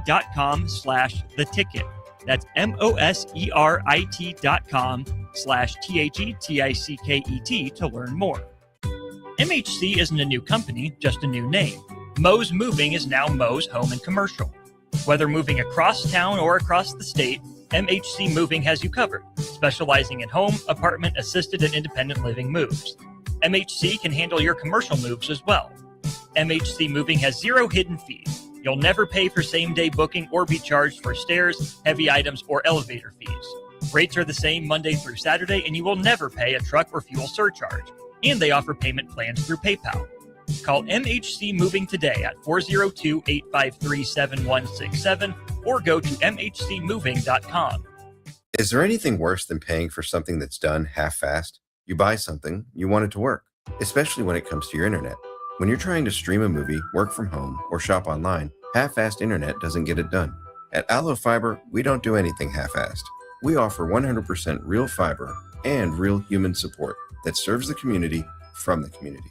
moserit.com/the ticket. That's moserit.com/THETICKET to learn more. MHC isn't a new company, just a new name. Moe's Moving is now Moe's Home and Commercial. Whether moving across town or across the state, MHC Moving has you covered, specializing in home, apartment, assisted, and independent living moves. MHC can handle your commercial moves as well. MHC Moving has 0 hidden fees. You'll never pay for same-day booking or be charged for stairs, heavy items, or elevator fees. Rates are the same Monday through Saturday, and you will never pay a truck or fuel surcharge. And they offer payment plans through PayPal. Call MHC Moving today at 402-853-7167 or go to mhcmoving.com. Is there anything worse than paying for something that's done half-assed? You buy something, you want it to work, especially when it comes to your internet. When you're trying to stream a movie, work from home, or shop online, half-assed internet doesn't get it done. At Allo Fiber, we don't do anything half-assed. We offer 100% real fiber and real human support that serves the community from the community.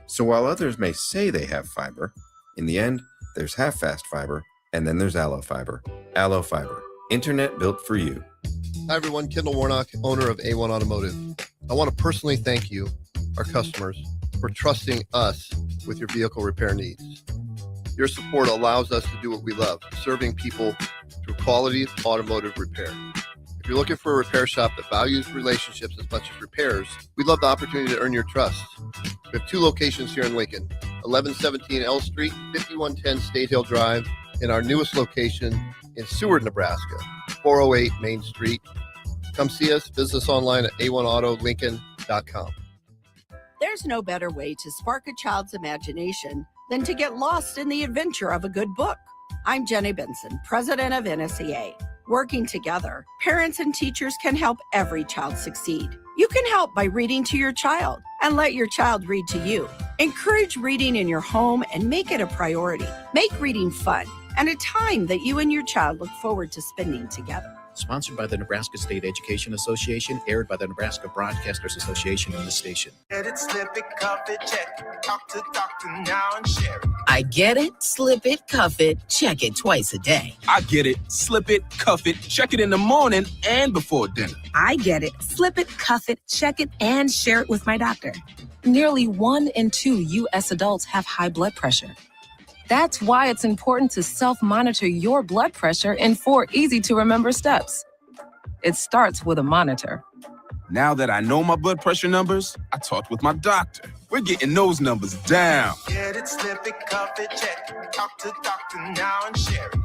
So while others may say they have fiber, in the end, there's half-fast fiber, and then there's Allo Fiber. Allo Fiber, internet built for you. Hi everyone, Kendall Warnock, owner of A1 Automotive. I want to personally thank you, our customers, for trusting us with your vehicle repair needs. Your support allows us to do what we love, serving people through quality automotive repair. If you're looking for a repair shop that values relationships as much as repairs, we'd love the opportunity to earn your trust. We have 2 locations here in Lincoln, 1117 L Street, 5110 State Hill Drive, and our newest location in Seward, Nebraska, 408 Main Street. Come see us, visit us online at a1autolincoln.com. There's no better way to spark a child's imagination than to get lost in the adventure of a good book. I'm Jenny Benson, president of NSEA. Working together, parents and teachers can help every child succeed. You can help by reading to your child and let your child read to you. Encourage reading in your home and make it a priority. Make reading fun and a time that you and your child look forward to spending together. Sponsored by the Nebraska State Education Association, aired by the Nebraska Broadcasters Association in this station. Get it, slip it, cuff it, check it. Talk to doctor now and share it. I get it, slip it, cuff it, check it twice a day. I get it, slip it, cuff it, check it in the morning and before dinner. I get it, slip it, cuff it, check it, and share it with my doctor. Nearly 1 in 2 U.S. adults have high blood pressure. That's why it's important to self-monitor your blood pressure in 4 easy-to-remember steps. It starts with a monitor. Now that I know my blood pressure numbers, I talked with my doctor. We're getting those numbers down. Get it, slip it, cuff it, check it. Talk to doctor now and share it.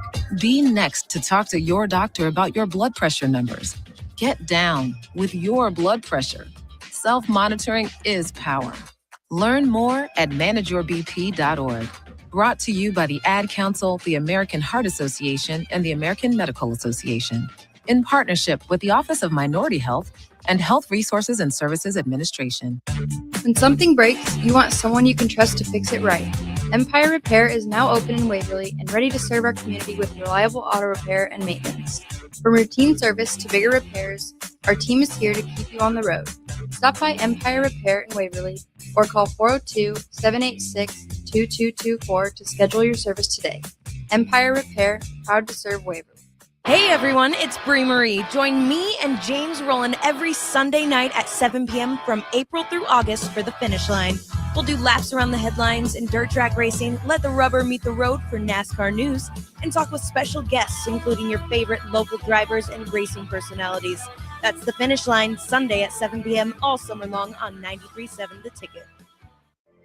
Be next to talk to your doctor about your blood pressure numbers. Get down with your blood pressure. Self-monitoring is power. Learn more at manageyourbp.org. Brought to you by the Ad Council, the American Heart Association, and the American Medical Association, in partnership with the Office of Minority Health and Health Resources and Services Administration. When something breaks, you want someone you can trust to fix it right. Empire Repair is now open in Waverly and ready to serve our community with reliable auto repair and maintenance. From routine service to bigger repairs, our team is here to keep you on the road. Stop by Empire Repair in Waverly or call 402-786-2224 to schedule your service today. Empire Repair, proud to serve Waverly. Hey everyone, it's Brie Marie. Join me and James Rowland every Sunday night at 7 p.m. from April through August for the Finish Line. We'll do laps around the headlines in dirt track racing, let the rubber meet the road for NASCAR news, and talk with special guests, including your favorite local drivers and racing personalities. That's the Finish Line, Sunday at 7 p.m. all summer long on 93.7 The Ticket.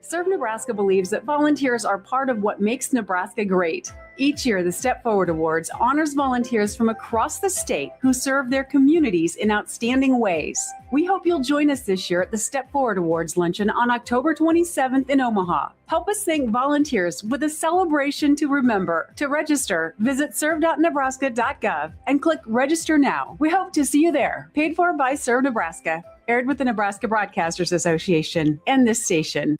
Serve Nebraska believes that volunteers are part of what makes Nebraska great. Each year, the Step Forward Awards honors volunteers from across the state who serve their communities in outstanding ways. We hope you'll join us this year at the Step Forward Awards luncheon on October 27th in Omaha. Help us thank volunteers with a celebration to remember. To register, visit serve.nebraska.gov and click Register Now. We hope to see you there. Paid for by Serve Nebraska. Aired with the Nebraska Broadcasters Association and this station.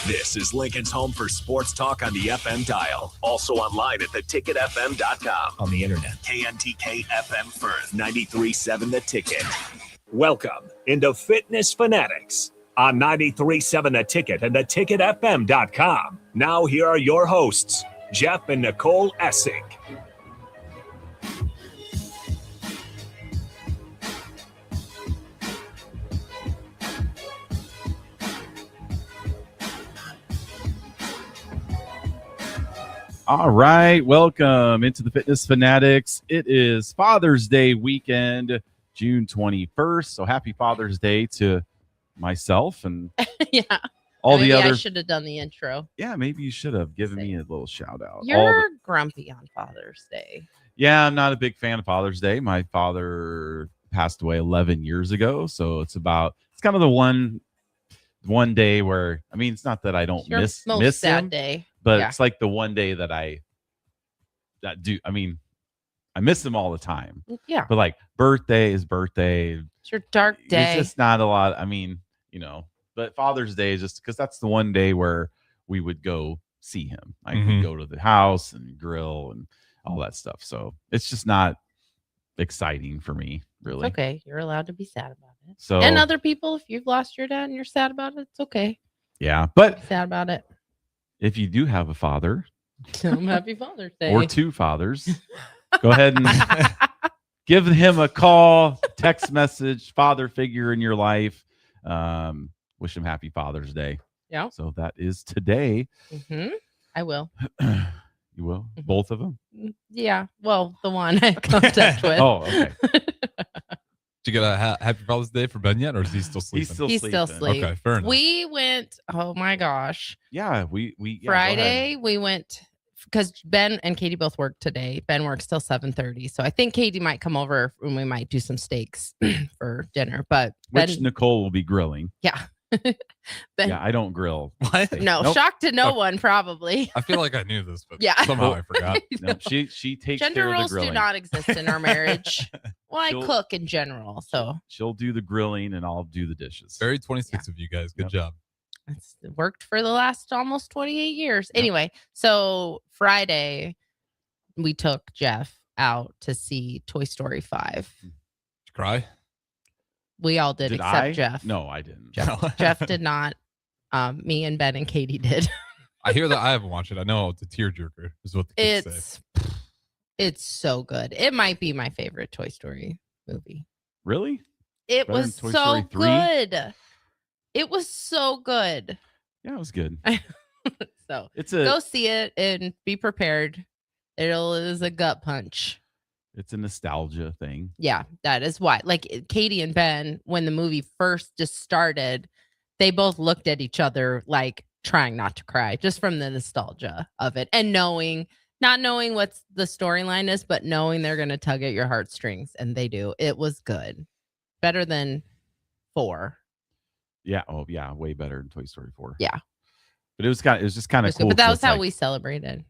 This is Lincoln's home for sports talk on the FM dial. Also online at theticketfm.com. On the internet. KNTK FM Firth, 93.7 The Ticket. Welcome into Fitness Fanatics on 93.7 The Ticket and theticketfm.com. Now here are your hosts, Jeff and Nicole Essink. All right, welcome into the Fitness Fanatics. It is Father's Day weekend, June 21st. So happy Father's Day to myself and Yeah. all Maybe the other. I should have done the intro. Yeah, maybe you should have given me a little shout out. You're grumpy on Father's Day. Yeah, I'm not a big fan of Father's Day. My father passed away 11 years ago, so it's kind of the one day where, I mean, it's not that I don't miss sad him, day. but Yeah. it's like the one day that I miss him all the time. Yeah. But like birthday is birthday. It's your dark day. It's just not a lot. I mean, but Father's Day is just because that's the one day where we would go see him. Like we'd go to the house and grill and all that stuff. So it's just not exciting for me, really. It's okay. You're allowed to be sad about it. So, and other people, if you've lost your dad and you're sad about it, it's okay. Yeah. But be sad about it. If you do have a father, Happy Father's Day. or two fathers, go ahead and give him a call, text message, father figure in your life. Wish him happy Father's Day. Yeah. So that is today. Mm-hmm. I will. You will? Both of them? Yeah. Well, the one I contact with. Oh, okay. Did you get a happy Father's Day for Ben yet, or is he still sleeping? He's still asleep. Okay, fair enough. We went. Oh my gosh. Yeah, we Friday we went because Ben and Katie both work today. Ben works till 7:30, so I think Katie might come over and we might do some steaks for dinner. But which Nicole will be grilling. Yeah. Yeah, I don't grill. What? No, Nope. shock to no one probably. I feel like I knew this, but Yeah. somehow I forgot. No, she takes Gender care of the roles grilling. do not exist in our marriage. Well, I She'll- cook in general, so She'll do the grilling and I'll do the dishes. Very 26 of you guys. Good job. it's worked for the last almost 28 years. Anyway, so Friday we took Jeff out to see Toy Story 5. Did you cry? We all did, Did except I? Jeff. No, I didn't. Jeff did not. Me and Ben and Katie did. I hear that. I haven't watched it. I know it's a tearjerker, is what the kids say. It's so good. It might be my favorite Toy Story movie. Really? It Better was than Toy so Story 3? good. It was so good. Yeah, it was good. So It's a- go see it and be prepared. It is a gut punch. It's a nostalgia thing. Yeah, that is why. Like Katie and Ben, when the movie first just started, they both looked at each other like trying not to cry just from the nostalgia of it and not knowing what the storyline is, but knowing they're going to tug at your heartstrings. And they do. It was good. Better than 4. Yeah. Oh, yeah. Way better than Toy Story 4. Yeah. But it was just kind of cool. But that 'cause was it's how like we celebrated.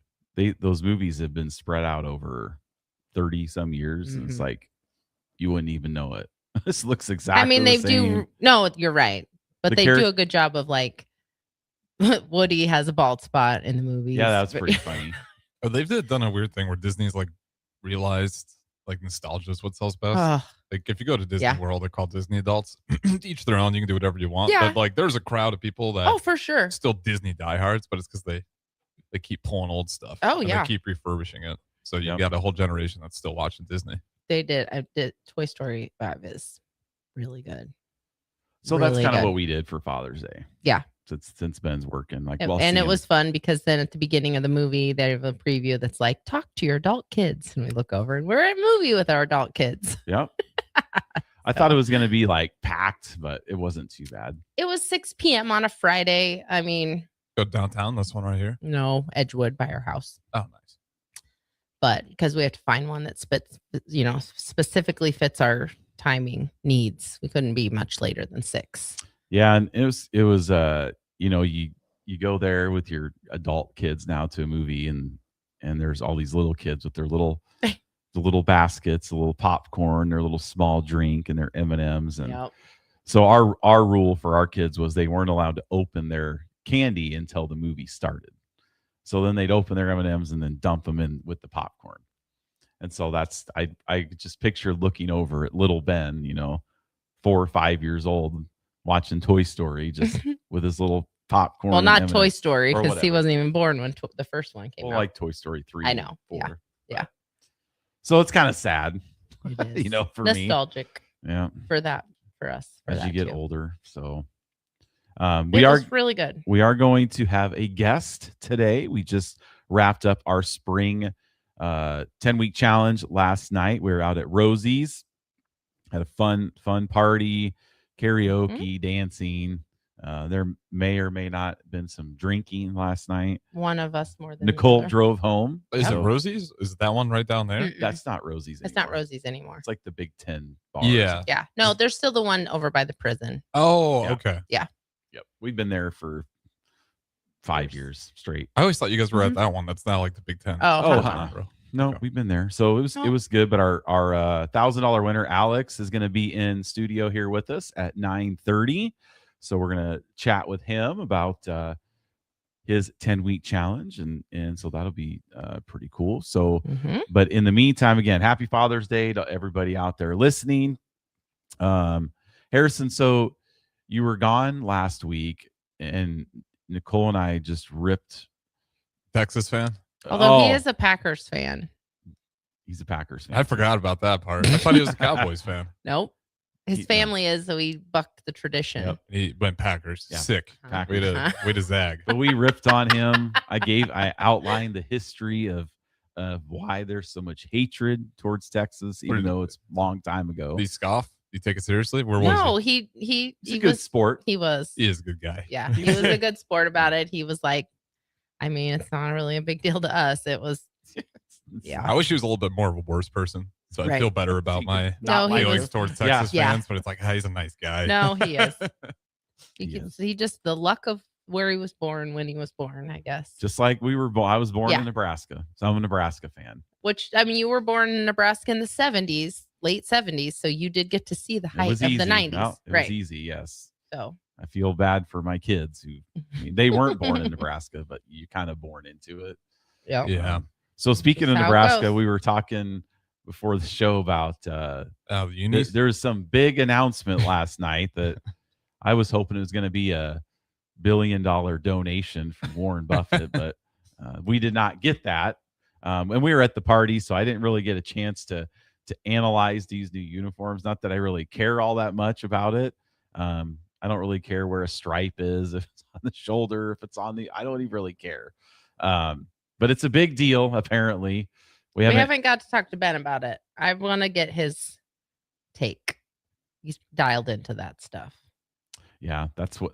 those movies have been spread out over 30 some years. And it's Mhm. like, you wouldn't even know it. This looks exactly I mean, the they same. do. No, you're right. But The they charac- do a good job of like Woody has a bald spot in the movie. Yeah, that's pretty funny. Oh, they've done a weird thing where Disney's like realized like nostalgia is what sells best. Ugh. Like if you go to Disney Yeah. World, they're called Disney adults. Each their own. You can do whatever you want. Yeah. But like there's a crowd of people that Oh, for sure. still Disney diehards, but it's because they keep pulling old stuff. Oh, and yeah. They keep refurbishing it. So you got a whole generation that's still watching Disney. They did. I did. Toy Story 5 is really good. So that's Really kind of good. what we did for Father's Day. Yeah. Since Ben's working. Like, And, well, and see it him. was fun because then at the beginning of the movie, they have a preview that's like, talk to your adult kids. And we look over and we're at a movie with our adult kids. Yep. I thought it was going to be like packed, but it wasn't too bad. It was 6 p.m. on a Friday. I mean, Go downtown. This one right here. no, Edgewood by our house. Oh, nice. But because we have to find one that specifically fits our timing needs, we couldn't be much later than 6. Yeah, and it was you go there with your adult kids now to a movie and there's all these little kids with their little the little baskets, a little popcorn, their little small drink and their M&Ms and Yep. so our rule for our kids was they weren't allowed to open their candy until the movie started. So then they'd open their M&Ms and then dump them in with the popcorn. And so that's I just picture looking over at little Ben, 4 or 5 years old, watching Toy Story just with his little popcorn. Well, and not M&Ms Toy Story or because he whatever. wasn't even born when the first one came Well, out. like Toy Story 3. I know. 4. Yeah. Yeah. So it's kind of sad, It is. for me. Nostalgic. Yeah. For us. For As that you get too. older. So It was really good. We are going to have a guest today. We just wrapped up our spring 10-week challenge last night. We were out at Rosie's, had a fun party, karaoke, dancing. There may or may not have been some drinking last night. One of us more than Nicole the other. drove home. Is it Rosie's? Is that one right down there? Mm-mm. That's not Rosie's It's anymore. not Rosie's anymore. It's like the Big Ten bar. Yeah. Yeah. No, there's still the one over by the prison. Oh, Yeah. okay. Yeah. Yep. We've been there for 5 years straight. I always thought you guys were at that one. That's not like the Big Ten. Oh, bro. No, we've been there. So it was good. But our $1,000 winner, Alex, is going to be in studio here with us at 9:30. So we're going to chat with him about his 10-week challenge. And so that'll be pretty cool. So, but in the meantime, again, happy Father's Day to everybody out there listening. Harrison, so you were gone last week and Nicole and I just ripped. Texas fan? Although he is a Packers fan. He's a Packers fan. I forgot about that part. I thought he was a Cowboys fan. Nope. His family is, so he bucked the tradition. Yep. He went Packers. Yeah. Sick. Packers. Way to zag. But we ripped on him. I outlined the history of why there's so much hatred towards Texas, even though it's a long time ago. Did he scoff? Did you take it seriously? Where was No, he? he He's a good sport. He was. He is a good guy. Yeah, he was a good sport about it. He was like, I mean, it's not really a big deal to us. It was, yeah. I wish he was a little bit more of a worse person. So I Right. feel better about my No, he feelings was- towards Texas Yeah. fans, but it's like, he's a nice guy. No, he is. He He just the luck of where he was born when he was born, I guess. Just like we were I was born Yeah. in Nebraska. So I'm a Nebraska fan. Which, I mean, you were born in Nebraska in the 70s, late 70s, so you did get to see the It height was of easy. the 90s. No, it right. was easy, yes. So I feel bad for my kids who they weren't born in Nebraska, but you kind of born into it. Yep. Yeah. So speaking of That's how it Nebraska, goes. we were talking before the show about the unis. There's some big announcement last night that I was hoping it was going to be a $1 billion donation from Warren Buffett, but we did not get that. And we were at the party, so I didn't really get a chance to analyze these new uniforms. Not that I really care all that much about it. I don't really care where a stripe is, if it's on the shoulder, if it's on I don't even really care. But it's a big deal, apparently. We haven't got to talk to Ben about it. I want to get his take. He's dialed into that stuff. Yeah, that's what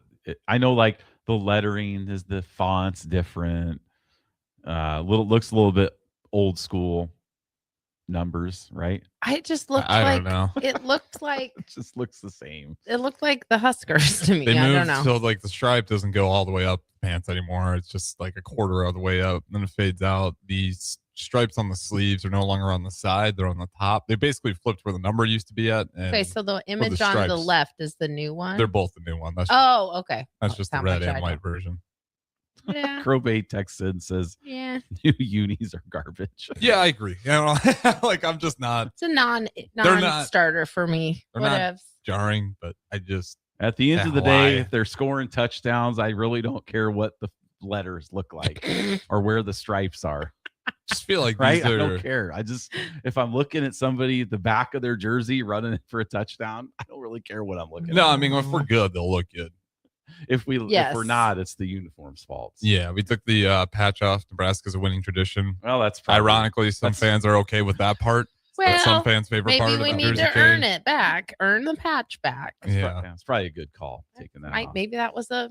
I know. Like the lettering is the font's different. Looks a little bit old school numbers, right? I just looked I like don't know. it looked like It just looks the same. it looked like the Huskers to me. They I don't moved know. so like the stripe doesn't go all the way up the pants anymore. It's just like a quarter of the way up, then it fades out. These stripes on the sleeves are no longer on the side; they're on the top. They basically flipped where the number used to be at. And Okay, so the image on the stripes. left is the new one. They're both the new one. That's Oh, okay. that's just the How red much I and know. white version. Yeah. Crowbait texts in says Yeah. new unis are garbage. Yeah, I agree. You know, like I'm just not It's a non not- starter for me. they're not Whatever. jarring, but I just At the end Yeah, of the day, why? if they're scoring touchdowns, I really don't care what the letters look like or where the stripes are. just feel like Right? these I are don't care. I just if I'm looking at somebody at the back of their jersey running it for a touchdown, I don't really care what I'm looking no. at. I mean, if we're good, they'll look good. If we're Yes. not, it's the uniform's fault. Yeah, we took the patch off. Nebraska's a winning tradition. Well, that's probably, Ironically, some fans are okay with that part. That's some Well, fans' favorite maybe part of we the need jersey to earn change. it back, earn the patch back. Yeah. it's probably a good call taking that off. Maybe that was a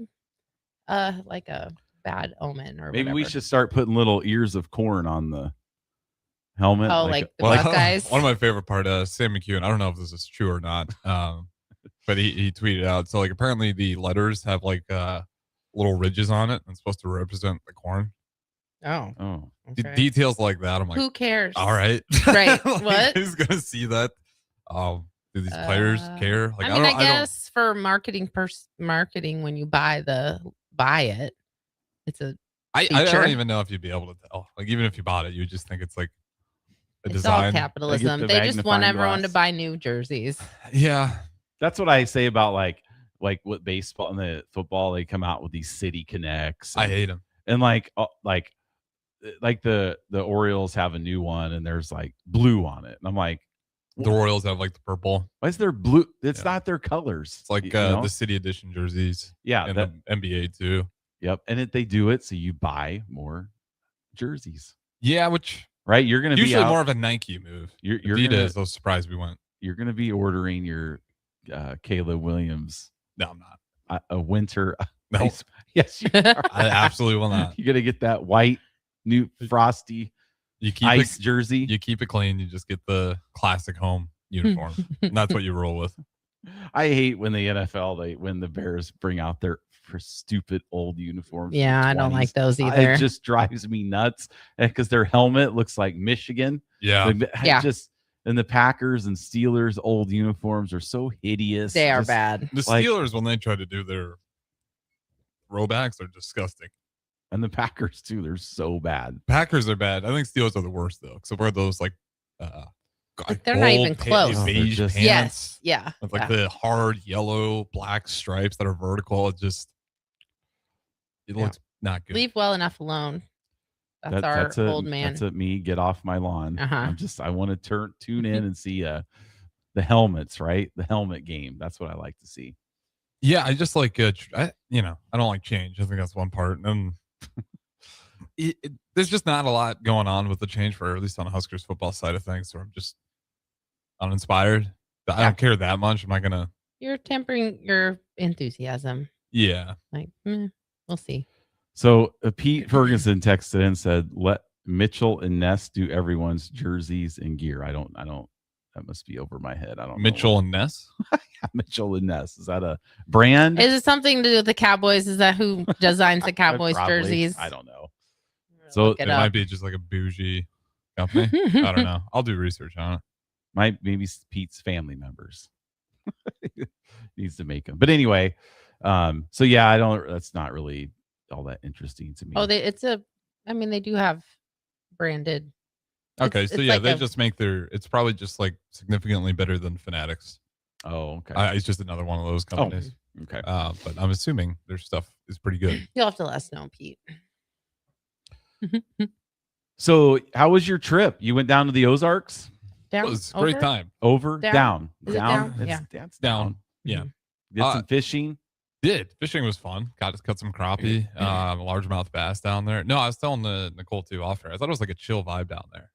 like a bad omen or Maybe we whatever. should start putting little ears of corn on the helmet. Oh, like the Well, Buckeyes. one of my favorite part, Sam McEwen. I don't know if this is true or not, but he tweeted out. So like apparently the letters have like little ridges on it and supposed to represent the corn. Oh, Oh, okay. Details like that. I'm like, Who cares? all right, Right. Like, What? Who's gonna see that? Do these players care? Like I mean, I don't- guess for marketing when you buy it, it's a I feature. don't even know if you'd be able to tell. Like even if you bought it, you would just think it's like a It's design. all capitalism. the They just want magnifying everyone to glass. buy new jerseys. Yeah. that's what I say about like what baseball and the football. They come out with these city connects. I and- hate them. and like the Orioles have a new one and there's like blue on it, and I'm like, The Royals have like the purple. why is there blue? It's Yeah. not their colors. It's like you know? the city edition jerseys. Yeah, and that- the NBA too. Yep, and they do it so you buy more jerseys. Yeah, which right, you're going to be usually out, more of a Nike move. You're Adidas, I was surprised we went. You're going to be ordering your Kayla Williams. No, I'm not. A winter. No. Yes, you are. I absolutely will not. You're going to get that white, new frosty ice jersey. You keep it clean. You just get the classic home uniform. And that's what you roll with. I hate when the NFL, when the Bears bring out their stupid old uniforms. Yeah, I don't like those either. It just drives me nuts because their helmet looks like Michigan. Yeah. And the Packers and Steelers old uniforms are so hideous. They are bad. The Steelers, when they try to do their throwbacks, are disgusting. And the Packers too, they're so bad. Packers are bad. I think Steelers are the worst though, because wear those they're not even close. Beige pants. Yes, yeah. With the hard yellow, black stripes that are vertical. It looks not good. Leave well enough alone. That's our old man. That's me. Get off my lawn. Uh-huh. I want to tune in and see the helmets, right? The helmet game. That's what I like to see. Yeah, I just like I don't like change. I think that's one part. And there's just not a lot going on with the change for at least on the Huskers football side of things. So I'm just uninspired. I don't care that much. Am I gonna? You're tempering your enthusiasm. Yeah. We'll see. So Pete Ferguson texted in and said, "Let Mitchell and Ness do everyone's jerseys and gear." I don't. That must be over my head. I don't. Mitchell and Ness. Mitchell and Ness. Is that a brand? Is it something to do with the Cowboys? Is that who designs the Cowboys jerseys? I don't know. So it might be just like a bougie company. I don't know. I'll do research on it. Maybe Pete's family members needs to make them. But anyway, so yeah, I don't. That's not really all that interesting to me. Oh, they do have branded. Okay, so yeah, they just make it's probably just like significantly better than Fanatics. Oh, okay. It's just another one of those companies. Oh, okay. But I'm assuming their stuff is pretty good. You'll have to let us know, Pete. So how was your trip? You went down to the Ozarks? It was a great time. Over? Down? Is it down? That's down. Yeah. Did some fishing? Fishing was fun. Got to cut some crappie, largemouth bass down there. No, I was telling Nicole too off air. I thought it was like a chill vibe down there.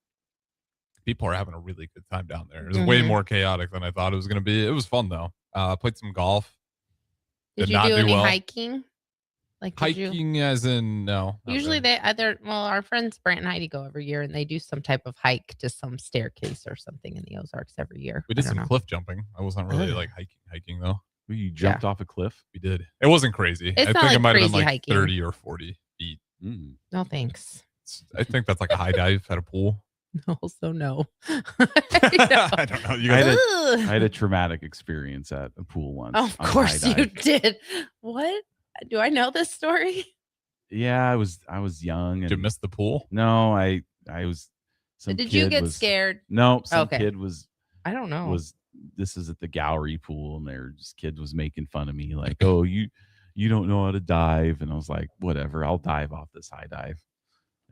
People are having a really good time down there. It was way more chaotic than I thought it was going to be. It was fun though. Played some golf. Did you do any hiking? Like hiking, as in no. Usually our friends Brant and Heidi go every year, and they do some type of hike to some staircase or something in the Ozarks every year. We did some cliff jumping. I wasn't really like hiking though. You jumped off a cliff? We did. It wasn't crazy. It's I not think it like might have been crazy like hiking. 30 or 40 feet. No thanks. I think that's like a high dive at a pool. Also, no. I don't know. I had a traumatic experience at a pool once. Oh, of course you did. What? Do I know this story? Yeah, I was young. Did you miss the pool? No, I was. Did you get scared? No, some kid was. I don't know. This is at the gallery pool, and kid was making fun of me, like, "Oh, you don't know how to dive," and I was like, "Whatever, I'll dive off this high dive."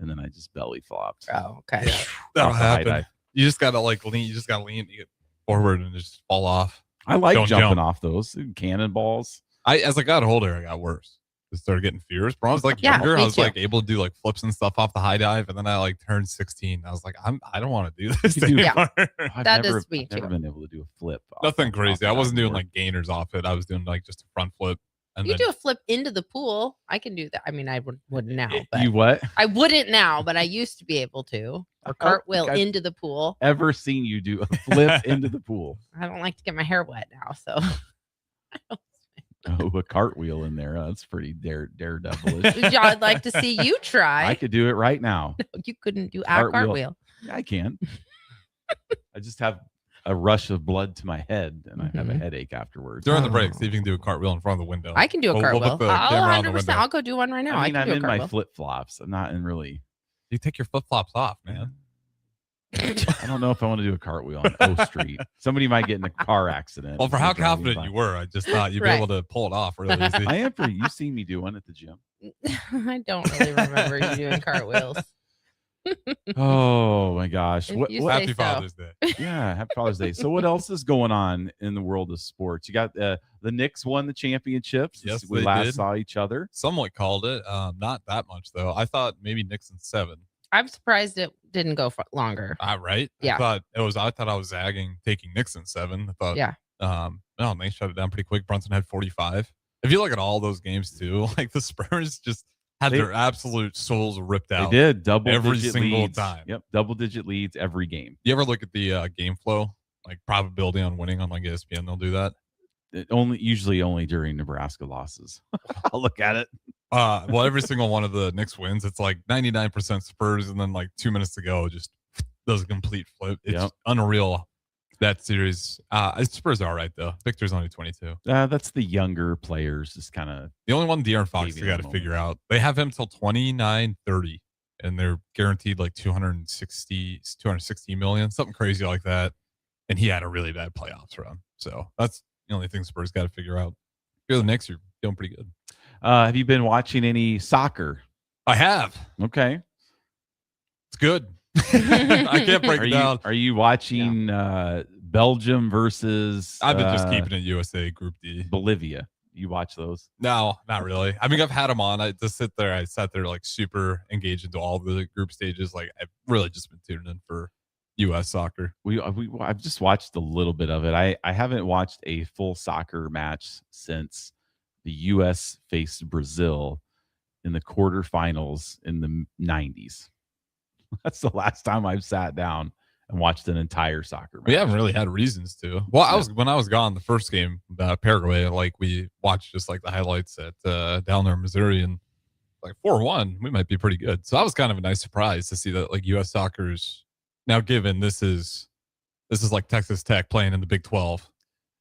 And then I just belly flopped. Oh, okay. Yeah, that'll happen. You just gotta lean. You just gotta lean forward and just fall off. I like jumping off those cannonballs. As I got older, I got worse. I started getting fears. But I was like younger. I was like able to do like flips and stuff off the high dive, and then I like turned 16. I was like, I don't want to do this anymore. I've never been able to do a flip. Nothing crazy. I wasn't doing like gainers off it. I was doing like just a front flip. And you do a flip into the pool. I can do that. I mean, I wouldn't now. But you what? I wouldn't now, but I used to be able to. Or cartwheel into the pool. Ever seen you do a flip into the pool? I don't like to get my hair wet now, so. Oh, a cartwheel in there. That's pretty daredevilish. I'd like to see you try. I could do it right now. No, you couldn't do a cartwheel. I can. I just have a rush of blood to my head, and I have a headache afterwards. During the break, see if you can do a cartwheel in front of the window. I can do a cartwell. I'll 100%. I'll go do one right now. I mean, I'm in my cartwheel. flip-flops. I'm not in really. You take your flip-flops off, man. I don't know if I want to do a cartwheel on O Street. Somebody might get in a car accident. Well, for how confident you were, I just thought you'd be able to pull it off really easy. I am for you. See me do one at the gym. I don't really remember you doing cartwheels. Oh my gosh! Happy Father's Day! Yeah, happy Father's Day. So, what else is going on in the world of sports? You got the Knicks won the championships. Yes, we last saw each other. Somewhat called it. Not that much though. I thought maybe Knicks in 7. I'm surprised it didn't go for longer. Right? Yeah. I thought I was zagging taking Knicks in 7. I thought, Yeah. No, they shut it down pretty quick. Brunson had 45. If you look at all those games too, like the Spurs just had their absolute souls ripped out. They did every single leads. time. Yep, double-digit leads every game. You ever look at the game flow, like probability on winning on like ESPN? They'll do that. Usually only during Nebraska losses. I'll look at it. Well, every single one of the Knicks wins, it's like 99% Spurs, and then like 2 minutes to go, just does a complete flip. It's unreal. That series, Spurs are all right though. Victor's only 22. That's the younger players. Just kind of the only one. De'Aaron Fox, they got to figure out. They have him till 29-30, and they're guaranteed like 260 million, something crazy like that. And he had a really bad playoffs run, so that's the only thing Spurs got to figure out. If you're the Knicks, you're doing pretty good. Have you been watching any soccer? I have. Okay, it's good. I can't break it down. Are you watching Belgium versus? I've been just keeping it USA Group D. Bolivia. You watch those? No, not really. I mean, I've had them on. I sat there like super engaged into all the group stages. Like I've really just been tuning in for U.S. soccer. I've just watched a little bit of it. I haven't watched a full soccer match since the U.S. faced Brazil in the quarterfinals in the 90s. That's the last time I've sat down and watched an entire soccer match. We haven't really had reasons to. Well, when I was gone the first game, Paraguay, like we watched just like the highlights at down there in Missouri, and like 4-1, we might be pretty good. So that was kind of a nice surprise to see that like U.S. soccer's now, given this is like Texas Tech playing in the Big 12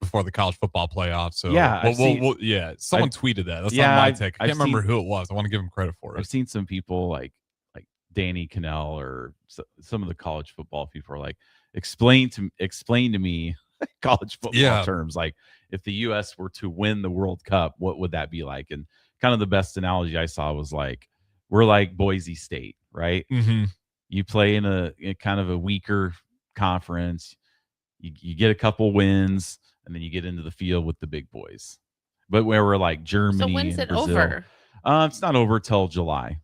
before the college football playoffs. So someone tweeted that. That's not my take. I can't remember who it was. I want to give him credit for it. I've seen some people like Danny Cannell or some of the college football people are like, explain to me college football terms. Like if the U.S. were to win the World Cup, what would that be like? And kind of the best analogy I saw was like, we're like Boise State, right? Mm-hmm. You play in a kind of a weaker conference. You get a couple wins, and then you get into the field with the big boys. But where we're like Germany, so when's and it Brazil, over? It's not over till July.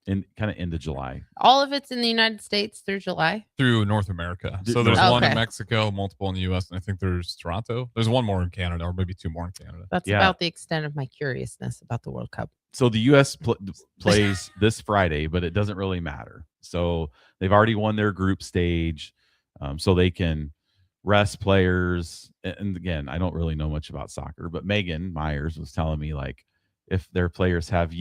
In kind of end of July. All of it's in the United States through July? Through North America. So there's one in Mexico, multiple in the U.S., and I think there's Toronto. There's one more in Canada, or maybe 2 more in Canada. That's about the extent of my curiousness about the World Cup. So the U.S. plays this Friday, but it doesn't really matter. So they've already won their group stage, so they can rest players. And again, I don't really know much about soccer, but Megan Myers was telling me like, if their players have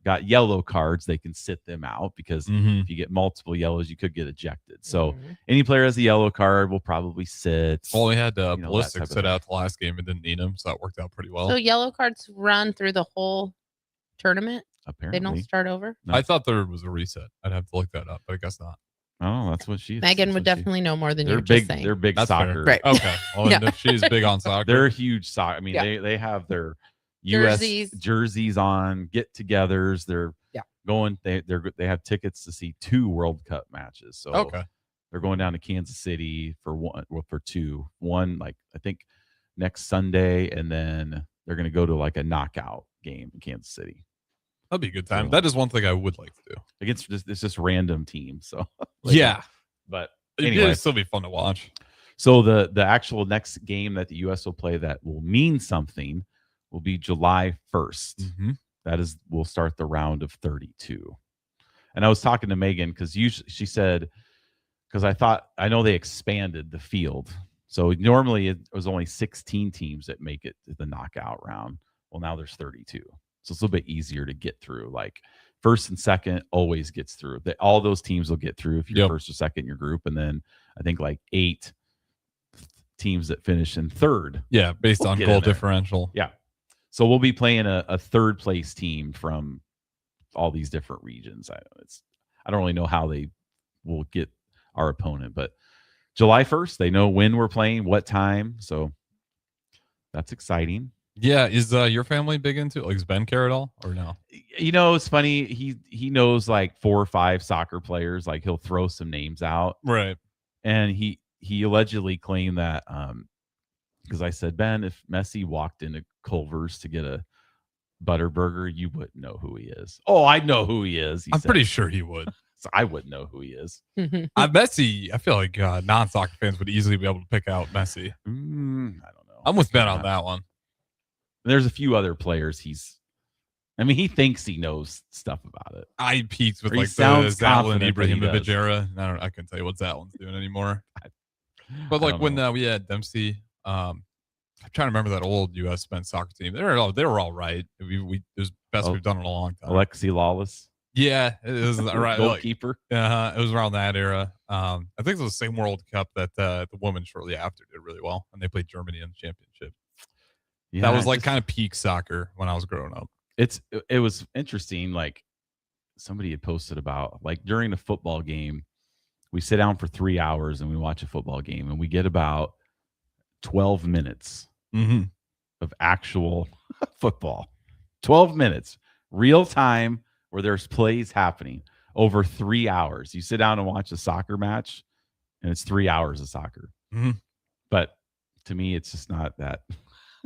got yellow cards, they can sit them out because if you get multiple yellows, you could get ejected. So any player has a yellow card will probably sit. Well, we had Ballistic sit out the last game and didn't need him, so that worked out pretty well. So yellow cards run through the whole tournament? Apparently. They don't start over? No. I thought there was a reset. I'd have to look that up, but I guess not. Oh, that's what Megan would definitely know more than you're big, just saying. They're big That's soccer. Fair. Right. Okay. Well, if she's big on soccer. They're huge soccer. I mean, they have their U.S. jerseys on, get-togethers. They're going. They have tickets to see 2 World Cup matches. So they're going down to Kansas City for 2. One, like I think next Sunday, and then they're going to go to like a knockout game in Kansas City. That'd be a good time. That is one thing I would like to do against it's just random teams. So but anyway, it'd still be fun to watch. So the actual next game that the U.S. will play that will mean something will be July 1st. That is, we'll start the round of 32. And I was talking to Megan because she said, because I know they expanded the field. So normally it was only 16 teams that make it to the knockout round. Well, now there's 32. So it's a little bit easier to get through. Like first and second always gets through. All those teams will get through if you're first or second in your group. And then I think like 8 teams that finish in third. Yeah, based on goal differential. Yeah. So we'll be playing a third place team from all these different regions. I don't really know how they will get our opponent, but July 1st, they know when we're playing, what time. So that's exciting. Yeah. Is your family big into it? Like, does Ben care at all or no? You know, it's funny. He knows like 4 or 5 soccer players. Like he'll throw some names out. Right. And he allegedly claimed that, because I said, Ben, if Messi walked into Culver's to get a Butterburger, you wouldn't know who he is. Oh, I know who he is. I'm pretty sure he would. So I wouldn't know who he is. Messi, I feel like non-soccer fans would easily be able to pick out Messi. I don't know. I'm with Ben on that one. There's a few other players he thinks he knows stuff about it. I peaked with Or like he the sounds Zalin confident that he Ibrahimovic does. era. I couldn't tell you what Zalin's doing anymore. But I like don't when know. we had Dempsey, I'm trying to remember that old U.S. men's soccer team. They were all right. It was best we've done in a long time. Alexi Lawless. Yeah, it was right. Goalkeeper. It was around that era. I think it was the same World Cup that the women shortly after did really well, and they played Germany in the championship. Yeah, that was like kind of peak soccer when I was growing up. It was interesting. Like somebody had posted about like during a football game, we sit down for 3 hours and we watch a football game, and we get about 12 minutes of actual football. 12 minutes, real time, where there's plays happening over 3 hours. You sit down and watch a soccer match, and it's 3 hours of soccer. But to me, it's just not that.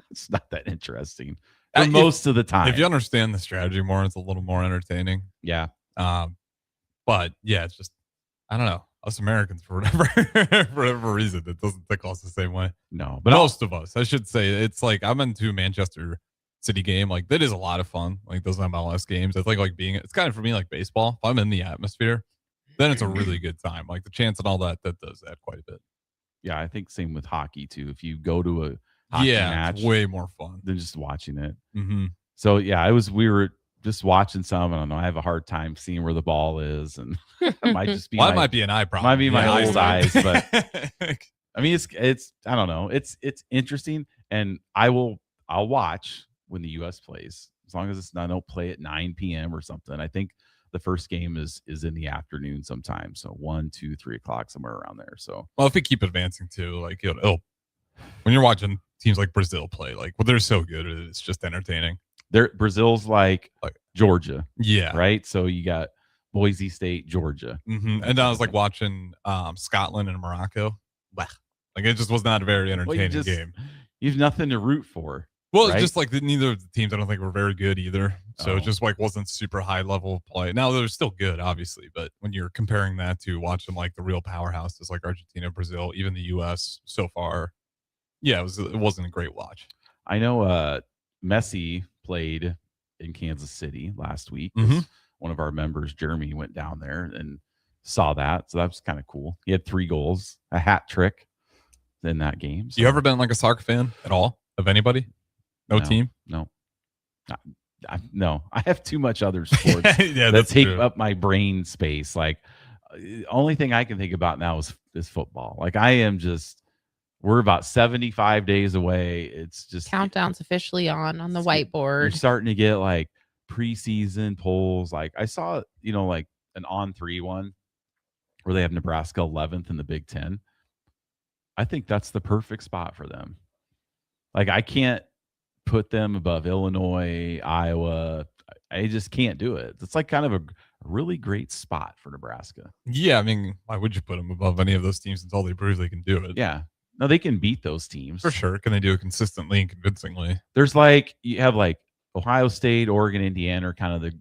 It's not that interesting for most of the time. If you understand the strategy more, it's a little more entertaining. Yeah. But yeah, it's just I don't know. Us Americans, for whatever reason, it doesn't tickle us the same way. No, but most of us, I should say. It's like I'm into a Manchester City game. Like that is a lot of fun. Like those MLS games. I think like it's kind of for me like baseball. If I'm in the atmosphere, then it's a really good time. Like the chance and all that does that quite a bit. Yeah, I think same with hockey too. If you go to a hockey match, it's way more fun than just watching it. So yeah, we were just watching some. I don't know. I have a hard time seeing where the ball is, and it might just be. It might be an eye problem. Might be my old eyes, but I mean, it's. I don't know. It's interesting, and I'll watch when the U.S. plays as long as I don't play at 9 p.m. or something. I think the first game is in the afternoon sometime, so 1, 2, 3 o'clock somewhere around there. So if we keep advancing too, like it'll when you're watching teams like Brazil play, like they're so good, it's just entertaining. Brazil's like Georgia, yeah, right. So you got Boise State, Georgia, and I was like watching Scotland and Morocco. Like it just was not a very entertaining game. You have nothing to root for. Well, right? It's just like neither of the teams I don't think were very good either. So it just like wasn't super high level play. Now they're still good, obviously, but when you're comparing that to watching like the real powerhouses like Argentina, Brazil, even the U.S. so far, yeah, it wasn't a great watch. I know Messi played in Kansas City last week. One of our members, Jeremy, went down there and saw that. So that was kind of cool. He had 3 goals, a hat trick in that game. So. You ever been like a soccer fan at all of anybody? No team? No. No. I have too much other sports that take true. up my brain space. Like, only thing I can think about now is football. Like, we're about 75 days away. It's just countdown's officially on the whiteboard. You're starting to get like preseason polls. Like I saw, like an On3 one where they have Nebraska 11th in the Big Ten. I think that's the perfect spot for them. Like I can't put them above Illinois, Iowa. I just can't do it. It's like kind of a really great spot for Nebraska. Yeah, I mean, why would you put them above any of those teams until they prove they can do it? Yeah. No, they can beat those teams. For sure. Can they do it consistently and convincingly? There's like, you have like Ohio State, Oregon, Indiana are kind of the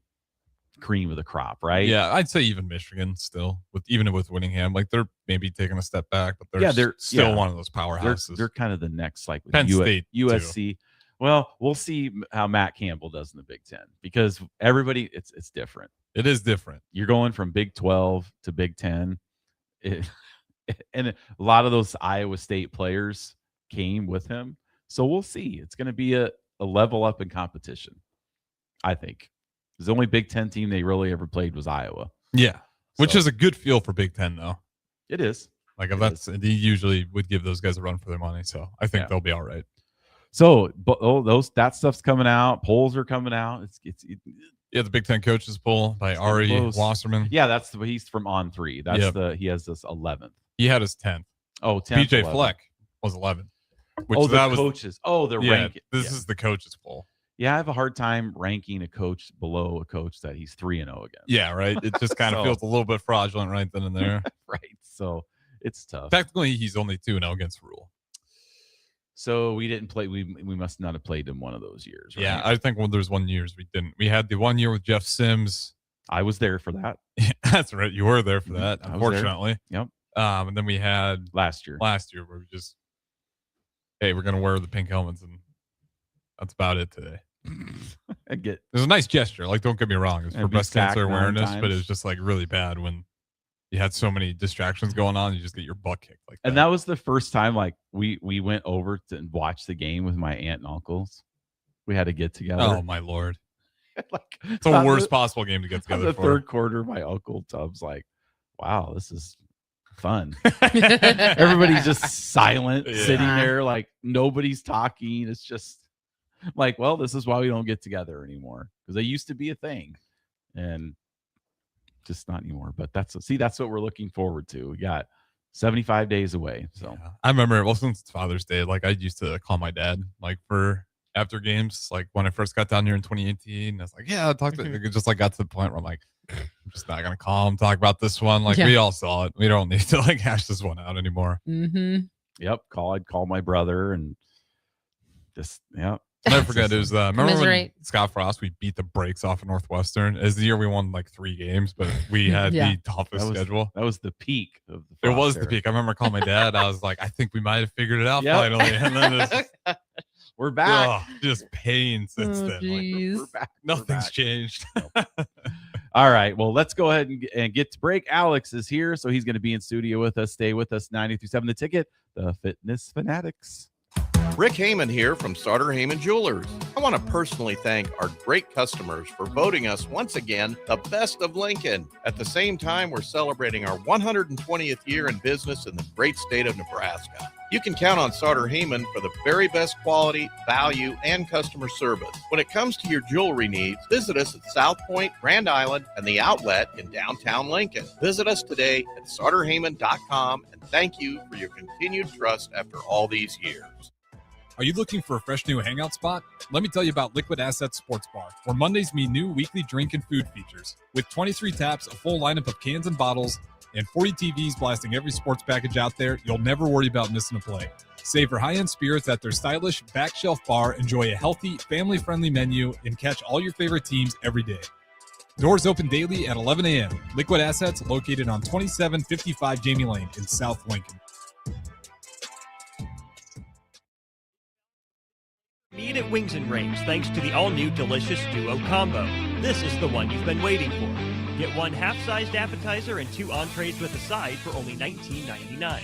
cream of the crop, right? Yeah, I'd say even Michigan still, even with Winningham, like they're maybe taking a step back, but they're still one of those powerhouses. They're kind of the next, like with Penn State, USC. too. Well, we'll see how Matt Campbell does in the Big Ten because everybody, it's different. It is different. You're going from Big 12 to Big 10. And a lot of those Iowa State players came with him. So we'll see. It's going to be a level up in competition, I think. The only Big Ten team they really ever played was Iowa. Yeah, which is a good feel for Big Ten, though. It is. Like if he usually would give those guys a run for their money. So I think they'll be all right. So that stuff's coming out. Polls are coming out. Yeah, the Big Ten coaches poll by Ari Wasserman. Yeah, he's from On3. That's he has this 11th. He had his 10th. Oh, 10th. PJ Fleck was 11th. Coaches. They're ranking. This is the coaches poll. Yeah, I have a hard time ranking a coach below a coach that he's 3-0 against. Yeah, right. It just kind of feels a little bit fraudulent right then and there. Right. So it's tough. Technically, he's only 2-0 against Rule. So we didn't play. We must not have played in one of those years. Right? Yeah, I think there's 1 year we didn't. We had the 1 year with Jeff Sims. I was there for that. That's right. You were there for that, I was there. unfortunately. Yep. And then we had last year where we just, hey, we're gonna wear the pink helmets, and that's about it today. It was a nice gesture. Like, don't get me wrong, it's for And be breast cancer sacked 9 awareness, but times. it's just like really bad when you had so many distractions going on. You just get your butt kicked like that. And that was the first time like we went over to watch the game with my aunt and uncles. We had to get together. Oh my Lord. Like, It's the worst possible game to get on together the for. third quarter, my uncle Tubbs like, wow, this is fun. Everybody's just silent, sitting there, like nobody's talking. It's just like, well, this is why we don't get together anymore, because they used to be a thing, and just not anymore. But that's what we're looking forward to. We got 75 days away. So I remember, well, since it's Father's Day, like I used to call my dad like for after games, like when I first got down here in 2018. I was like, yeah, talk to it just like got to the point where I'm like, I'm just not gonna call him, talk about this one. Like we all saw it. We don't need to like hash this one out anymore. Mm-hmm. Yep. I'd call my brother and just I'll never forget, it was remember when Commiserate. Scott Frost, we beat the brakes off of Northwestern. As the year we won like 3 games, but we had the toughest schedule. That was the peak of the It was Frost the peak. I remember calling my dad. I was like, I think we might have figured it out finally. And then it's we're back. Just pain since then. Like, Geez. We're back. nothing's changed. All right. Well, let's go ahead and get to break. Alex is here, so he's going to be in studio with us. Stay with us. 93.7 The Ticket, the Fitness Fanatics. Rick Heyman here from Sauter Heyman Jewelers. I want to personally thank our great customers for voting us once again the best of Lincoln. At the same time, we're celebrating our 120th year in business in the great state of Nebraska. You can count on Sauter Heyman for the very best quality, value, and customer service. When it comes to your jewelry needs, visit us at South Point, Grand Island, and the outlet in downtown Lincoln. Visit us today at sauterheyman.com, and thank you for your continued trust after all these years. Are you looking for a fresh new hangout spot? Let me tell you about Liquid Assets Sports Bar, where Mondays mean new weekly drink and food features. With 23 taps, a full lineup of cans and bottles, and 40 TVs blasting every sports package out there, you'll never worry about missing a play. Savor high-end spirits at their stylish back shelf bar, enjoy a healthy, family-friendly menu, and catch all your favorite teams every day. Doors open daily at 11 a.m. Liquid Assets, located on 2755 Jamie Lane in South Lincoln. Meet at Wings and Rings thanks to the all-new delicious Duo Combo. This is the one you've been waiting for. Get 1 half-sized appetizer and 2 entrees with a side for only $19.99.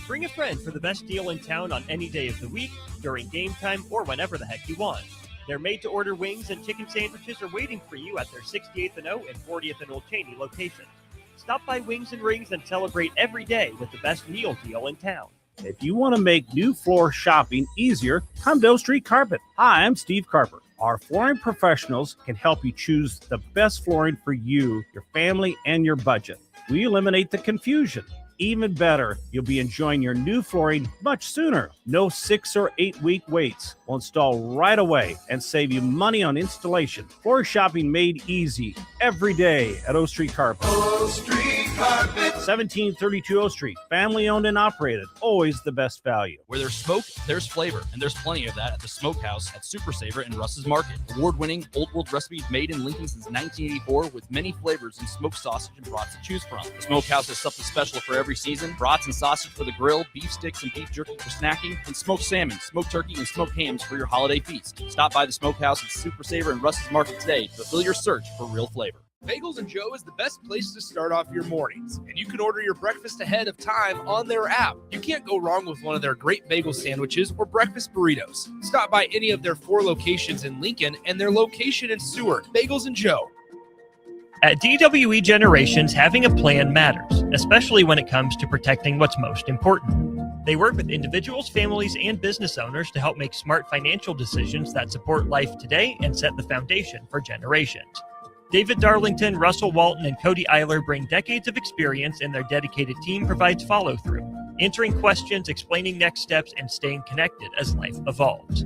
Bring a friend for the best deal in town on any day of the week, during game time, or whenever the heck you want. Their made-to-order wings and chicken sandwiches are waiting for you at their 68th and O and 40th and Old Cheney locations. Stop by Wings and Rings and celebrate every day with the best meal deal in town. If you want to make new floor shopping easier, come to O Street Carpet. Hi, I'm Steve Carper. Our flooring professionals can help you choose the best flooring for you, your family, and your budget. We eliminate the confusion. Even better, you'll be enjoying your new flooring much sooner. No 6 or 8 week waits. We'll install right away and save you money on installation. Floor shopping made easy every day at O Street Carpet. O Street Carpet. 1732 O Street. Family owned and operated. Always the best value. Where there's smoke, there's flavor, and there's plenty of that at the Smokehouse at Super Savor in Russ's Market. Award-winning Old World recipes made in Lincoln since 1984 with many flavors and smoked sausage and brats to choose from. The Smokehouse has something special for every season. Brats and sausage for the grill, beef sticks and beef jerky for snacking, and smoked salmon, smoked turkey, and smoked hams for your holiday feast. Stop by the Smokehouse at Super Savor in Russ's Market today to fulfill your search for real flavor. Bagels and Joe is the best place to start off your mornings, and you can order your breakfast ahead of time on their app. You can't go wrong with one of their great bagel sandwiches or breakfast burritos. Stop by any of their 4 locations in Lincoln and their location in Seward. Bagels and Joe. At DWE Generations, having a plan matters, especially when it comes to protecting what's most important. They work with individuals, families, and business owners to help make smart financial decisions that support life today and set the foundation for generations. David Darlington, Russell Walton, and Cody Eiler bring decades of experience, and their dedicated team provides follow-through, answering questions, explaining next steps, and staying connected as life evolves.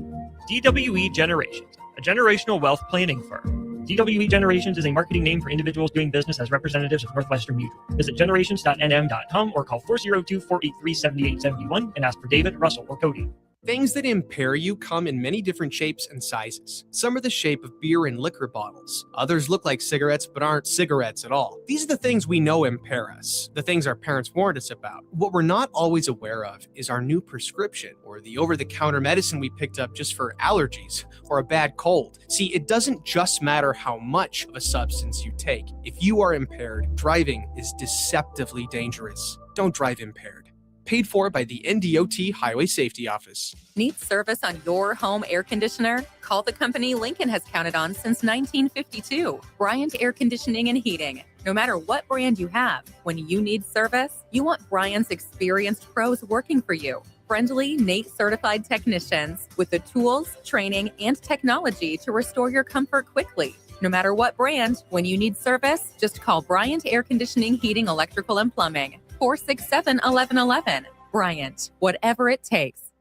DWE Generations, a generational wealth planning firm. DWE Generations is a marketing name for individuals doing business as representatives of Northwestern Mutual. Visit generations.nm.com or call 402-483-7871 and ask for David, Russell, or Cody. Things that impair you come in many different shapes and sizes. Some are the shape of beer and liquor bottles. Others look like cigarettes but aren't cigarettes at all. These are the things we know impair us, the things our parents warned us about. What we're not always aware of is our new prescription, or the over-the-counter medicine we picked up just for allergies or a bad cold. See, it doesn't just matter how much of a substance you take. If you are impaired, driving is deceptively dangerous. Don't drive impaired. Paid for by the NDOT Highway Safety Office. Need service on your home air conditioner? Call the company Lincoln has counted on since 1952. Bryant Air Conditioning and Heating. No matter what brand you have, when you need service, you want Bryant's experienced pros working for you. Friendly, NATE certified technicians with the tools, training, and technology to restore your comfort quickly. No matter what brand, when you need service, just call Bryant Air Conditioning, Heating, Electrical, and Plumbing. 467-1111. Bryant, whatever it takes.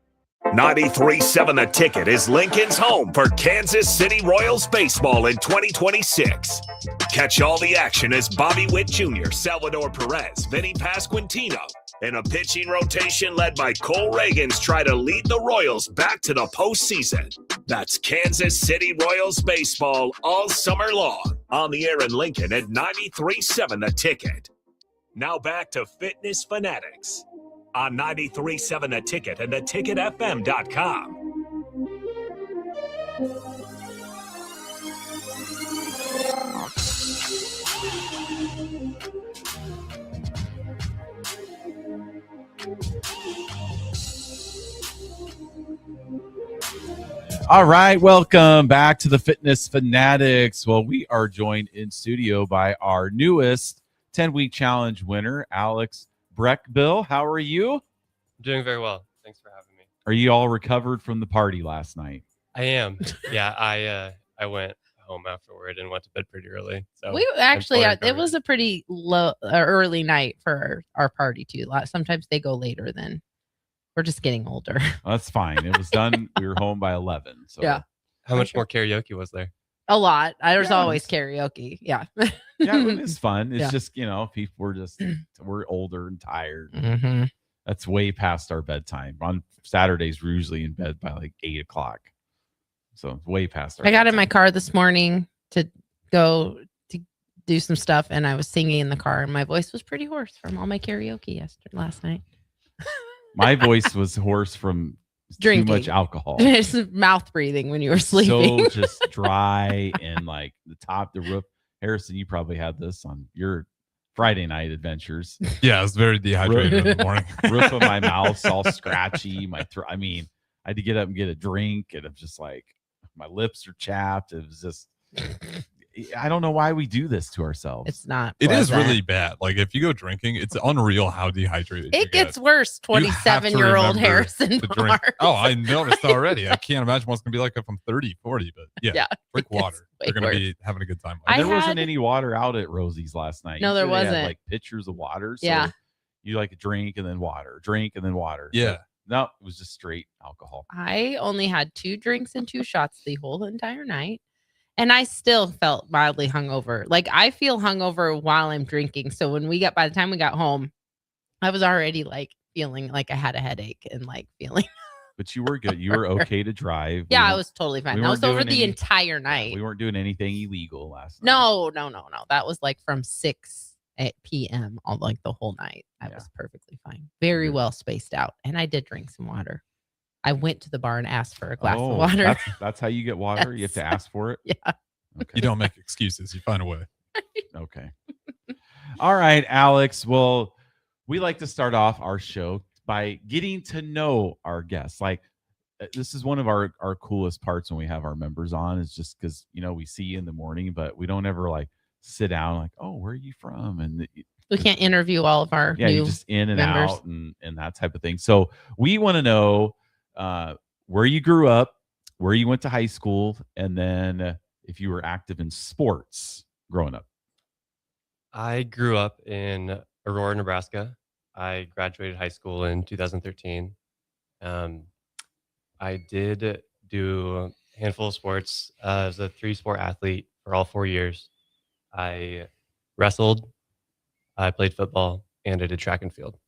93.7 The Ticket is Lincoln's home for Kansas City Royals baseball in 2026. Catch all the action as Bobby Witt Jr., Salvador Perez, Vinny Pasquantino, and a pitching rotation led by Cole Reagans try to lead the Royals back to the postseason. That's Kansas City Royals baseball all summer long. On the air in Lincoln at 93.7 The Ticket. Now back to Fitness Fanatics on 93.7 The Ticket and theticketfm.com. All right, welcome back to the Fitness Fanatics. Well, we are joined in studio by our newest 10-week challenge winner, Alex Breckbill. How are you? I'm doing very well. Thanks for having me. Are you all recovered from the party last night? I am. Yeah, I went home afterward and went to bed pretty early. So We actually, it was a pretty early night for our party too. Sometimes they go later than we're just getting older. Well, that's fine. It was done. We were home by 11. So Yeah. How much more karaoke was there? A lot. There's always karaoke. Yeah. Yeah, it's fun. It's Yeah. just, people were just, we're older and tired. Mhm. That's way past our bedtime. On Saturdays, we're usually in bed by like 8 o'clock. So it's way past our I got in my car this morning to go to do some stuff, and I was singing in the car, and my voice was pretty hoarse from all my karaoke last night. My voice was hoarse from Drinking. too much alcohol. It's mouth breathing when you were sleeping. So just dry and like the roof. Harrison, you probably had this on your Friday night adventures. Yeah, I was very dehydrated in the morning. Roof of my mouth's all scratchy. My throat. I mean, I had to get up and get a drink, and I'm just like, my lips are chapped. It was just, I don't know why we do this to ourselves. It's not. It is pleasant. really bad. Like if you go drinking, it's unreal how dehydrated you It gets worse. You have to 27-year-old remember Harrison to drink. Mars. Oh, I noticed already. I can't imagine what it's going to be like if I'm 30, 40, but yeah, drink water. way You're going to worse. be having a good time. There wasn't any water out at Rosie's last night. No, there Usually they had, wasn't. like pitchers of water. So Yeah. you like drink and then water, drink and then water. Yeah. So, no, it was just straight alcohol. I only had 2 drinks and 2 shots the whole entire night. And I still felt mildly hungover. Like I feel hungover while I'm drinking. So by the time we got home, I was already like feeling like I had a headache and like feeling. But you were good. You were okay to drive. Yeah, I was totally fine. we That was weren't over doing the any- entire night. We weren't doing anything illegal last night. No. That was like from 6 p.m. all like the whole night. I was perfectly fine. Very well spaced out. And I did drink some water. I went to the bar and asked for a glass of water. That's how you get water. You have to ask for it. Yeah. Okay. You don't make excuses. You find a way. Okay. All right, Alex. Well, we like to start off our show by getting to know our guests. Like this is one of our coolest parts when we have our members on, is just because we see you in the morning, but we don't ever like sit down like, oh, where are you from? And We can't interview all of our new you just in and members. out and that type of thing. So we want to know where you grew up, where you went to high school, and then if you were active in sports growing up. I grew up in Aurora, Nebraska. I graduated high school in 2013. I did do a handful of sports as a 3-sport athlete for all 4 years. I wrestled, I played football, and I did track and field.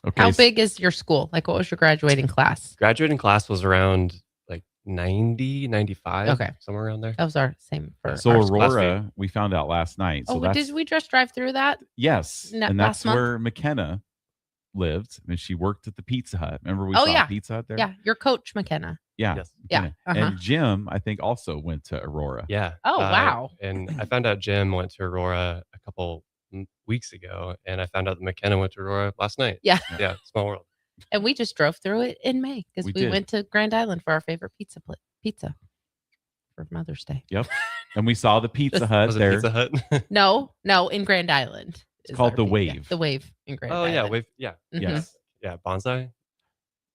Okay. How big is your school? Like, what was your graduating class? Graduating class was around like 90, 95. Okay. Somewhere around there. That was our same for So our school. Aurora, we found out last night. So Did we just drive through that? Yes, and last that's month? where McKenna lived, and she worked at the Pizza Hut. Remember we Oh, saw yeah. Pizza Hut there? Yeah, your coach McKenna. Yeah. Yes. Yeah, McKenna. uh-huh. And Jim, I think, also went to Aurora. Yeah. Oh, wow. And I found out Jim went to Aurora a couple weeks ago, and I found out that McKenna went to Aurora last night. Yeah. Yeah. Small world. And we just drove through it in May because We we did. went to Grand Island for our favorite pizza for Mother's Day. Yep. And we saw the Pizza Hut Was it there. Pizza Hut? No, in Grand Island. It's is called our the pizza. Wave. The Wave in Grand Oh Island. yeah, Wave. Yeah. Mhm. Yes. Yeah. Bonsai.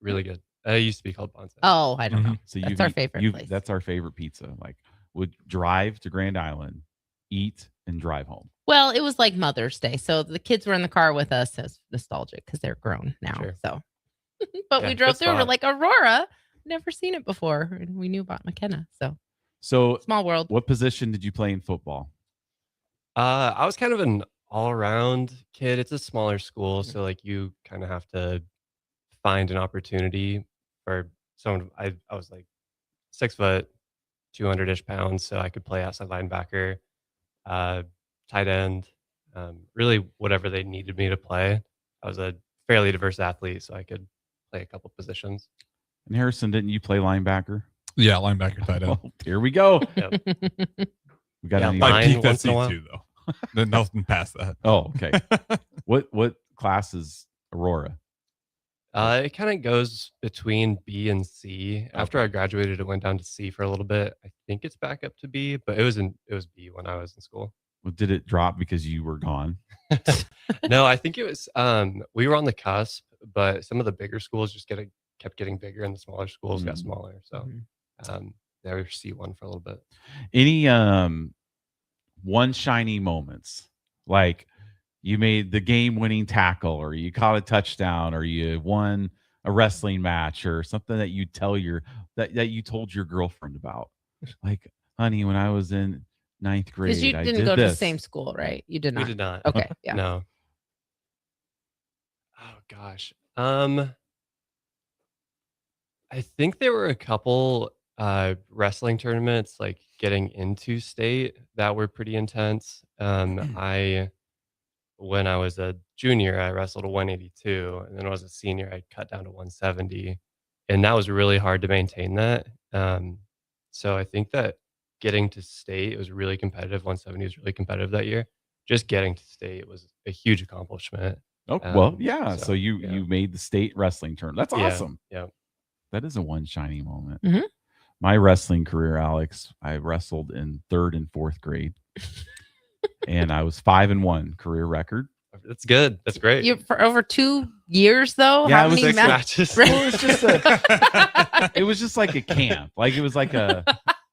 Really good. It used to be called Bonsai. Oh, I don't know. So That's our favorite place. That's our favorite pizza. Like, would drive to Grand Island, eat, and drive home. Well, it was like Mother's Day, so the kids were in the car with us. It's nostalgic because they're grown now. Sure. So, but Yeah, we drove good through. We're spot. like Aurora. Never seen it before, and we knew about McKenna. So small world. What position did you play in football? I was kind of an all-around kid. It's a smaller school, so like you kind of have to find an opportunity for someone. I was like 6 foot, 200-ish pounds, so I could play outside linebacker, tight end, really whatever they needed me to play. I was a fairly diverse athlete, so I could play a couple positions. And Harrison, didn't you play linebacker? Yeah, linebacker tight end. Well, here we go. Yep. We got Yeah, any? mine I peaked at once in a while. C2 though. Then nothing past that. Oh, okay. What class is Aurora? It kind of goes between B and C. After I graduated, it went down to C for a little bit. I think it's back up to B, but it was B when I was in school. Well, did it drop because you were gone? No, I think it was we were on the cusp, but some of the bigger schools just kept getting bigger and the smaller schools got smaller. So they were C1 for a little bit. Any one shiny moments, like you made the game-winning tackle, or you caught a touchdown, or you won a wrestling match, or something that you told your girlfriend about, like, honey, when I was in 9th grade, Because you I didn't did go to the this. same school, right? You did not. We did not. Okay. Yeah. No. Oh gosh. I think there were a couple wrestling tournaments like getting into state that were pretty intense. When I was a junior, I wrestled a 182, and then when I was a senior, I cut down to 170, and that was really hard to maintain that. So I think that getting to state, it was really competitive. 170 was really competitive that year. Just getting to state was a huge accomplishment. Oh, well, yeah. So you made the state wrestling tournament. That's Yeah, awesome. yeah. That is a one shiny moment. Mhm. My wrestling career, Alex, I wrestled in 3rd and 4th grade. And I was 5-1 career record. That's good. That's great. You for over 2 years though. Yeah, How it was many six matches. Well, it was just like a camp. Like it was like a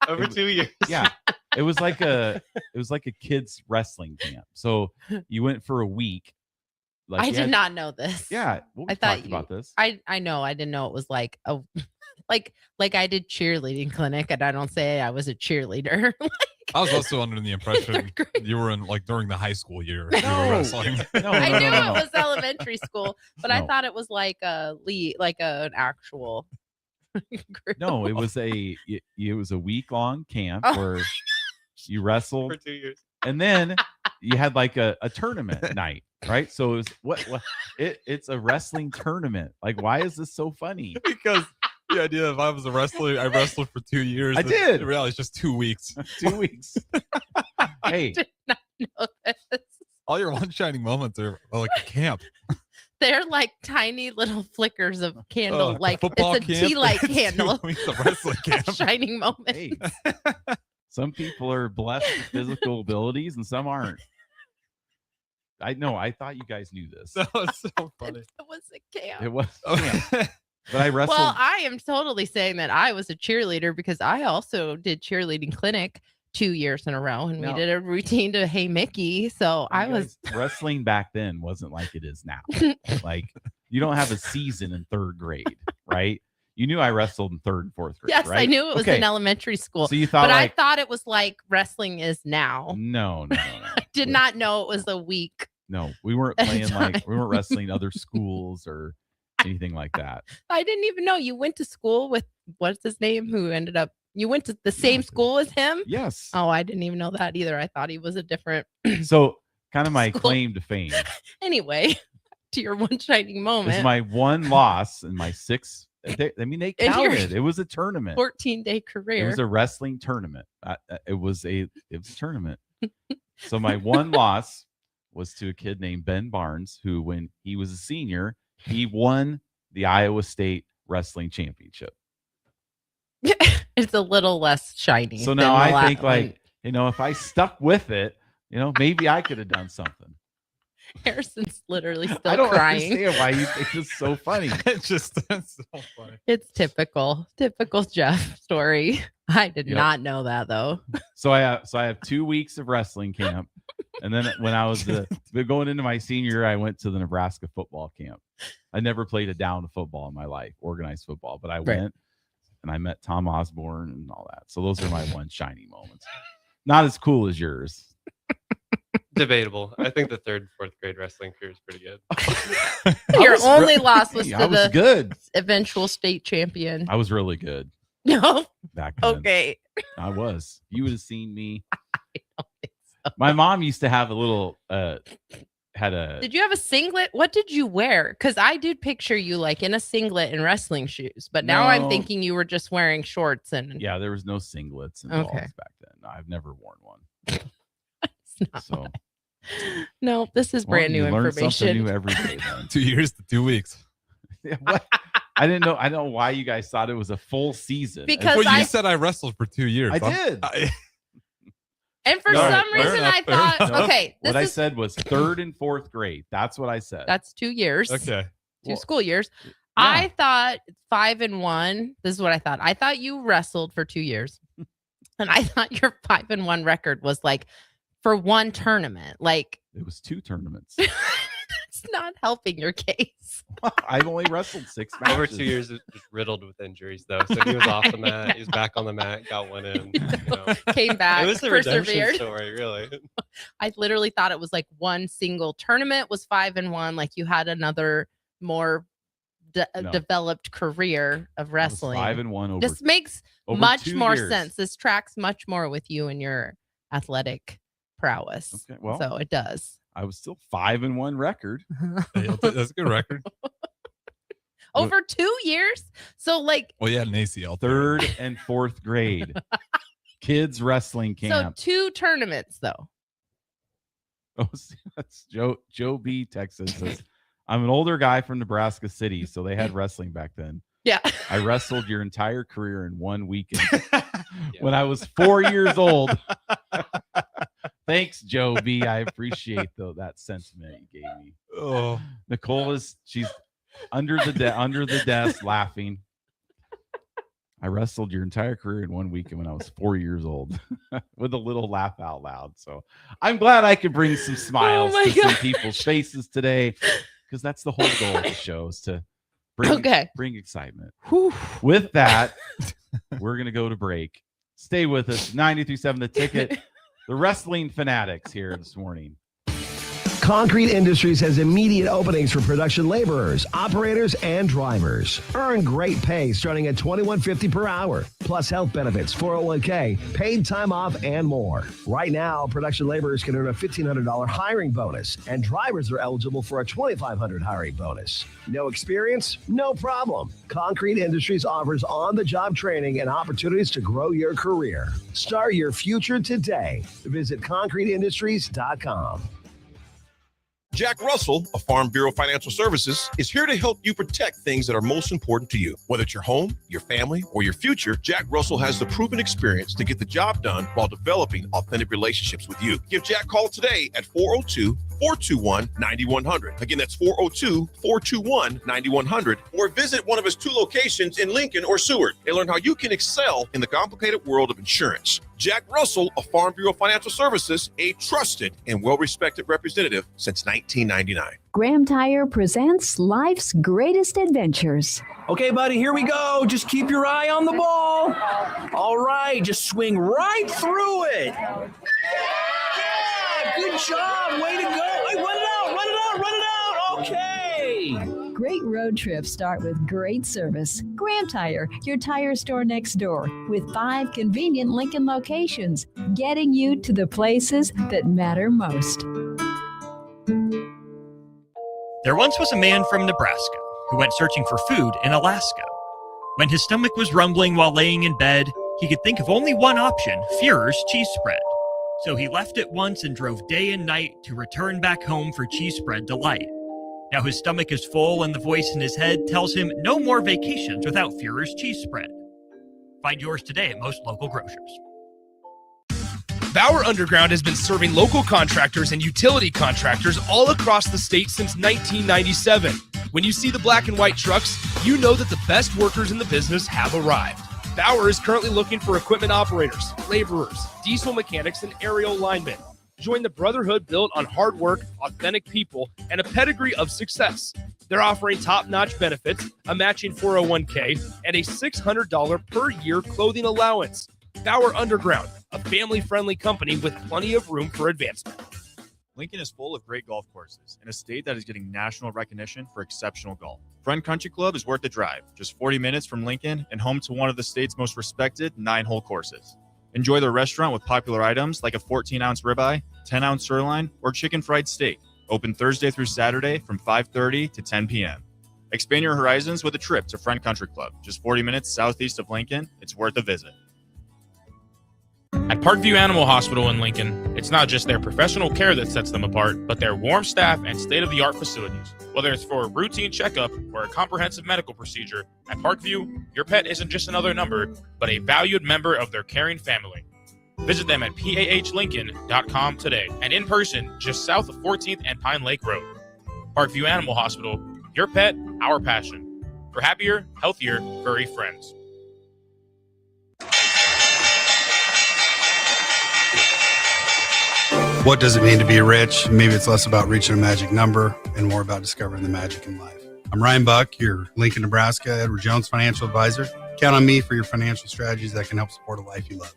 Over 2 years. Yeah. It was like a kids wrestling camp. So you went for a week. Like I you did had- not know this. Yeah. Well, we I thought talked about this. I know. I didn't know it was like a like I did cheerleading clinic, and I don't say I was a cheerleader. I was also under the impression you were in like during the high school year. You No. were wrestling. No, I no, knew no, no. it was elementary school, but I No. thought it was like a lead, like an actual. group. No, it was a week long camp Oh. where you wrestled For 2 years. and then you had like a tournament night, right? So it was it's a wrestling tournament. Like, why is this so funny? Because the idea of I was a wrestler, I wrestled for 2 years. I and did. In reality, it's just 2 weeks. 2 weeks. Hey, Did not know this. All your one shining moments are like a camp. They're like tiny little flickers of candle, The like football it's a camp, tea light it's 2 candle. weeks of wrestling camp. Shining moment. hey. Some people are blessed with physical abilities and some aren't. I know. I thought you guys knew this. That was so funny. It was a camp. It was camp. But I wrestled. Well, I am totally saying that I was a cheerleader because I also did cheerleading clinic 2 years in a row, and No. we did a routine to Hey Mickey. So I You was guys, wrestling back then wasn't like it is now. Like, you don't have a season in 3rd grade, right? You knew I wrestled in 3rd and 4th grade, yes, right? I knew it was Okay. in elementary school. So you thought but like I thought it was like wrestling is now. no. I did not know it was a week No, we weren't playing we weren't wrestling other schools or anything like that. I didn't even know you went to school with what's his name? Who ended up? You went to the same school as him? Yes. Oh, I didn't even know that either. I thought he was a different. So kind of my School. claim to fame Anyway, to your one shining moment. is my one loss in my 6. They In your counted. It was a tournament. 14-day career. It was a wrestling tournament. It was a tournament. So my one loss was to a kid named Ben Barnes, who, when he was a senior, he won the Iowa State Wrestling Championship. It's a little less shiny. So now I think, if I stuck with it, maybe I could have done something. Harrison's literally still I don't crying. understand why you think it's so funny. It's so funny. It's typical Jeff story. I did not know that though. So I have 2 weeks of wrestling camp, and then when I was going into my senior year, I went to the Nebraska football camp. I never played a down of football in my life, organized football, but I went and I met Tom Osborne and all that. So those are my one shiny moments. Not as cool as yours. Debatable. I think the 3rd and 4th grade wrestling career is pretty good. Your only loss was to the good eventual state champion. I was really good. No. Back then. Okay. I was. You would have seen me. I don't think so. My mom used to have a little Did you have a singlet? What did you wear? Because I did picture you like in a singlet and wrestling shoes, but now I'm thinking you were just wearing shorts and yeah, there was no singlets and balls back then. No, I've never worn one. No, this is brand new learn information. Something new every day. Then. 2 years to 2 weeks. What? I didn't know. I don't know why you guys thought it was a full season. Because you said I wrestled for 2 years. I did. And for some reason, I thought, okay. What I said was 3rd and 4th grade. That's what I said. That's 2 years. Okay. 2 school years. Yeah. I thought 5 and 1. This is what I thought. I thought you wrestled for 2 years. And I thought your 5 and 1 record was like for one tournament. Like it was 2 tournaments. It's not helping your case. I've only wrestled 6 matches. Over 2 years, just riddled with injuries, though. So he was off the mat. He was back on the mat, got one in. Came back. It was a redemption persevered. story, really. I literally thought it was like one single tournament was 5 and 1. Like you had another more developed career of wrestling. 5 and 1 over. This makes over much 2 more years. sense. This tracks much more with you and your athletic prowess. Okay, well, so it does. I was still 5 and 1 record. That's a good record. Over 2 years. So like, well, you had an ACL. 3rd and 4th grade kids wrestling camp. So 2 tournaments though. Oh, that's Joe B. Texas says, I'm an older guy from Nebraska City, so they had wrestling back then. Yeah. I wrestled your entire career in one weekend when I was 4 years old. Thanks, Joe B. I appreciate that sentiment you gave me. Oh, Nicole she's under the desk laughing. I wrestled your entire career in one weekend when I was 4 years old with a little laugh out loud. So I'm glad I could bring some smiles to some people's faces today, because that's the whole goal of the show, is to bring excitement. Whew. With that, we're going to go to break. Stay with us. 93.7 The Ticket. The Wrestling Fanatics here this morning. Concrete Industries has immediate openings for production laborers, operators, and drivers. Earn great pay starting at $21.50 per hour, plus health benefits, 401k, paid time off, and more. Right now, production laborers can earn a $1,500 hiring bonus, and drivers are eligible for a $2,500 hiring bonus. No experience? No problem. Concrete Industries offers on-the-job training and opportunities to grow your career. Start your future today. Visit concreteindustries.com. Jack Russell of Farm Bureau Financial Services is here to help you protect things that are most important to you. Whether it's your home, your family, or your future, Jack Russell has the proven experience to get the job done while developing authentic relationships with you. Give Jack a call today at 402-421-9100. Again, that's 402-421-9100. Or visit one of his 2 locations in Lincoln or Seward and learn how you can excel in the complicated world of insurance. Jack Russell of Farm Bureau Financial Services, a trusted and well-respected representative since 1999. Graham Tire presents life's greatest adventures. Okay, buddy, here we go. Just keep your eye on the ball. All right, just swing right through it. Yeah, good job. Way to go. Hey, what Great road trips start with great service. Graham Tire, your tire store next door, with 5 convenient Lincoln locations, getting you to the places that matter most. There once was a man from Nebraska who went searching for food in Alaska. When his stomach was rumbling while laying in bed, he could think of only one option, Führer's cheese spread. So he left at once and drove day and night to return back home for cheese spread delight. Now his stomach is full and the voice in his head tells him no more vacations without Führer's cheese spread. Find yours today at most local grocers. Bauer Underground has been serving local contractors and utility contractors all across the state since 1997. When you see the black and white trucks, you know that the best workers in the business have arrived. Bauer is currently looking for equipment operators, laborers, diesel mechanics, and aerial linemen. Join the brotherhood built on hard work, authentic people, and a pedigree of success. They're offering top-notch benefits, a matching 401k, and a $600 per year clothing allowance. Bauer Underground, a family-friendly company with plenty of room for advancement. Lincoln is full of great golf courses in a state that is getting national recognition for exceptional golf. Friend Country Club is worth the drive, just 40 minutes from Lincoln and home to one of the state's most respected 9-hole courses. Enjoy their restaurant with popular items like a 14-ounce ribeye, 10-ounce sirloin, or chicken fried steak. Open Thursday through Saturday from 5:30 to 10 p.m. Expand your horizons with a trip to Friend Country Club, just 40 minutes southeast of Lincoln. It's worth a visit. At Parkview Animal Hospital in Lincoln, it's not just their professional care that sets them apart, but their warm staff and state-of-the-art facilities. Whether it's for a routine checkup or a comprehensive medical procedure, at Parkview, your pet isn't just another number, but a valued member of their caring family. Visit them at pahlincoln.com today and in person just south of 14th and Pine Lake Road. Parkview Animal Hospital, your pet, our passion. For happier, healthier, furry friends. What does it mean to be rich? Maybe it's less about reaching a magic number and more about discovering the magic in life. I'm Ryan Buck, your Lincoln, Nebraska, Edward Jones financial advisor. Count on me for your financial strategies that can help support a life you love.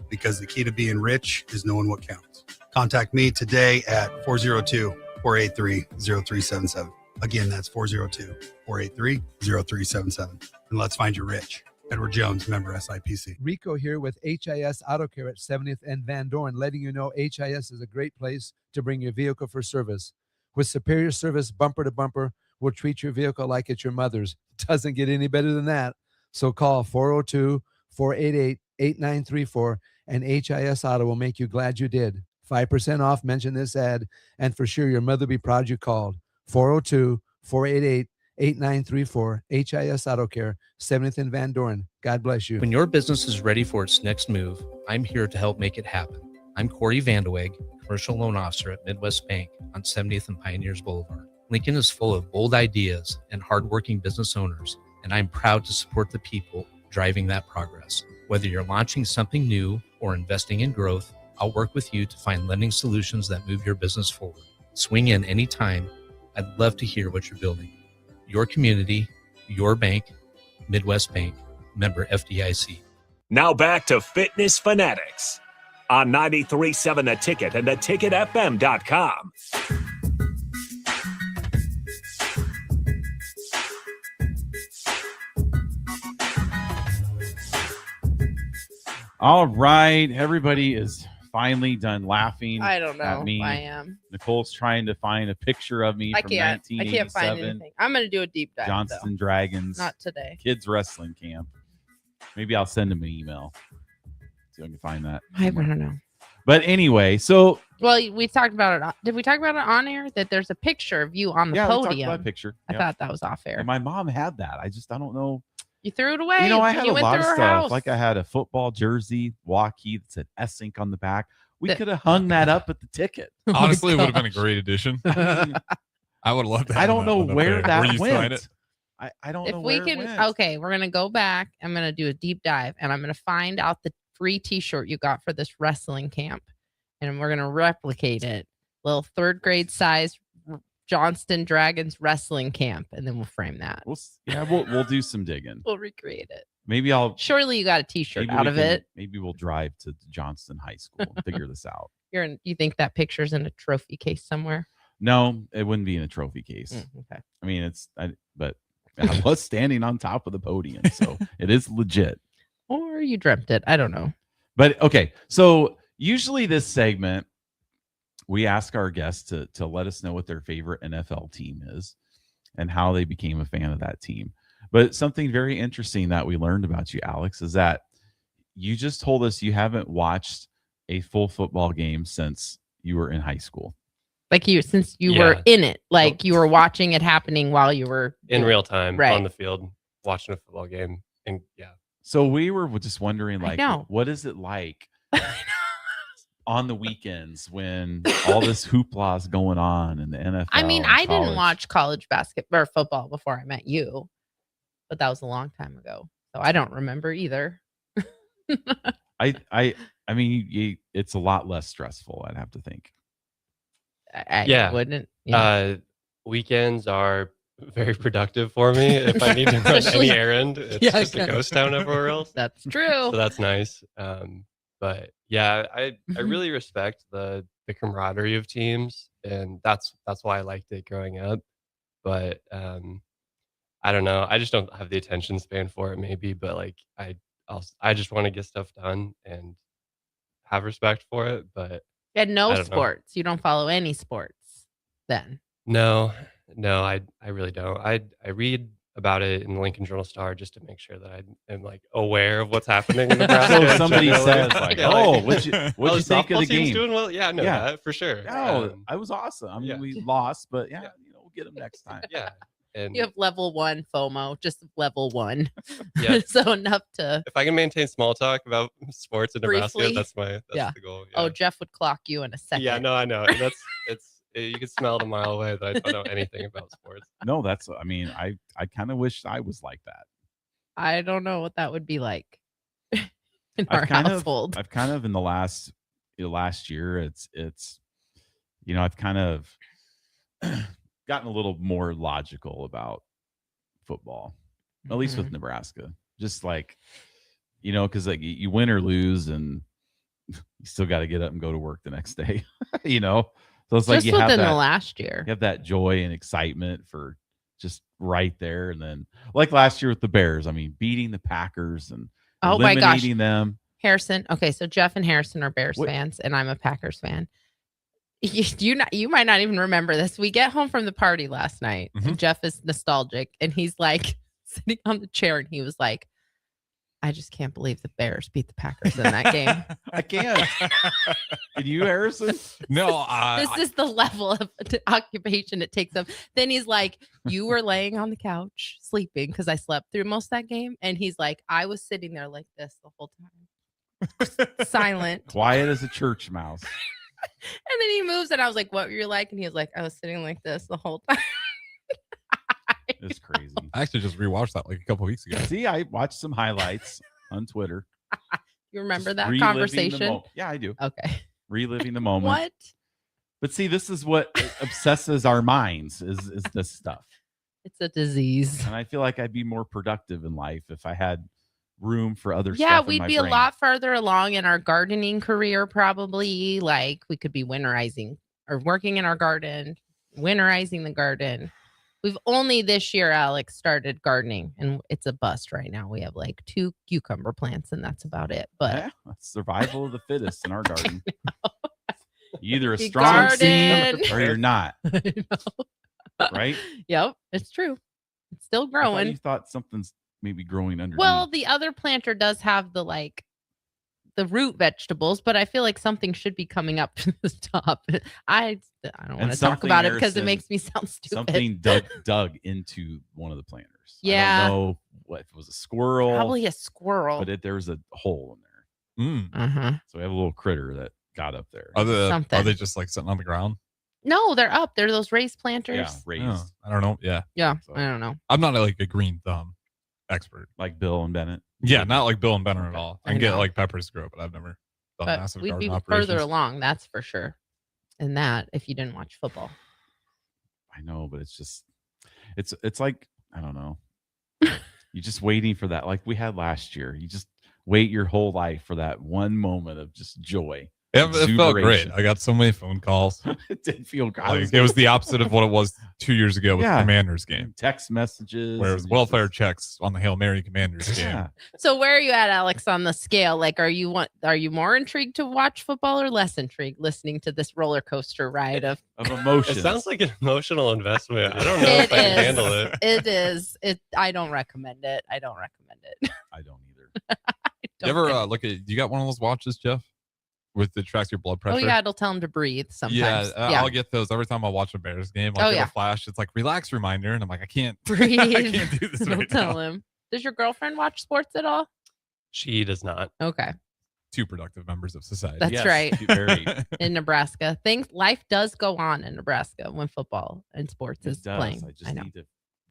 Because the key to being rich is knowing what counts. Contact me today at 402-483-0377. Again, that's 402-483-0377. And let's find you rich. Edward Jones, member SIPC. Rico here with HIS Auto Care at 70th and Van Dorn, letting you know HIS is a great place to bring your vehicle for service. With superior service, bumper to bumper, we'll treat your vehicle like it's your mother's. It doesn't get any better than that. So call 402-488-8934 and HIS Auto will make you glad you did. 5% off, mention this ad, and for sure your mother will be proud you called. 402-488-8934, HIS Auto Care, 70th and Van Dorn. God bless you. When your business is ready for its next move, I'm here to help make it happen. I'm Corey Vandeweghe, Commercial Loan Officer at Midwest Bank on 70th and Pioneers Boulevard. Lincoln is full of bold ideas and hardworking business owners, and I'm proud to support the people driving that progress. Whether you're launching something new or investing in growth, I'll work with you to find lending solutions that move your business forward. Swing in anytime. I'd love to hear what you're building. Your community, your bank, Midwest Bank, member FDIC. Now back to Fitness Fanatics on 93.7 The Ticket and theticketfm.com. All right, everybody is finally done laughing. I don't know at me. if I am. Nicole's trying to find a picture of me from I 1987. can't find anything. I'm going to do a deep dive, Johnston Dragons. Not today. Kids wrestling camp. Maybe I'll send him an email. See if I can find that. I don't know. But anyway, so. Well, we talked about it. Did we talk about it on air? That there's a picture of you on the yeah, podium. we talked about a picture. I thought that was off air. And my mom had that. I don't know. You threw it away. You know, I had a lot of stuff. House. Like I had a football jersey, walkie that said Essink on the back. We could have hung that up at the ticket. Honestly, it would have been a great addition. I would have loved that. I don't know where that went. I don't know where it went. Okay, we're going to go back. I'm going to do a deep dive, and I'm going to find out the free t-shirt you got for this wrestling camp, and we're going to replicate it. Little 3rd grade size Johnston Dragons wrestling camp, and then we'll frame that. We'll do some digging. We'll recreate it. Maybe I'll. Surely you got a t-shirt out of it. Maybe we'll drive to Johnston High School and figure this out. You think that picture's in a trophy case somewhere? No, it wouldn't be in a trophy case. Okay. I mean, but I was standing on top of the podium, so it is legit. Or you dreamt it. I don't know. But okay, so usually this segment, we ask our guests to let us know what their favorite NFL team is and how they became a fan of that team. But something very interesting that we learned about you, Alex, is that you just told us you haven't watched a full football game since you were in high school. Like since you were in it, like you were watching it happening while you were in real time right. on the field, watching a football game. And so we were just wondering, like, what is it like on the weekends when all this hoopla is going on in the NFL? I mean, I didn't watch college basketball or football before I met you, but that was a long time ago, so I don't remember either. I mean, it's a lot less stressful, I'd have to think. I wouldn't. Weekends are very productive for me. If I need to run any errand, it's just a ghost town everywhere else. That's true. So that's nice. But yeah, I really respect the camaraderie of teams, and that's why I liked it growing up. But I don't know. I just don't have the attention span for it, maybe. But like I just want to get stuff done and have respect for it. But no sports. You don't follow any sports then? No, I really don't. I read about it in the Lincoln Journal-Star just to make sure that I am like aware of what's happening in Nebraska. So somebody says like, "Oh, what'd you think of the game?" Doing well? Yeah, I know that for sure. Oh, I was awesome. I mean, we lost, but we'll get them next time. Yeah. And you have level 1 FOMO, just level 1. Yeah. So enough to. If I can maintain small talk about sports in Nebraska, that's the goal. Yeah. Oh, Jeff would clock you in a second. Yeah, no, I know. You can smell it a mile away that I don't know anything about sports. No, I mean, I kind of wish I was like that. I don't know what that would be like in our household. I've kind of in the last year, it's I've kind of gotten a little more logical about football, at least with Nebraska. Just like, because like you win or lose, and you still got to get up and go to work the next day. So it's like just within the last year, you have that joy and excitement for just right there, and then like last year with the Bears, I mean, beating the Packers and eliminating them. Harrison. Okay, so Jeff and Harrison are Bears fans, and I'm a Packers fan. You might not even remember this. We get home from the party last night, and Jeff is nostalgic, and he's like sitting on the chair, and he was like, I just can't believe the Bears beat the Packers in that game. I can't. Can you, Harrison? No. This is the level of occupation it takes up. Then he's like, you were laying on the couch sleeping because I slept through most of that game. And he's like, I was sitting there like this the whole time. Silent. Quiet as a church mouse. And then he moves and I was like, what were you like? And he was like, I was sitting like this the whole time. It's crazy. I actually just rewatched that like a couple weeks ago. See, I watched some highlights on Twitter. You remember that conversation? Yeah, I do. Okay. Reliving the moment. What? But see, this is what obsesses our minds is this stuff. It's a disease. And I feel like I'd be more productive in life if I had room for other stuff. Yeah, we'd be a lot further along in our gardening career, probably. Like we could be winterizing or working in our garden, winterizing the garden. We've only this year, Alex, started gardening, and it's a bust right now. We have like 2 cucumber plants, and that's about it. But yeah, survival of the fittest in our garden. You're either a strong seed or you're not. Right? Yep, it's true. It's still growing. You thought something's maybe growing underneath. Well, the other planter does have the root vegetables, but I feel like something should be coming up to the top. I don't want to talk about it because it makes me sound stupid. Something dug into one of the planters. Yeah. I don't know what if it was a squirrel. Probably a squirrel. But there was a hole in there. Uh-huh. So we have a little critter that got up there. Are they just like sitting on the ground? No, they're up. They're those raised planters. Yeah, raised. Oh, I don't know. Yeah. Yeah, So, I don't know. I'm not like a green thumb expert. Like Bill and Bennett. Yeah, not like Bill and Bennett at all. I can I get know. like peppers to grow, but I've never done But massive we'd garden be operations. further along, that's for sure. In that, if you didn't watch football. I know, but it's just it's like, I don't know. You're just waiting for that, like we had last year. You just wait your whole life for that one moment of just joy. It felt great. I got so many phone calls. It did feel good. Like, it was the opposite of what it was 2 years ago with the Commanders game. Text messages. Where it was welfare checks on the Hail Mary Commanders game. So where are you at, Alex, on the scale? Like, are you more intrigued to watch football or less intrigued listening to this roller coaster ride of emotions? It sounds like an emotional investment. I don't know if I can handle it. It is. I don't recommend it. I don't either. You ever look at? You got one of those watches, Jeff, with the tracks your blood pressure? Oh yeah, it'll tell him to breathe sometimes. Yeah, I'll get those every time I watch a Bears game. I'll get a flash. It's like relax reminder, and I'm like, I can't breathe. I can't do this Don't right tell now. him. Does your girlfriend watch sports at all? She does not. Okay. Two productive members of society. That's right. In Nebraska, life does go on in Nebraska when football and sports is playing. I just need to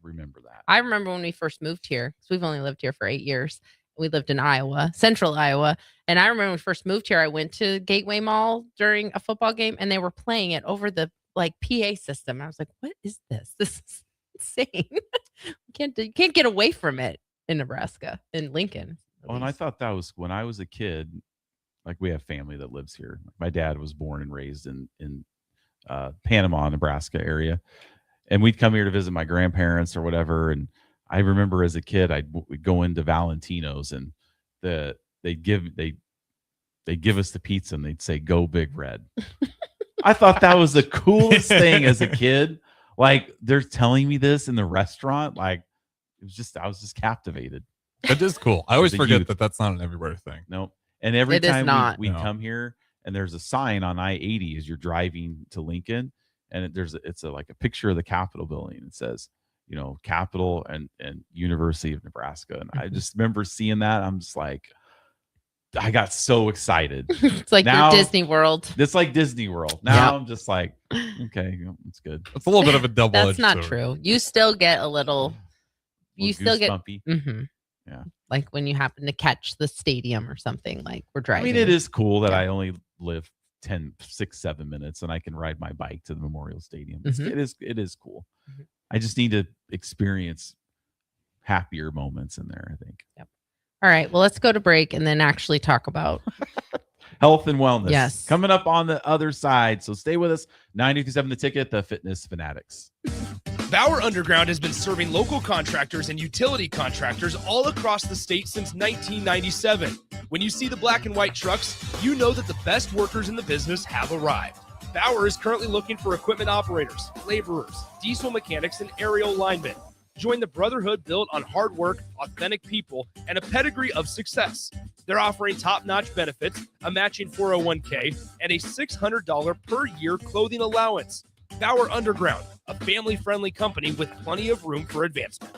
remember that. I remember when we first moved here, because we've only lived here for 8 years. We lived in Iowa, central Iowa. And I remember when we first moved here, I went to Gateway Mall during a football game and they were playing it over the PA system. I was like, what is this? This is insane. You can't get away from it in Nebraska, in Lincoln. Oh, and I thought that was when I was a kid. Like, we have family that lives here. My dad was born and raised in Panama, Nebraska area. And we'd come here to visit my grandparents or whatever. And I remember as a kid, we'd go into Valentino's and they'd give us the pizza and they'd say, "Go Big Red." I thought that was the coolest thing as a kid. Like, they're telling me this in the restaurant. Like, I was just captivated. It is cool. I always forget that that's not an everywhere thing. Nope. And every It is time not. we come here and there's a sign on I-80 as you're driving to Lincoln, and it's like a picture of the Capitol building. It says, Capitol and University of Nebraska. And I just remember seeing that. I'm just like, I got so excited. It's like your Disney World. It's like Disney World. Now I'm just like, okay, it's good. It's a little bit of a double-edged That's not sword. true. You still get a little. You still get. goosebumpy. Mhm. Yeah. Like when you happen to catch the stadium or something. Like we're driving. I mean, it is cool that I only live 6-7 minutes and I can ride my bike to the Memorial Stadium. It is cool. I just need to experience happier moments in there, I think. Yep. All right. Well, let's go to break and then actually talk about health and wellness. Yes. Coming up on the other side. So stay with us. 92.7 The Ticket, the Fitness Fanatics. Bauer Underground has been serving local contractors and utility contractors all across the state since 1997. When you see the black and white trucks, you know that the best workers in the business have arrived. Bauer is currently looking for equipment operators, laborers, diesel mechanics, and aerial linemen. Join the brotherhood built on hard work, authentic people, and a pedigree of success. They're offering top-notch benefits, a matching 401k, and a $600 per year clothing allowance. Bauer Underground, a family-friendly company with plenty of room for advancement.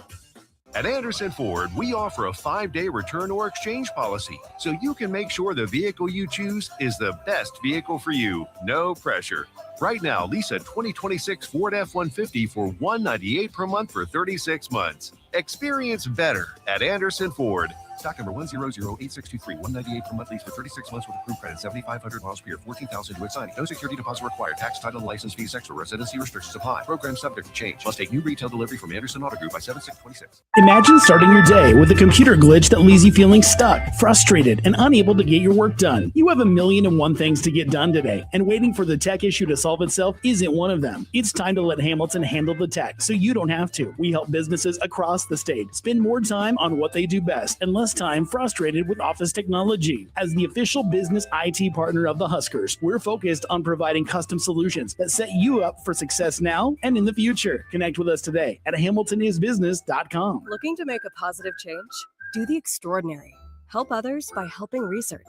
At Anderson Ford, we offer a 5-day return or exchange policy, so you can make sure the vehicle you choose is the best vehicle for you. No pressure. Right now, lease a 2026 Ford F-150 for $198 per month for 36 months. Experience better at Anderson Ford. Stock number 1008623, $198 per month lease for 36 months with approved credit, 7,500 miles per year, 14,000 to signing. No security deposit required. Tax, title, and license fees extra. Residency restrictions apply. Program subject to change. Must take new retail delivery from Anderson Auto Group by 7/6/26. Imagine starting your day with a computer glitch that leaves you feeling stuck, frustrated, and unable to get your work done. You have 1,000,001 things to get done today, and waiting for the tech issue to solve itself isn't one of them. It's time to let Hamilton handle the tech so you don't have to. We help businesses across the state spend more time on what they do best and less time frustrated with office technology. As the official business IT partner of the Huskers, we're focused on providing custom solutions that set you up for success now and in the future. Connect with us today at hamiltonisbusiness.com. Looking to make a positive change? Do the extraordinary. Help others by helping research.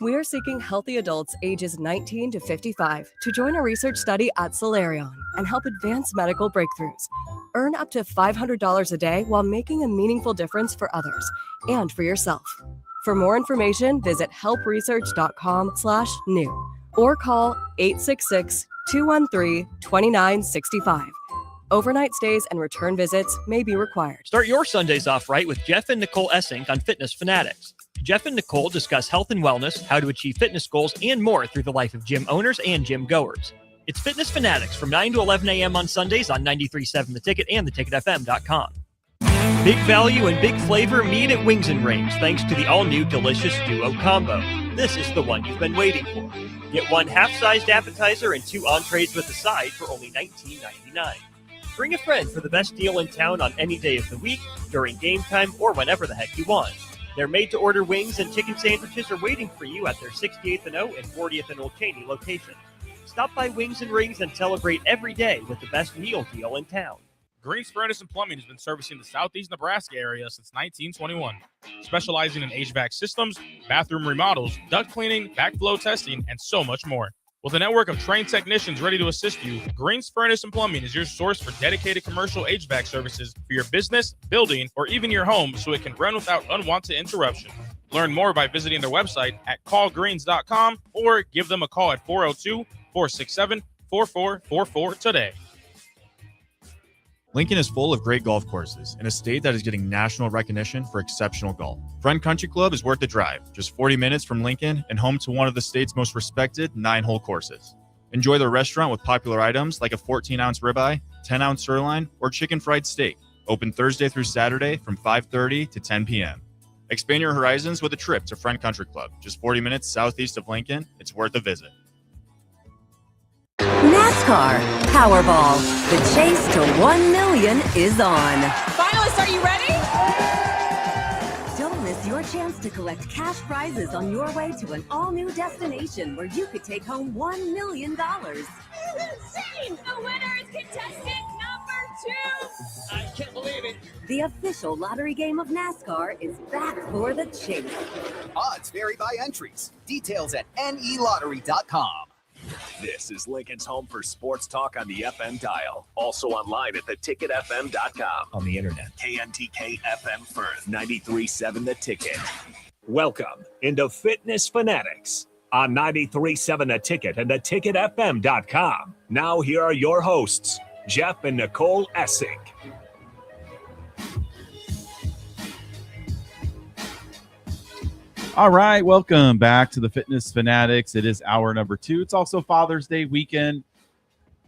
We are seeking healthy adults ages 19 to 55 to join a research study at Solarion and help advance medical breakthroughs. Earn up to $500 a day while making a meaningful difference for others and for yourself. For more information, visit helpresearch.com/new or call 866-213-2965. Overnight stays and return visits may be required. Start your Sundays off right with Jeff and Nicole Essink on Fitness Fanatics. Jeff and Nicole discuss health and wellness, how to achieve fitness goals, and more through the life of gym owners and gym goers. It's Fitness Fanatics from 9 to 11 a.m. on Sundays on 93.7 The Ticket and theticketfm.com. Big value and big flavor meet at Wings and Rings thanks to the all-new Delicious Duo Combo. This is the one you've been waiting for. Get one half-sized appetizer and 2 entrees with a side for only $19.99. Bring a friend for the best deal in town on any day of the week, during game time, or whenever the heck you want. Their made-to-order wings and chicken sandwiches are waiting for you at their 68th and O and 40th and Old Cheney locations. Stop by Wings and Rings and celebrate every day with the best meal deal in town. Greens Furnace and Plumbing has been servicing the southeast Nebraska area since 1921, specializing in HVAC systems, bathroom remodels, duct cleaning, backflow testing, and so much more. With a network of trained technicians ready to assist you, Greens Furnace and Plumbing is your source for dedicated commercial HVAC services for your business, building, or even your home so it can run without unwanted interruption. Learn more by visiting their website at callgreens.com or give them a call at 402-467-4444 today. Lincoln is full of great golf courses in a state that is getting national recognition for exceptional golf. Friend Country Club is worth the drive, just 40 minutes from Lincoln and home to one of the state's most respected 9-hole courses. Enjoy their restaurant with popular items like a 14-ounce ribeye, 10-ounce sirloin, or chicken fried steak. Open Thursday through Saturday from 5:30 to 10 p.m. Expand your horizons with a trip to Friend Country Club, just 40 minutes southeast of Lincoln. It's worth a visit. NASCAR Powerball. The chase to 1 million is on. Finalists, are you ready? Don't miss your chance to collect cash prizes on your way to an all-new destination where you could take home $1 million. This is insane! The winner is contestant number 2. I can't believe it. The official lottery game of NASCAR is back for the chase. Odds vary by entries. Details at nelottery.com. This is Lincoln's home for sports talk on the FM dial. Also online at theticketfm.com. On the internet. KNTK FM Firth, 93.7 The Ticket. Welcome into Fitness Fanatics on 93.7 The Ticket and theticketfm.com. Now here are your hosts, Jeff and Nicole Essink. All right, welcome back to the Fitness Fanatics. It is hour number 2. It's also Father's Day weekend.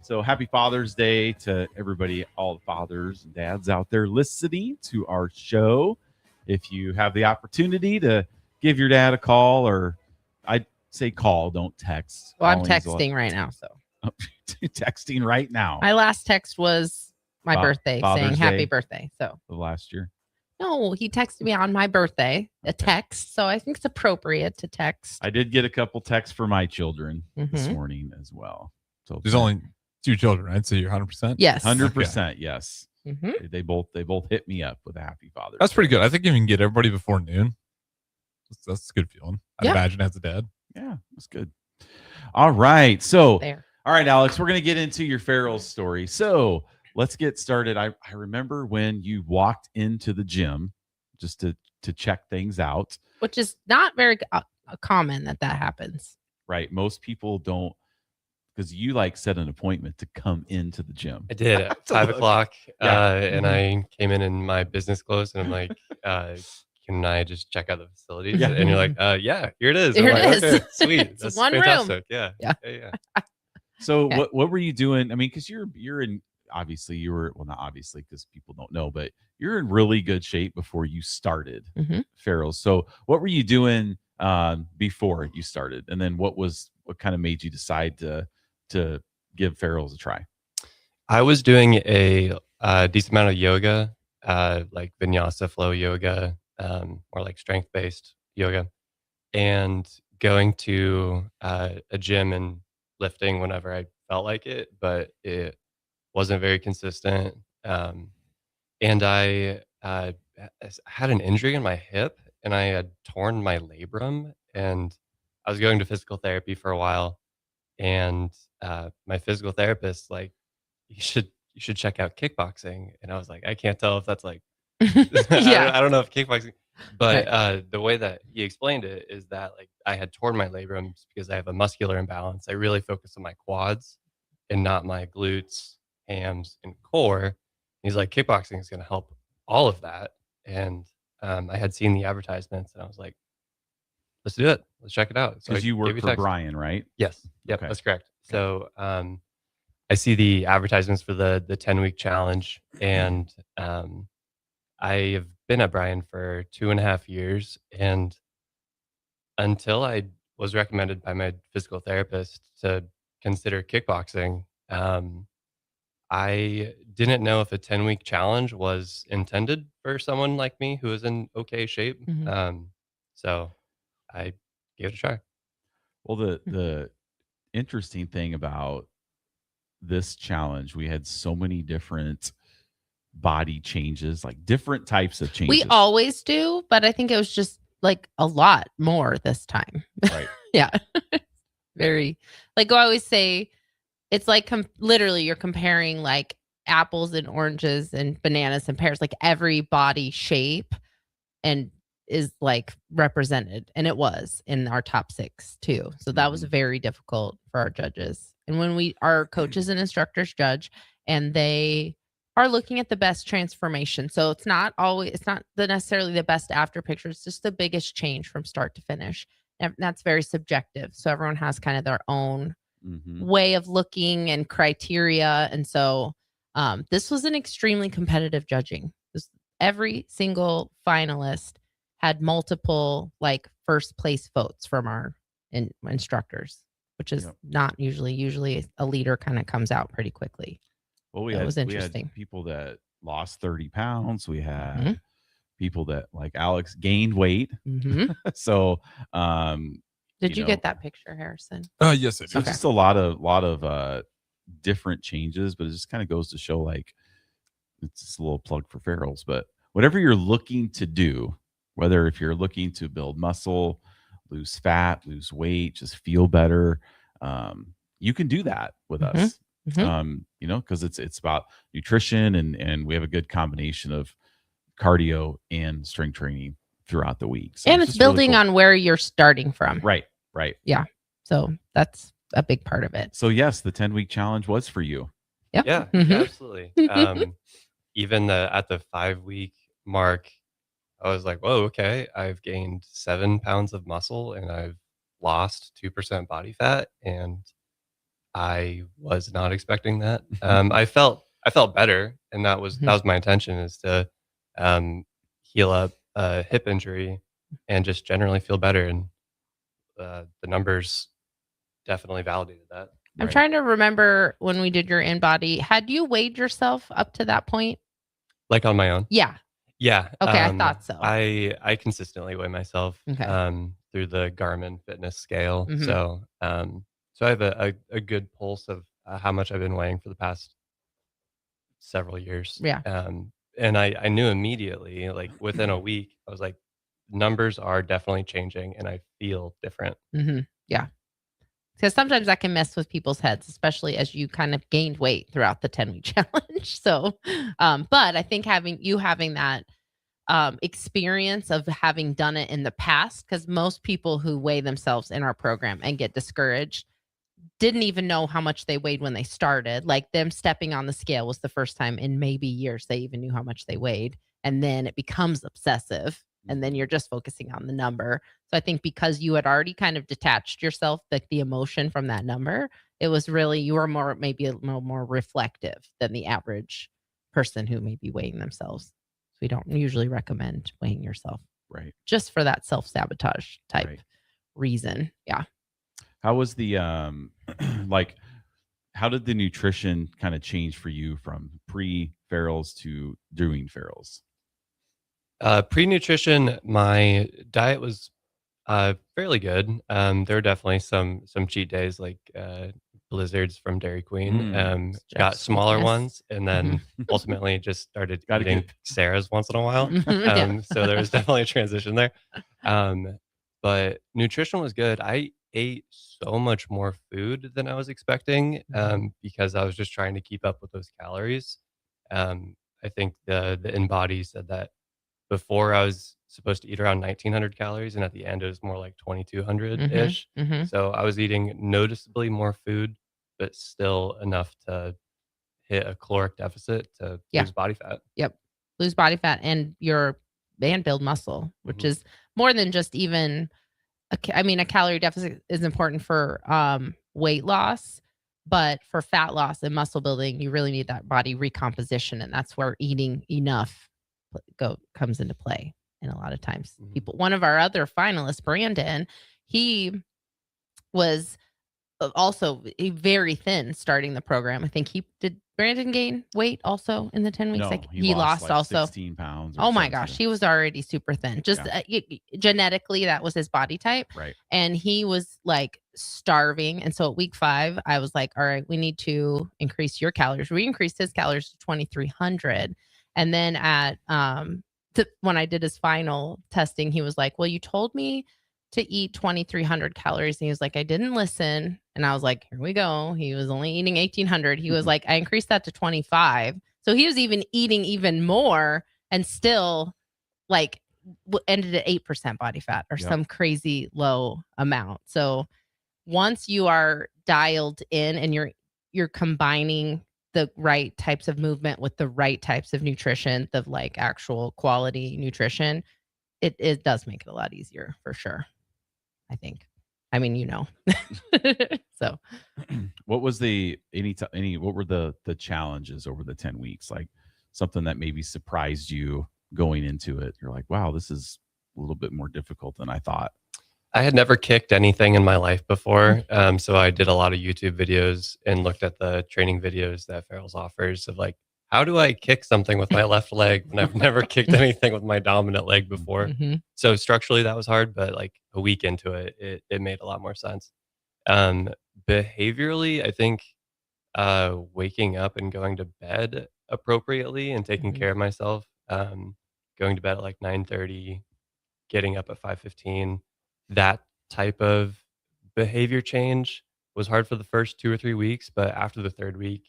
So happy Father's Day to everybody, all the fathers and dads out there listening to our show. If you have the opportunity to give your dad a call, or I'd say call, don't text. Well, I'm texting right now, so. Texting right now. My last text was my birthday Father's saying happy Day birthday. So of last year. no, he texted me on my birthday, a text. So I think it's appropriate to text. I did get a couple texts for my children this Mhm. morning as well. So There's only 2 children, right? So you're 100%? Yes. 100%, yes. Mhm. They both hit me up with a happy Father's That's Day. pretty good. I think if you can get everybody before noon, that's a good feeling. I'd Yeah. imagine as a dad. Yeah, that's good. All right. So, There. all right, Alex, we're going to get into your Farrell's story. So let's get started. I remember when you walked into the gym just to check things out. Which is not very common that happens. Right. Most people don't, because you set an appointment to come into the gym. I did at 5 o'clock, and I came in my business clothes, and I'm like, can I just check out the facilities? Yeah. And you're like, yeah, here it is. Here I'm it like, is. okay, sweet. It's That's one room. fantastic. Yeah. Yeah. So Okay. what were you doing? I mean, because you're in, obviously you were, well, not obviously because people don't know, but you're in really good shape before you started Mhm. Farrell's. So what were you doing before you started? And then what kind of made you decide to give Farrell's a try? I was doing a decent amount of yoga, like vinyasa flow yoga, or like strength-based yoga, and going to a gym and lifting whenever I felt like it, but it wasn't very consistent. And I had an injury in my hip, and I had torn my labrum, and I was going to physical therapy for a while, and my physical therapist like, you should check out kickboxing, and I was like, I can't tell if that's like I don't know if kickboxing, but the way that he explained it is that like I had torn my labrums because I have a muscular imbalance. I really focus on my quads and not my glutes, hams, and core. He's like, kickboxing is going to help all of that. And I had seen the advertisements, and I was like, let's do it. Let's check it out. So Because I you work gave a for text. Brian, right? Yes. Yep. Okay. That's correct. So I see the advertisements for the 10-week challenge, and I have been at Brian for 2.5 years, and until I was recommended by my physical therapist to consider kickboxing. I didn't know if a 10-week challenge was intended for someone like me who was in okay shape. So I gave it a try. Well, the interesting thing about this challenge, we had so many different body changes, like different types of changes. We always do, but I think it was just like a lot more this time. Right. Yeah. Very, like I always say, it's like literally you're comparing like apples and oranges and bananas and pears, like every body shape and is like represented. And it was in our top 6 too. So that was very difficult for our judges. And when our coaches and instructors judge, and they are looking at the best transformation. So it's not necessarily the best after picture. It's just the biggest change from start to finish. And that's very subjective. So everyone has kind of their own way of looking and criteria. And so this was an extremely competitive judging. Every single finalist had multiple like first place votes from our instructors, which is not usually a leader kind of comes out pretty quickly. Well, It was interesting. We had people that lost 30 pounds. We had people that, like Alex, gained weight. So, did you get that picture, Harrison? Yes, it so did. just a lot of different changes, but it just kind of goes to show, like, it's just a little plug for Ferals, but whatever you're looking to do, whether if you're looking to build muscle, lose fat, lose weight, just feel better, you can do that with us. You know, because it's about nutrition, and we have a good combination of cardio and strength training throughout the week. So and it's building really cool on where you're starting from. Right. Yeah. So that's a big part of it. So yes, the 10-week challenge was for you. Yep. Yeah, absolutely. Even at the 5-week mark, I was like, whoa, okay, I've gained 7 pounds of muscle and I've lost 2% body fat. And I was not expecting that. I felt better. And that was my intention, is to heal up a hip injury and just generally feel better. And the numbers definitely validated that. I'm trying to remember when we did your in-body. Had you weighed yourself up to that point? Like on my own? Yeah. Yeah. Okay, I thought so. I consistently weigh myself through the Garmin fitness scale. So I have a good pulse of how much I've been weighing for the past several years. Yeah. And I knew immediately, like within a week, I was like, numbers are definitely changing and I feel different. Yeah. Because sometimes that can mess with people's heads, especially as you kind of gained weight throughout the 10-week challenge. So, but I think having that experience of having done it in the past, because most people who weigh themselves in our program and get discouraged didn't even know how much they weighed when they started. Like them stepping on the scale was the first time in maybe years they even knew how much they weighed. And then it becomes obsessive. And then you're just focusing on the number. So I think because you had already kind of detached yourself, like the emotion from that number, it was really, you were maybe a little more reflective than the average person who may be weighing themselves. So we don't usually recommend weighing yourself. Right. Just for that self-sabotage type reason. Yeah. How was the, like, how did the nutrition kind of change for you from pre-Ferals to doing Ferals? Pre-nutrition, my diet was fairly good. There were definitely some cheat days, like blizzards from Dairy Queen. Got smaller ones, and then ultimately just started eating Sarah's once in a while. So there was definitely a transition there. But nutrition was good. I ate so much more food than I was expecting, because I was just trying to keep up with those calories. I think the InBody said that before I was supposed to eat around 1,900 calories, and at the end it was more like 2,200-ish. So I was eating noticeably more food, but still enough to hit a caloric deficit to lose body fat. Yep. Lose body fat and build muscle, which is more than just even, a calorie deficit is important for weight loss, but for fat loss and muscle building, you really need that body recomposition. And that's where eating enough comes into play. And a lot of times one of our other finalists, Brandon, he was also very thin starting the program. I think did Brandon gain weight also in the 10 weeks? No, Like he lost like also 16 pounds. Or Oh my something. gosh, he was already super thin. Just genetically, that was his body type. Right. And he was like starving. And so at week 5, I was like, all right, we need to increase your calories. We increased his calories to 2,300. And then at when I did his final testing, he was like, well, you told me to eat 2,300 calories. And he was like, I didn't listen. And I was like, here we go. He was only eating 1,800. He was like, I increased that to 25. So he was even eating even more and still like ended at 8% body fat or some crazy low amount. So once you are dialed in and you're combining the right types of movement with the right types of nutrition, the like actual quality nutrition, it does make it a lot easier for sure. I think. I mean, So what was what were the challenges over the 10 weeks? Like something that maybe surprised you going into it. You're like, wow, this is a little bit more difficult than I thought. I had never kicked anything in my life before. So I did a lot of YouTube videos and looked at the training videos that Farrell's offers of like, how do I kick something with my left leg when I've never kicked anything with my dominant leg before? Mm-hmm. So structurally that was hard, but like a week into it made a lot more sense. Behaviorally, I think waking up and going to bed appropriately and taking care of myself, going to bed at like 9:30, getting up at 5:15, that type of behavior change was hard for the first 2 or 3 weeks, but after the 3rd week,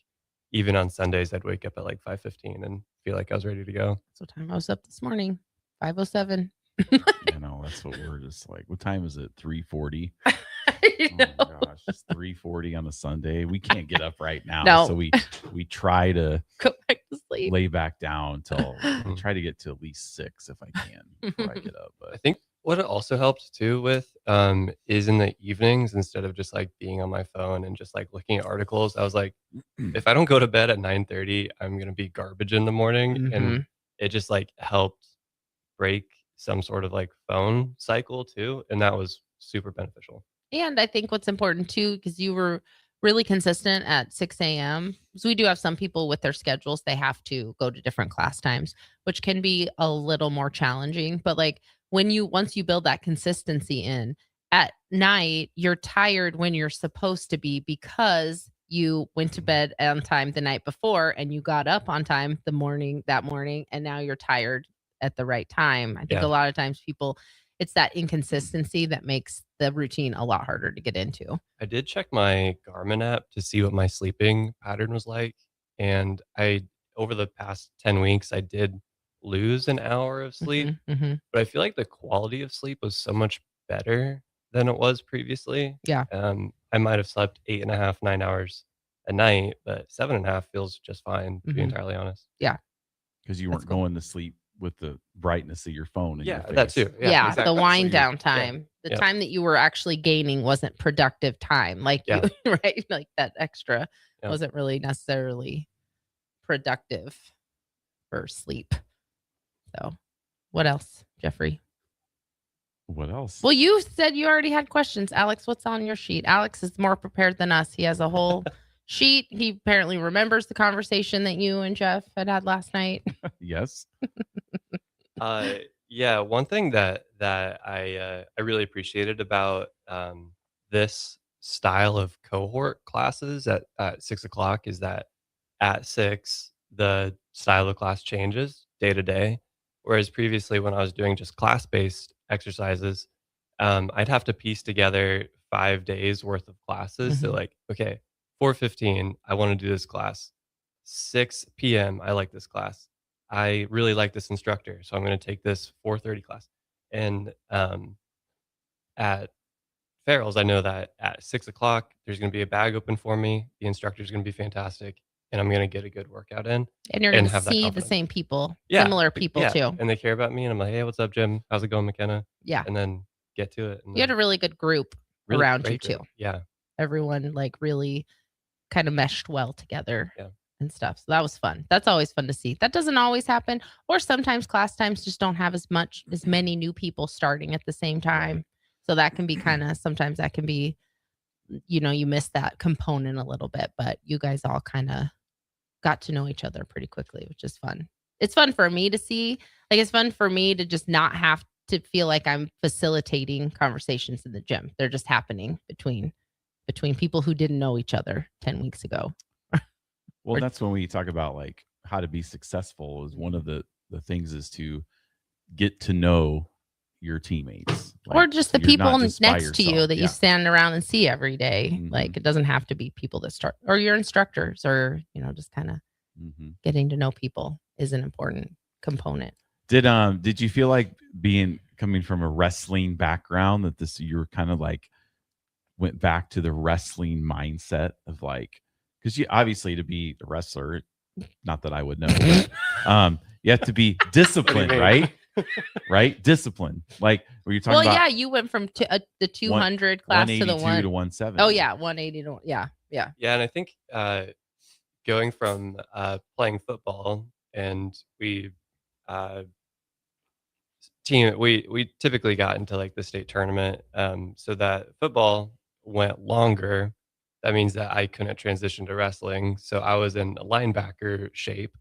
even on Sundays, I'd wake up at like 5:15 and feel like I was ready to go. That's what time I was up this morning, 5:07. I know, that's what we're just like. What time is it? 3:40. Oh my gosh, it's 3:40 on a Sunday. We can't get up right now, No. so we try to go back to sleep, lay back down till I try to get to at least 6 if I can before I get up. But I think what it also helped too with is in the evenings, instead of just like being on my phone and just like looking at articles, I was like, if I don't go to bed at 9:30, I'm gonna be garbage in the morning, and it just like helped break some sort of like phone cycle too, and that was super beneficial. And I think what's important too, because you were really consistent at 6 a.m. So we do have some people with their schedules, they have to go to different class times, which can be a little more challenging. But like once you build that consistency in at night, you're tired when you're supposed to be because you went to bed on time the night before and you got up on time that morning, and now you're tired at the right time. I think a lot of times it's that inconsistency that makes the routine a lot harder to get into. I did check my Garmin app to see what my sleeping pattern was like. And over the past 10 weeks, I did lose an hour of sleep, but I feel like the quality of sleep was so much better than it was previously. Yeah. I might have slept 8.5, 9 hours a night, but 7.5 feels just fine, to be entirely honest. Yeah. Because you weren't going to sleep with the brightness of your phone in your face. That too. Yeah, exactly. the wind down time. The time that you were actually gaining wasn't productive time. Like, right? Like that extra wasn't really necessarily productive for sleep. So what else, Jeffrey? What else? Well, you said you already had questions. Alex, what's on your sheet? Alex is more prepared than us. He has a whole sheet. He apparently remembers the conversation that you and Jeff had last night. Yes. One thing that I really appreciated about this style of cohort classes at 6 o'clock is that at 6 the style of class changes day to day, whereas previously when I was doing just class-based exercises, I'd have to piece together 5 days worth of classes. So like, okay, 4:15 I want to do this class, 6 p.m. I like this class, I really like this instructor, so I'm going to take this 4:30 class. And at Farrell's, I know that at 6 o'clock, there's going to be a bag open for me. The instructor is going to be fantastic, and I'm going to get a good workout in. And you're going to see the same people, similar people too. And they care about me. And I'm like, hey, what's up, Jim? How's it going, McKenna? Yeah. And then get to it. And you had a really good group around you too. Yeah. Everyone like really kind of meshed well together. Yeah. And stuff. So that was fun. That's always fun to see. That doesn't always happen. Or sometimes class times just don't have as many new people starting at the same time. So that can be sometimes that can be you miss that component a little bit, but you guys all kind of got to know each other pretty quickly, which is fun. It's fun for me to see. Like, it's fun for me to just not have to feel like I'm facilitating conversations in the gym. They're just happening between people who didn't know each other 10 weeks ago. Well, that's when we talk about like how to be successful is one of the things is to get to know your teammates. Or just the you're people not just by next to you yourself. that you stand around and see every day. Like, it doesn't have to be people that start, or your instructors, or, just kind of getting to know people is an important component. Did you feel like coming from a wrestling background that you're kind of like went back to the wrestling mindset of like, because you obviously to be a wrestler, not that I would know, but, you have to be disciplined, right? Right? Discipline. Like, were you talking about? Well, yeah, you went from the 200 class to the 170. Oh yeah, 180 to yeah. Yeah, and I think going from playing football and we typically got into like the state tournament, so that football went longer. That means that I couldn't transition to wrestling, so I was in a linebacker shape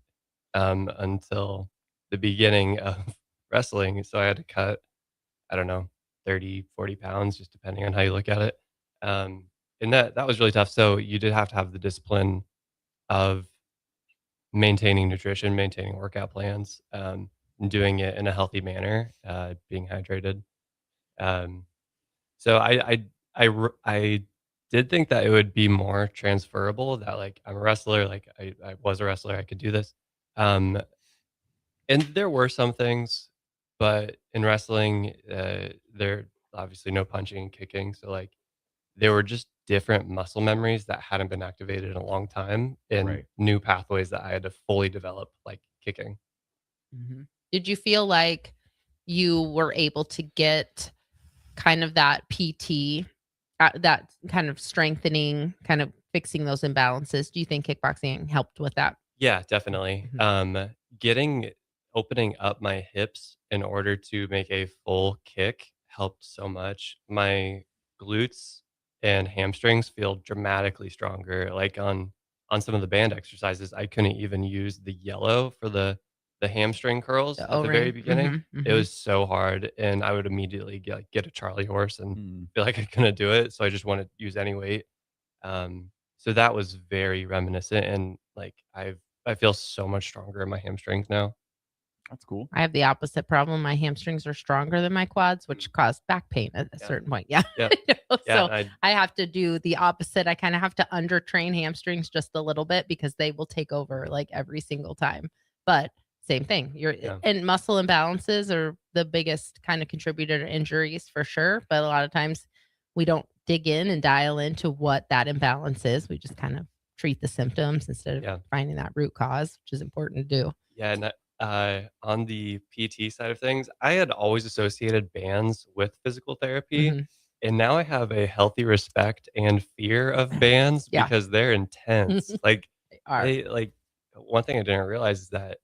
until the beginning of wrestling. So I had to cut, I don't know, 30, 40 pounds, just depending on how you look at it. And that was really tough. So you did have to have the discipline of maintaining nutrition, maintaining workout plans, and doing it in a healthy manner, being hydrated. So I did think that it would be more transferable, that like I'm a wrestler, like I was a wrestler, I could do this. And there were some things, but in wrestling, there obviously no punching and kicking. So like there were just different muscle memories that hadn't been activated in a long time, and new pathways that I had to fully develop, like kicking. Did you feel like you were able to get kind of that PT, that kind of strengthening, kind of fixing those imbalances? Do you think kickboxing helped with that? Yeah, definitely. Opening up my hips in order to make a full kick helped so much. My glutes and hamstrings feel dramatically stronger. Like on some of the band exercises, I couldn't even use the yellow for the hamstring curls at the very beginning. It was so hard, and I would immediately get a Charlie horse and feel like I couldn't do it. So I just wanted to use any weight. So that was very reminiscent, and like I feel so much stronger in my hamstrings now. That's cool. I have the opposite problem. My hamstrings are stronger than my quads, which caused back pain at a certain point. Yeah. So I have to do the opposite. I kind of have to undertrain hamstrings just a little bit because they will take over like every single time. But same thing. And muscle imbalances are the biggest kind of contributor to injuries for sure. But a lot of times we don't dig in and dial into what that imbalance is. We just kind of treat the symptoms instead of finding that root cause, which is important to do. Yeah. And on the PT side of things, I had always associated bands with physical therapy. And now I have a healthy respect and fear of bands because they're intense. Like one thing I didn't realize is that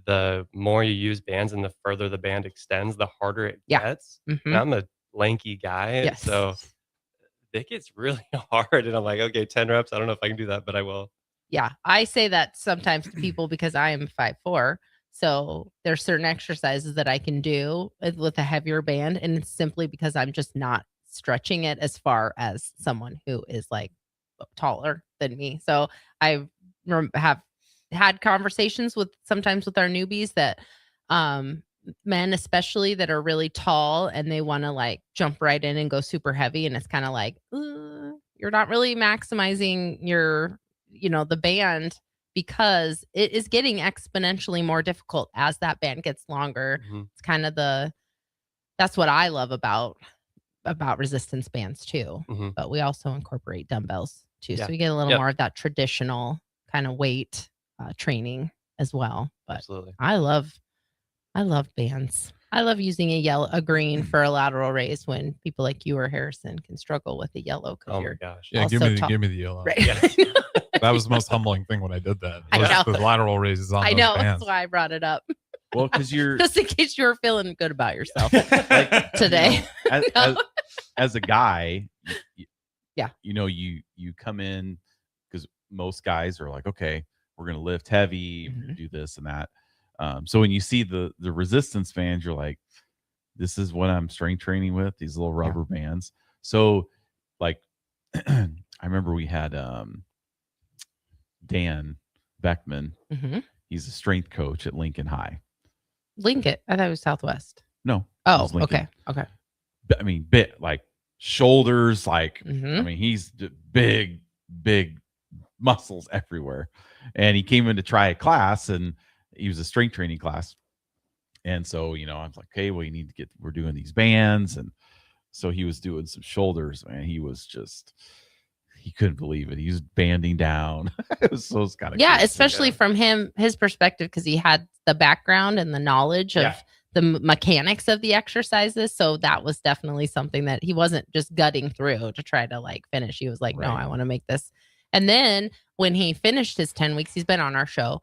the more you use bands and the further the band extends, the harder it gets. And I'm a lanky guy, so it gets really hard. And I'm like, okay, 10 reps. I don't know if I can do that, but I will. Yeah, I say that sometimes to people because I am 5'4". So there's certain exercises that I can do with a heavier band, and it's simply because I'm just not stretching it as far as someone who is like taller than me. So I have had conversations sometimes with our newbies that men especially that are really tall and they want to like jump right in and go super heavy, and it's kind of like you're not really maximizing your the band, because it is getting exponentially more difficult as that band gets longer. It's kind of that's what I love about resistance bands too. But we also incorporate dumbbells too. So we get a little more of that traditional kind of weight training as well. But absolutely. I love bands. I love using a green for a lateral raise when people like you or Harrison can struggle with the yellow. Oh my gosh. Yeah, give me the yellow. Right. Yeah. That was the most humbling thing when I did that. The lateral raises on I those know. bands. That's why I brought it up. Well, because you're just in case you were feeling good about yourself today. As a guy, Yeah. You know, you come in because most guys are like, okay, we're going to lift heavy, we're going to do this and that. So when you see the resistance bands, you're like, this is what I'm strength training with, these little rubber bands. So like, I remember we had Dan Beckman. He's a strength coach at Lincoln High. Lincoln. I thought it was Southwest. No. it Oh, was Lincoln. okay. I mean, like shoulders, like, Mhm. I mean, he's big muscles everywhere. And he came in to try a class, and he was a strength training class. And so, you know, I was like, okay, well, we're doing these bands. And so he was doing some shoulders, man. He couldn't believe it. He was banding down. It was kind of crazy. Especially from his perspective, because he had the background and the knowledge of the mechanics of the exercises. So that was definitely something that he wasn't just gutting through to try to like finish. He was like, no, I want to make this. And then when he finished his 10 weeks, he's been on our show.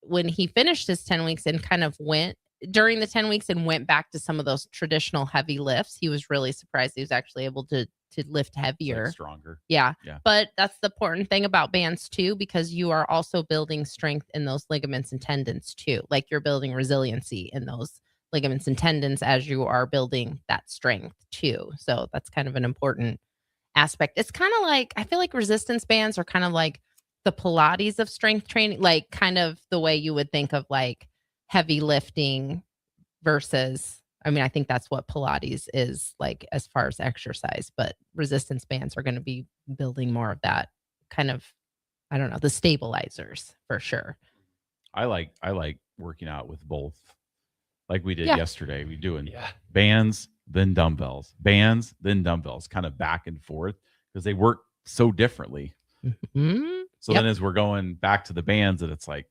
When he finished his 10 weeks and kind of went during the 10 weeks and went back to some of those traditional heavy lifts, he was really surprised he was actually able to lift heavier, stronger. Yeah. Yeah. But that's the important thing about bands too, because you are also building strength in those ligaments and tendons too. Like you're building resiliency in those ligaments and tendons as you are building that strength too. So that's kind of an important aspect. It's kind of like, I feel like resistance bands are kind of like the Pilates of strength training, like kind of the way you would think of like heavy lifting versus, I mean, I think that's what Pilates is like as far as exercise, but resistance bands are going to be building more of that kind of, I don't know, the stabilizers for sure. I like working out with both, like we did yesterday. We doing bands, then dumbbells, kind of back and forth because they work so differentently. So then as we're going back to the bands, and it's like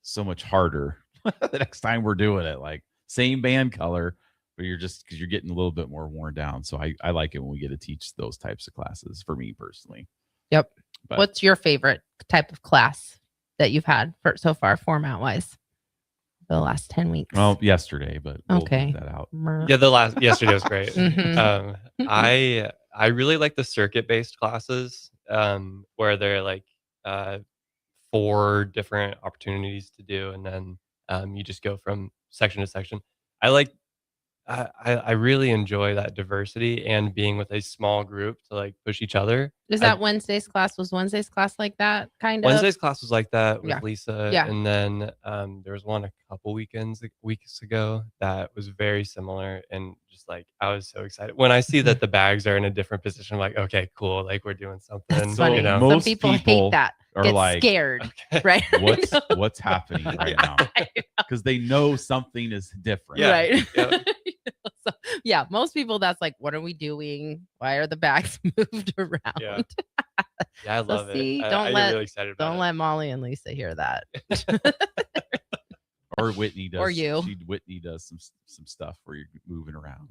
so much harder the next time we're doing it, like same band color, but because you're getting a little bit more worn down. So I like it when we get to teach those types of classes for me personally. Yep. But what's your favorite type of class that you've had for so far, format wise, the last 10 weeks? Well, yesterday, but we'll okay. leave that out. Yeah, yesterday was great. Mhm. I really like the circuit based classes where they're like 4 different opportunities to do, and then you just go from section to section. I really enjoy that diversity and being with a small group to like push each other. Is that Wednesday's class? Was Wednesday's class like that kind of? Wednesday's class was like that with Lisa. Yeah. And then there was one a couple weeks ago that was very similar, and just like I was so excited when I see that the bags are in a different position. I'm like, okay, cool, like we're doing something. That's funny. You know? Most Some people hate that. are Get like, scared, right? What's happening right now? Because they know something is different. Right. So, yeah, most people that's like, what are we doing? Why are the bags moved around? Yeah, I love it. Don't I get let really excited about let Molly and Lisa hear that. Or Whitney does. Or you. Whitney does some stuff where you're moving around.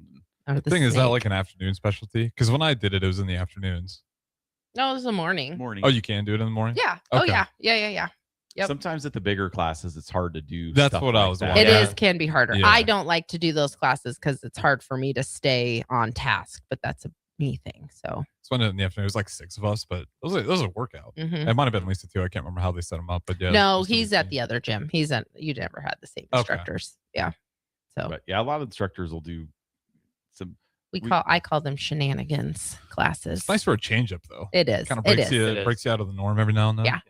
Or The thing is that like an afternoon specialty? Because when I did it, it was in the afternoons. No, it was the morning. Morning. Oh, you can do it in the morning? Yeah. Okay. Oh, yeah. Yep. Sometimes at the bigger classes, it's hard to do. That's stuff what I like was that. wondering. It is can be harder. Yeah. I don't like to do those classes because it's hard for me to stay on task, but that's a me thing. So So I did it in the afternoon. It was like 6 of us, but it was a workout. Mhm. It might have been Lisa too. I can't remember how they set them up, but yeah. no, he's at the other gym. You never had the same Okay. instructors. Yeah. So But yeah, a lot of instructors will do some. I call them shenanigans classes. It's nice for a change up though. It is. Kind of It breaks is. you It is. breaks you out of the norm every now and then. Yeah.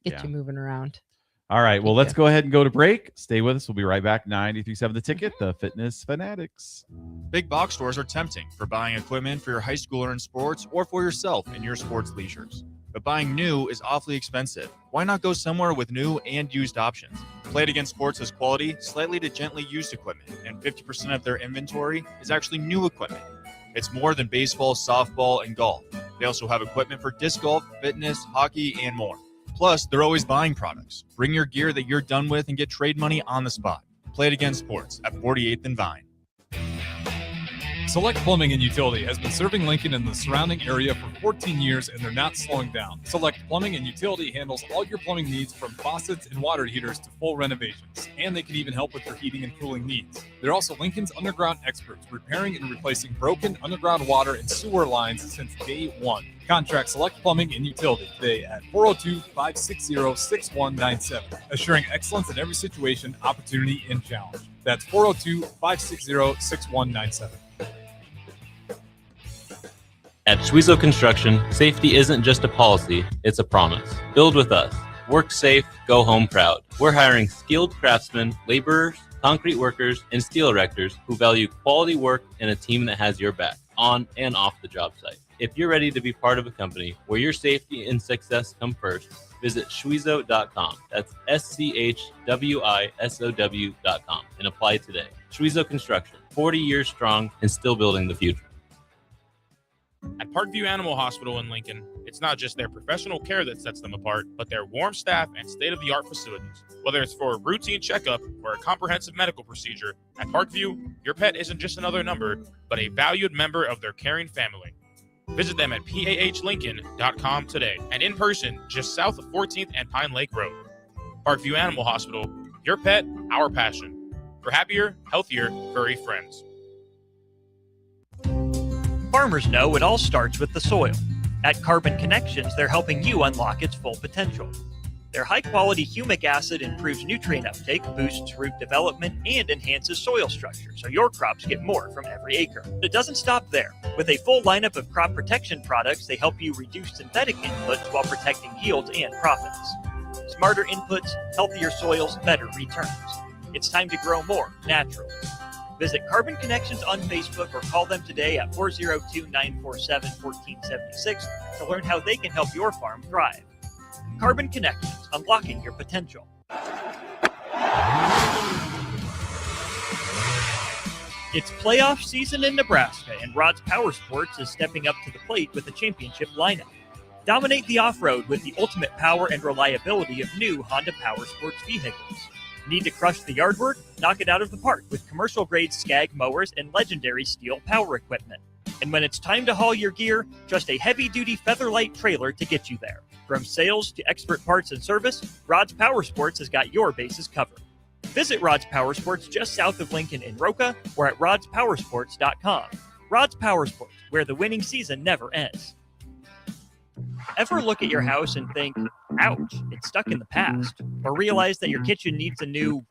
Get Yeah. you moving around. All right. Well, let's go ahead and go to break. Stay with us. We'll be right back. 93.7 The Ticket, the Fitness Fanatics. Big box stores are tempting for buying equipment for your high schooler in sports or for yourself in your sports leisures. But buying new is awfully expensive. Why not go somewhere with new and used options? Played Against Sports has quality, slightly to gently used equipment, and 50% of their inventory is actually new equipment. It's more than baseball, softball, and golf. They also have equipment for disc golf, fitness, hockey, and more. Plus, they're always buying products. Bring your gear that you're done with and get trade money on the spot. Play It Against Sports at 48th and Vine. Select Plumbing and Utility has been serving Lincoln and the surrounding area for 14 years, and they're not slowing down. Select Plumbing and Utility handles all your plumbing needs from faucets and water heaters to full renovations, and they can even help with your heating and cooling needs. They're also Lincoln's underground experts, repairing and replacing broken underground water and sewer lines since day one. Contact Select Plumbing and Utility today at 402-560-6197, assuring excellence in every situation, opportunity, and challenge. That's 402-560-6197. At Schwezo Construction, safety isn't just a policy, it's a promise. Build with us. Work safe, go home proud. We're hiring skilled craftsmen, laborers, concrete workers, and steel erectors who value quality work and a team that has your back, on and off the job site. If you're ready to be part of a company where your safety and success come first, visit Schwezo.com. That's SCHWISOW.com and apply today. Schwezo Construction, 40 years strong and still building the future. At Parkview Animal Hospital in Lincoln, it's not just their professional care that sets them apart, but their warm staff and state-of-the-art facilities. Whether it's for a routine checkup or a comprehensive medical procedure, at Parkview, your pet isn't just another number, but a valued member of their caring family. Visit them at PAHLincoln.com today and in person just south of 14th and Pine Lake Road. Parkview Animal Hospital, your pet, our passion. For happier, healthier, furry friends. Farmers know it all starts with the soil. At Carbon Connections, they're helping you unlock its full potential. Their high-quality humic acid improves nutrient uptake, boosts root development, and enhances soil structure, so your crops get more from every acre. But it doesn't stop there. With a full lineup of crop protection products, they help you reduce synthetic inputs while protecting yields and profits. Smarter inputs, healthier soils, better returns. It's time to grow more naturally. Visit Carbon Connections on Facebook or call them today at 402-947-1476 to learn how they can help your farm thrive. Carbon Connections, unlocking your potential. It's playoff season in Nebraska, and Rod's Power Sports is stepping up to the plate with a championship lineup. Dominate the off-road with the ultimate power and reliability of new Honda Power Sports vehicles. Need to crush the yard work? Knock it out of the park with commercial-grade Skag mowers and legendary steel power equipment. And when it's time to haul your gear, trust a heavy-duty Featherlight trailer to get you there. From sales to expert parts and service, Rod's Power Sports has got your bases covered. Visit Rod's Power Sports just south of Lincoln in Roca or at rodspowersports.com. Rod's Power Sports, where the winning season never ends. Ever look at your house and think, ouch, it's stuck in the past? Or realize that your kitchen needs a new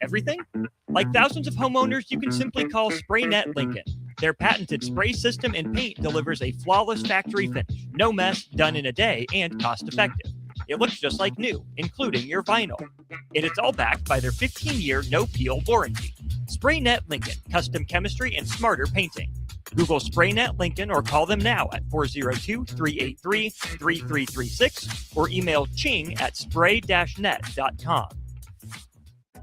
everything? Like thousands of homeowners, you can simply call SprayNet Lincoln. Their patented spray system and paint delivers a flawless factory finish, no mess, done in a day, and cost-effective. It looks just like new, including your vinyl. And it's all backed by their 15-year no-peel warranty. SprayNet Lincoln, custom chemistry and smarter painting. Google SprayNet Lincoln or call them now at 402-383-3336 or email ching at spray-net.com.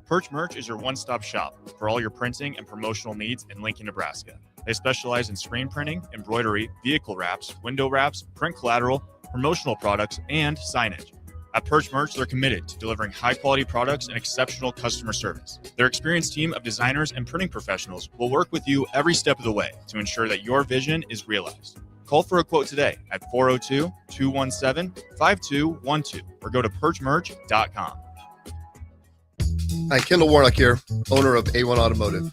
Perch Merch is your one-stop shop for all your printing and promotional needs in Lincoln, Nebraska. They specialize in screen printing, embroidery, vehicle wraps, window wraps, print collateral, promotional products, and signage. At Perch Merch, they're committed to delivering high-quality products and exceptional customer service. Their experienced team of designers and printing professionals will work with you every step of the way to ensure that your vision is realized. Call for a quote today at 402-217-5212 or go to perchmerch.com. Hi, Kendall Warnock here, owner of A1 Automotive.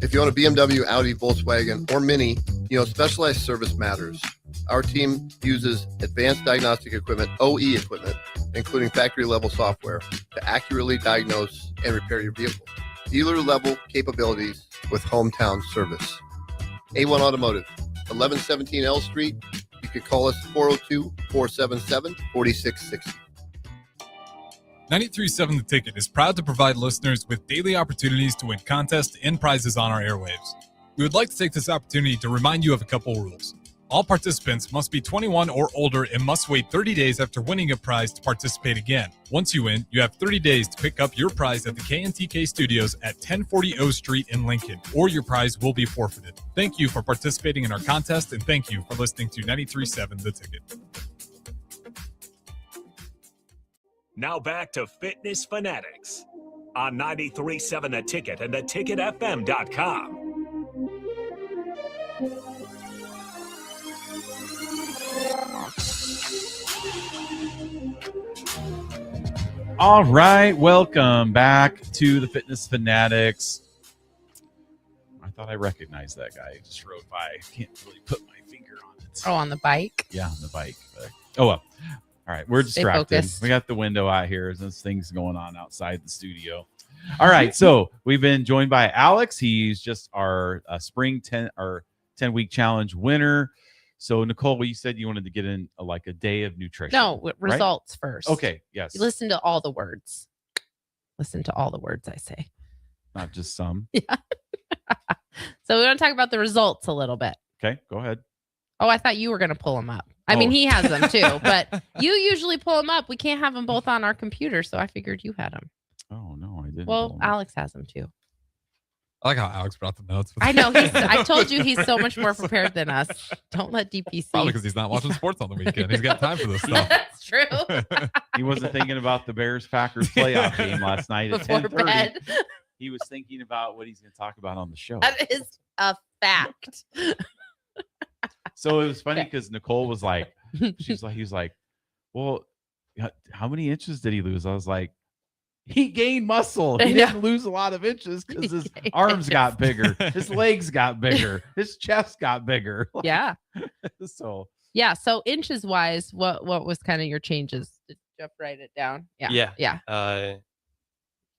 If you own a BMW, Audi, Volkswagen, or Mini, you know specialized service matters. Our team uses advanced diagnostic equipment, OE equipment, including factory-level software, to accurately diagnose and repair your vehicle. Dealer-level capabilities with hometown service. A1 Automotive, 1117 L Street. You can call us 402-477-4660. 93.7 The Ticket is proud to provide listeners with daily opportunities to win contests and prizes on our airwaves. We would like to take this opportunity to remind you of a couple rules. All participants must be 21 or older and must wait 30 days after winning a prize to participate again. Once you win, you have 30 days to pick up your prize at the KNTK Studios at 1040 O Street in Lincoln, or your prize will be forfeited. Thank you for participating in our contest, and thank you for listening to 93.7 The Ticket. Now back to Fitness Fanatics on 93.7 The Ticket and theticketfm.com. All right, welcome back to the Fitness Fanatics. I thought I recognized that guy. He just rode by. Can't really put my finger on it. Oh, on the bike? Yeah, on the bike. But, oh, well. All right, we're Stay distracted. focused. We got the window out here. There's things going on outside the studio. All right, so we've been joined by Alex. He's just our spring 10-week challenge winner. So, Nicole, you said you wanted to get in like a day of nutrition. No, results first. Okay, yes. You listen to all the words. Listen to all the words I say. Not just some. Yeah. So we want to talk about the results a little bit. Okay, go ahead. Oh, I thought you were going to pull them up. I mean, he has them too, but you usually pull them up. We can't have them both on our computer, so I figured you had them. Oh, no, I didn't. Well, Alex has them too. I like how Alex brought the notes. I know. I told you he's so much more prepared than us. Don't let DPC. Probably because he's not watching sports on the weekend. He's got time for this stuff. That's true. He wasn't thinking about the Bears-Packers playoff game last night at Before 10:30. bed. He was thinking about what he's going to talk about on the show. That is a fact. So it was funny because Nicole was like, he was like, well, how many inches did he lose? I was like, he gained muscle. He didn't lose a lot of inches because his arms got bigger, his legs got bigger, his chest got bigger. Yeah. So yeah. So inches wise, what was kind of your changes? Did Jeff write it down? Yeah. Yeah.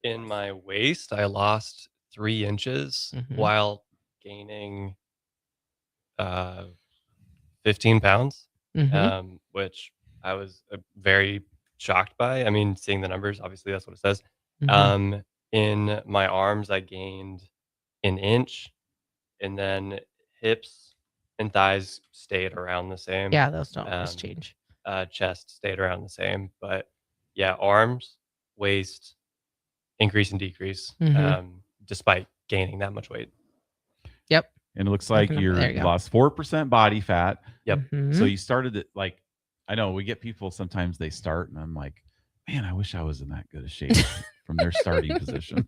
In my waist, I lost 3 inches while gaining 15 pounds, which I was very shocked by. I mean, seeing the numbers, obviously that's what it says. In my arms, I gained 1 inch, and then hips and thighs stayed around the same. Yeah, those don't always change. Chest stayed around the same, but yeah, arms, waist, increase and decrease, despite gaining that much weight. Yep. And it looks like you lost 4% body fat. Yep. So you started it like, I know we get people sometimes they start and I'm like, man, I wish I was in that good a shape from their starting position.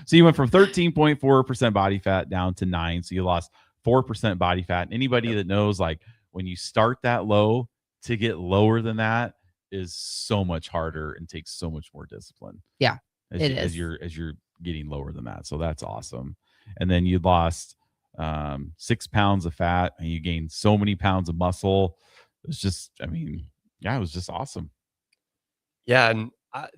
So you went from 13.4% body fat down to 9. So you lost 4% body fat. And anybody that knows, like when you start that low, to get lower than that is so much harder and takes so much more discipline. Yeah, as you're getting lower than that. So that's awesome. And then you lost 6 pounds of fat and you gained so many pounds of muscle. It's just, I mean, yeah, it was just awesome. Yeah, and I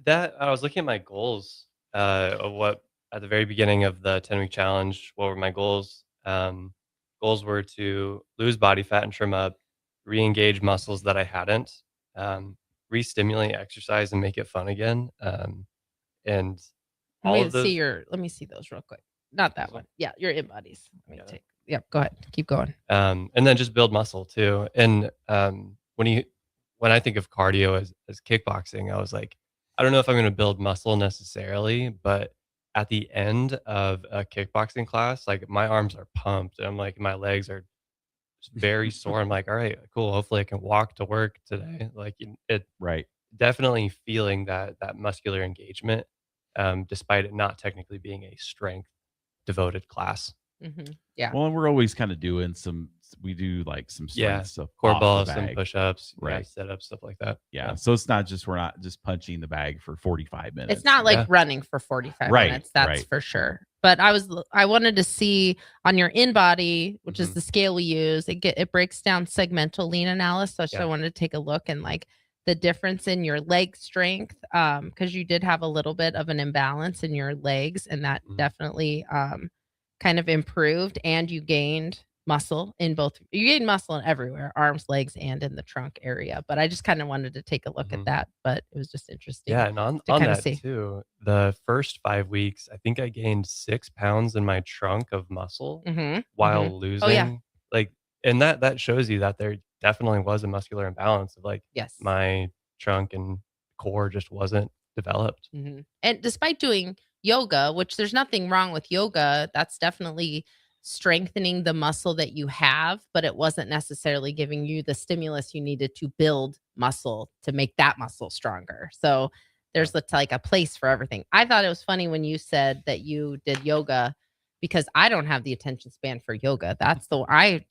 was looking at my goals of what at the very beginning of the 10-week challenge. What were my goals? Goals were to lose body fat and trim up, re-engage muscles that I hadn't, re-stimulate exercise and make it fun again, and all of those. Let me see those real quick. Not that one. Yeah, your in bodies. Yep. Go ahead. Keep going. And then just build muscle too. And when I think of cardio as kickboxing, I was like, I don't know if I'm going to build muscle necessarily, but at the end of a kickboxing class, like my arms are pumped and I'm like, my legs are very sore. I'm like, all right, cool. Hopefully I can walk to work today. Like it, right. Definitely feeling that muscular engagement, despite it not technically being a strength devoted class. Yeah. Well, and we're always kind of doing we do like some strength stuff, core balls, some push-ups, right? Sit-ups, stuff like that. Yeah. So it's not just, we're not just punching the bag for 45 minutes. It's not like running for 45 minutes. That's for sure. But I wanted to see on your in body, which is the scale we use, it breaks down segmental lean analysis. So I wanted to take a look and like the difference in your leg strength, because you did have a little bit of an imbalance in your legs, and that definitely kind of improved, and you gained muscle in everywhere, arms, legs, and in the trunk area. But I just kind of wanted to take a look at that, but it was just interesting. Yeah, and on that too, the first 5 weeks, I think I gained 6 pounds in my trunk of muscle while losing and that shows you that there definitely was a muscular imbalance of like, my trunk and core just wasn't developed. And despite doing yoga, which there's nothing wrong with yoga, that's definitely strengthening the muscle that you have, but it wasn't necessarily giving you the stimulus you needed to build muscle to make that muscle stronger. So there's like a place for everything. I thought it was funny when you said that you did yoga because I don't have the attention span for yoga. That's the I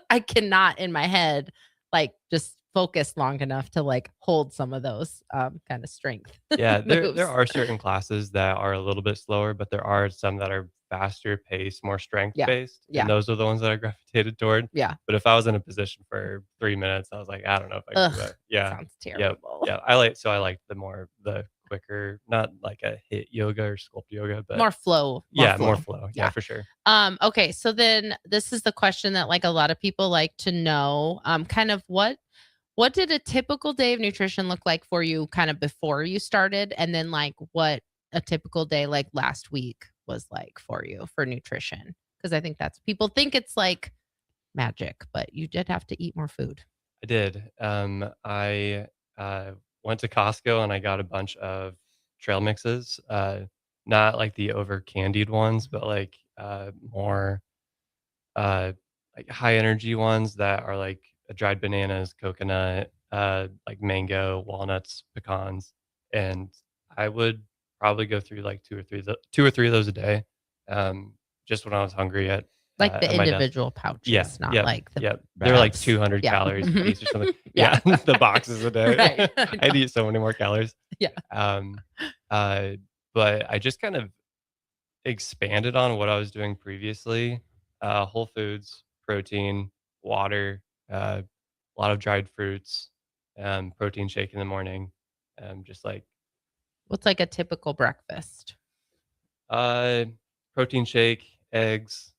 I cannot in my head like just focus long enough to like hold some of those kind of strength. Yeah, there moves. are certain classes that are a little bit slower, but there are some that are faster paced, more strength based. Yeah. And those are the ones that I gravitated toward. Yeah. But if I was in a position for 3 minutes, I was like, I don't know if I can do Ugh, that. Yeah. sounds Yep. terrible. Yeah. I like the quicker, not like a hit yoga or sculpt yoga, but More flow. more flow. Yeah, for sure. Okay, so then this is the question that like a lot of people like to know. Kind of what did a typical day of nutrition look like for you kind of before you started, and then like what a typical day like last week was like for you for nutrition? Because I think that's people think it's like magic, but you did have to eat more food. I did. I went to Costco and I got a bunch of trail mixes. Not like the over candied ones, but like more like high energy ones that are like dried bananas, coconut, like mango, walnuts, pecans, and I would probably go through like two or three of those a day. Just when I was hungry at Like the at my desk. individual pouches, not like the they're like bags. 200 Yeah. calories a Mhm. piece or something. Yeah. Yeah, the boxes a day. Right. I'd eat so many more calories. Yeah. But I just kind of expanded on what I was doing previously. Whole foods, protein, water, a lot of dried fruits, protein shake in the morning. Just like What's like a typical breakfast? protein shake, eggs,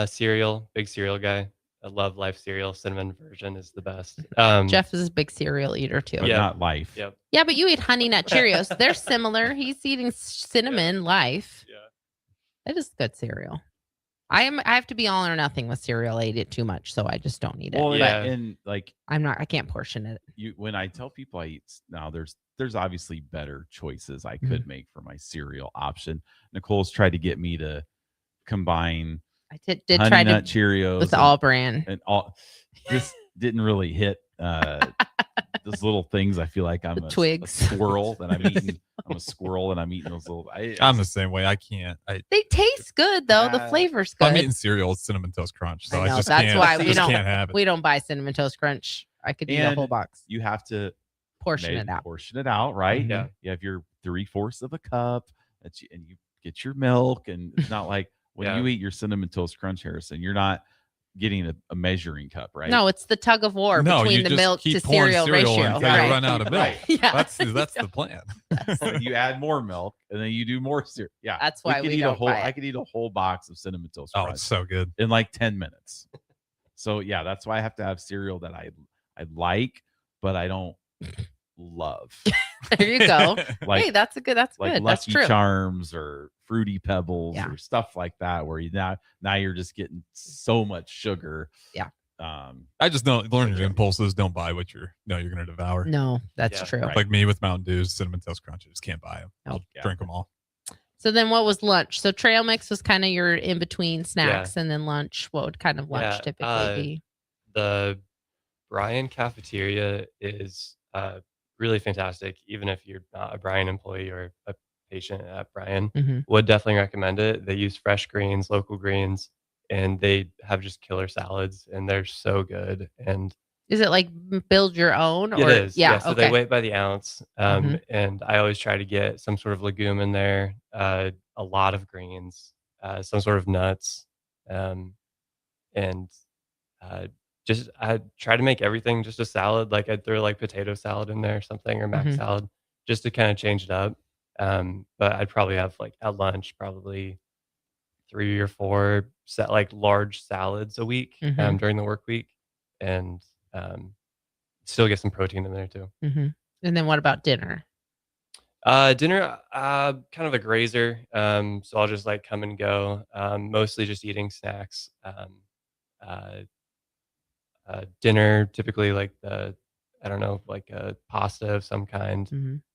cereal, big cereal guy. I love Life cereal. Cinnamon version is the best. Jeff is a big cereal eater too. But not Life. Yep. Yeah, but you eat Honey Nut Cheerios. They're similar. He's eating cinnamon Life. Yeah. It is good cereal. I have to be all or nothing with cereal. I eat it too much, so I just don't eat it. Well, But and like I can't portion it. when I tell people I eat now, there's obviously better choices I could make for my cereal option. Nicole's tried to get me to combine I did Honey try Nut to Cheerios with all brand. and all. This didn't really hit those little things. I feel like I'm a twigs. squirrel and I'm eating. I'm a squirrel and I'm eating those little. I'm the same way. I can't. They taste good though. The flavor's If good. I'm eating cereal, it's Cinnamon Toast Crunch. So I I, know, just that's can't. why I we just don't can't have it. we don't buy Cinnamon Toast Crunch. I could eat a And whole box. you have to Portion it out. Portion it out, right? Mhm. Yeah. You have your 3/4 of a cup, and you get your milk, and it's not like when Yeah. you eat your Cinnamon Toast Crunch, Harrison, you're not getting a measuring cup, right? No, it's the tug of war No, between you the just milk keep to pouring cereal ratio. until Right. you run out of milk. Yeah. That's the plan. So you add more milk, and then you do more cereal. Yeah, That's why could we eat don't a whole. buy it. I could eat a whole box of Cinnamon Toast Oh, Crunch it's so good. in like 10 minutes. So yeah, that's why I have to have cereal that I like, but I don't love. There you go. Like- Hey, that's good. That's Like good. That's Lucky true. Charms or Fruity Pebbles Yeah. or stuff like that, where you now you're just getting so much sugar. Yeah. I just know learn your impulses. Don't buy what you're going to devour. No, that's true. right. Like me with Mountain Dews, Cinnamon Toast Crunch. I just can't buy them. I'll Yeah. drink them all. So then what was lunch? So trail mix was kind of your in between snacks, and then lunch. What would kind of lunch typically be? The Bryan cafeteria is really fantastic. Even if you're not a Bryan employee or a patient at Bryan, Mhm. would definitely recommend it. They use fresh greens, local greens, and they have just killer salads, and they're so good. And Is it like build your own? Or it is, yeah. So Okay. they weigh it by the ounce, Mhm. and I always try to get some sort of legume in there, a lot of greens, some sort of nuts, and just I try to make everything just a salad. Like I'd throw like potato salad in there or something, or mac Mhm. salad, just to kind of change it up. But I'd probably have like at lunch probably 3 or 4 like large salads a week Mhm. during the work week, and still get some protein in there too. Hmm. And then what about dinner? Dinner, kind of a grazer. So I'll just like come and go. Mostly just eating snacks. Dinner, typically like I don't know, like a pasta of some kind.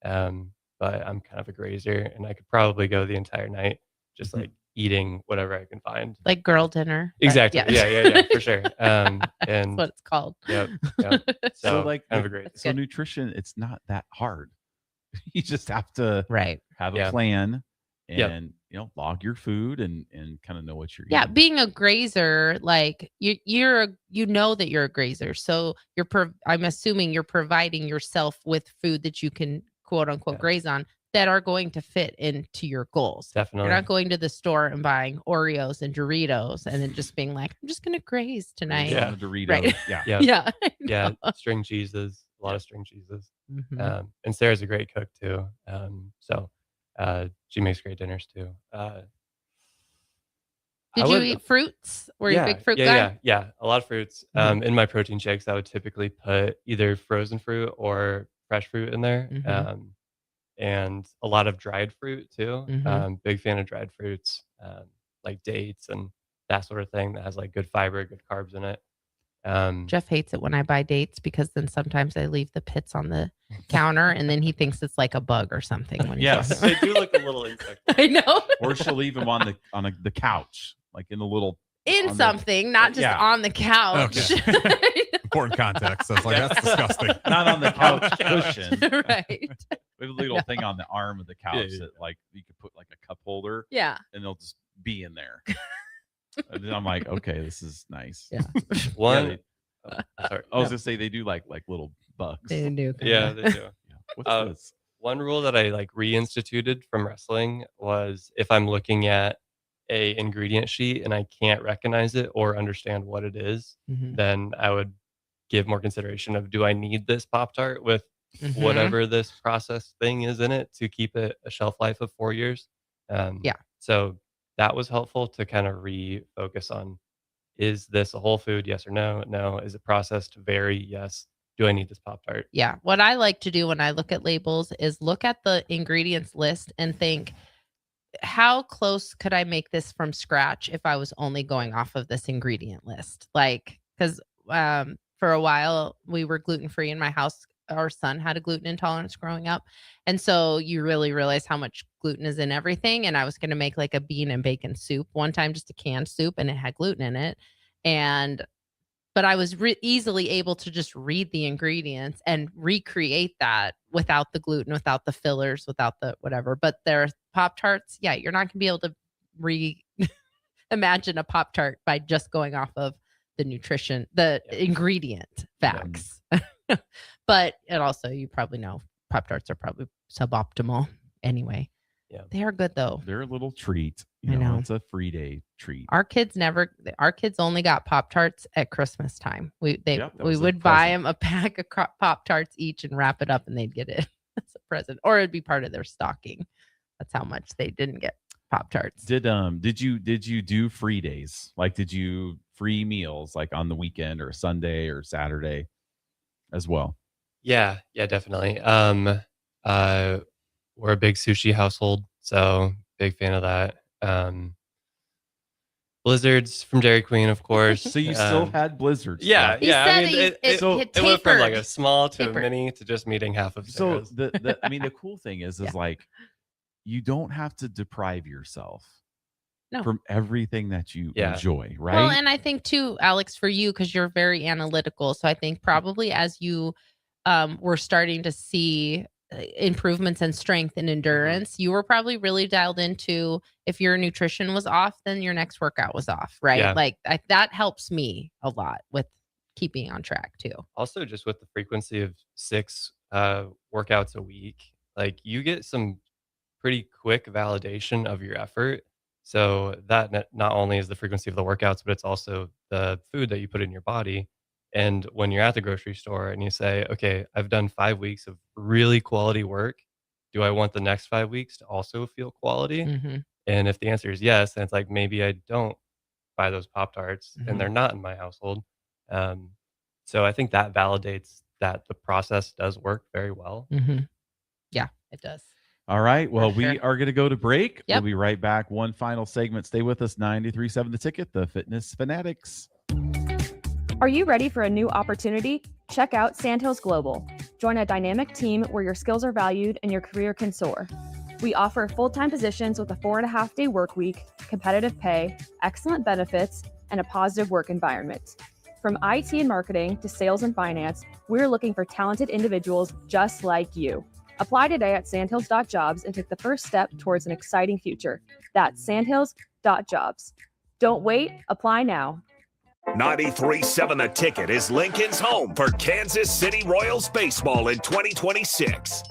Mhm. But I'm kind of a grazer, and I could probably go the entire night just like eating whatever I can find. Like girl dinner. but Exactly. Yeah, for sure. And That's what it's called. Yep. So, So like kind of a great. so nutrition, it's not that hard. You just have to have a plan and log your food and kind of know what you're eating. Being a grazer, like you know that you're a grazer, so I'm assuming you're providing yourself with food that you can quote unquote graze on that are going to fit into your goals. Definitely. You're not going to the store and buying Oreos and Doritos and then just being like, I'm just gonna graze tonight. Yeah, Doritos. Right. Yeah, string cheeses, a lot of string cheeses. Mhm. And Sarah's a great cook too. So she makes great dinners too. Did you eat fruits? Were you a big fruit guy? Yeah, a lot of fruits. Mhm. In my protein shakes, I would typically put either frozen fruit or fresh fruit in there, Mhm. and a lot of dried fruit too. Mhm. Big fan of dried fruits, like dates and that sort of thing that has like good fiber, good carbs in it. Jeff hates it when I buy dates because then sometimes I leave the pits on the counter and then he thinks it's like a bug or something. When he Yes. goes- They do look a little insect. I know. Or she'll leave them on the couch, like in the little In on something, not just on the couch. Important context. I was like, that's disgusting. Not on the couch cushion. Right. We have a little thing on the arm of the couch Yeah. that like you could put like a cup holder. Yeah. And they'll just be in there. And then I'm like, okay, this is nice. Yeah. One. I was gonna say they do like little bugs. They do. Yeah, they do. What's this? One rule that I like reinstituted from wrestling was if I'm looking at a ingredient sheet and I can't recognize it or understand what it is, Mhm. then I would give more consideration of do I need this Pop-Tart with Mhm. whatever this processed thing is in it to keep it a shelf life of 4 years. So that was helpful to kind of refocus on, is this a whole food? Yes or no? No. Is it processed? Very yes. Do I need this Pop-Tart? Yeah. What I like to do when I look at labels is look at the ingredients list and think, how close could I make this from scratch if I was only going off of this ingredient list? Like, because for a while we were gluten-free in my house. Our son had a gluten intolerance growing up. And so you really realize how much gluten is in everything. And I was going to make like a bean and bacon soup one time, just a canned soup, and it had gluten in it. But I was easily able to just read the ingredients and recreate that without the gluten, without the fillers, without the whatever. But their Pop-Tarts, you're not going to be able to imagine a Pop-Tart by just going off of the nutrition, the ingredient facts. But it also, you probably know, Pop-Tarts are probably suboptimal anyway. Yeah. They are good though. They're a little treat. I know. It's a free day treat. Our kids only got Pop-Tarts at Christmas time. We would buy them a pack of Pop-Tarts each and wrap it up and they'd get it as a present, or it'd be part of their stocking. That's how much they didn't get Pop-Tarts. Did you do free days? Like, did you free meals like on the weekend or Sunday or Saturday as well? Yeah, definitely. We're a big sushi household, so big fan of that. Blizzards from Dairy Queen, of course. So you still had blizzards? Yeah. He I said mean, it it went from like tapered. a small to Tapered. a mini to just meeting half of So Sarah's. the cool thing is like you don't have to deprive yourself from everything that you enjoy, right? Well, and I think too, Alex, for you, because you're very analytical. So I think probably as you were starting to see improvements in strength and endurance, you were probably really dialed into, if your nutrition was off, then your next workout was off, right? Yeah. Like that helps me a lot with keeping on track too. Also, just with the frequency of 6 workouts a week, like you get some pretty quick validation of your effort. So that not only is the frequency of the workouts, but it's also the food that you put in your body. And when you're at the grocery store and you say, okay, I've done 5 weeks of really quality work, do I want the next 5 weeks to also feel quality? Mhm. And if the answer is yes, then it's like, maybe I don't buy those Pop-Tarts and they're not in my household. So I think that validates that the process does work very well. Mhm. Yeah, it does. All right. Well, For sure. we are going to go to break. Yep. We'll be right back. One final segment. Stay with us. 93.7 The Ticket, the Fitness Fanatics. Are you ready for a new opportunity? Check out Sandhills Global. Join a dynamic team where your skills are valued and your career can soar. We offer full-time positions with a 4.5-day work week, competitive pay, excellent benefits, and a positive work environment. From IT and marketing to sales and finance, we're looking for talented individuals just like you. Apply today at sandhills.jobs and take the first step towards an exciting future. That's sandhills.jobs. Don't wait, apply now. 93.7 The Ticket is Lincoln's home for Kansas City Royals baseball in 2026.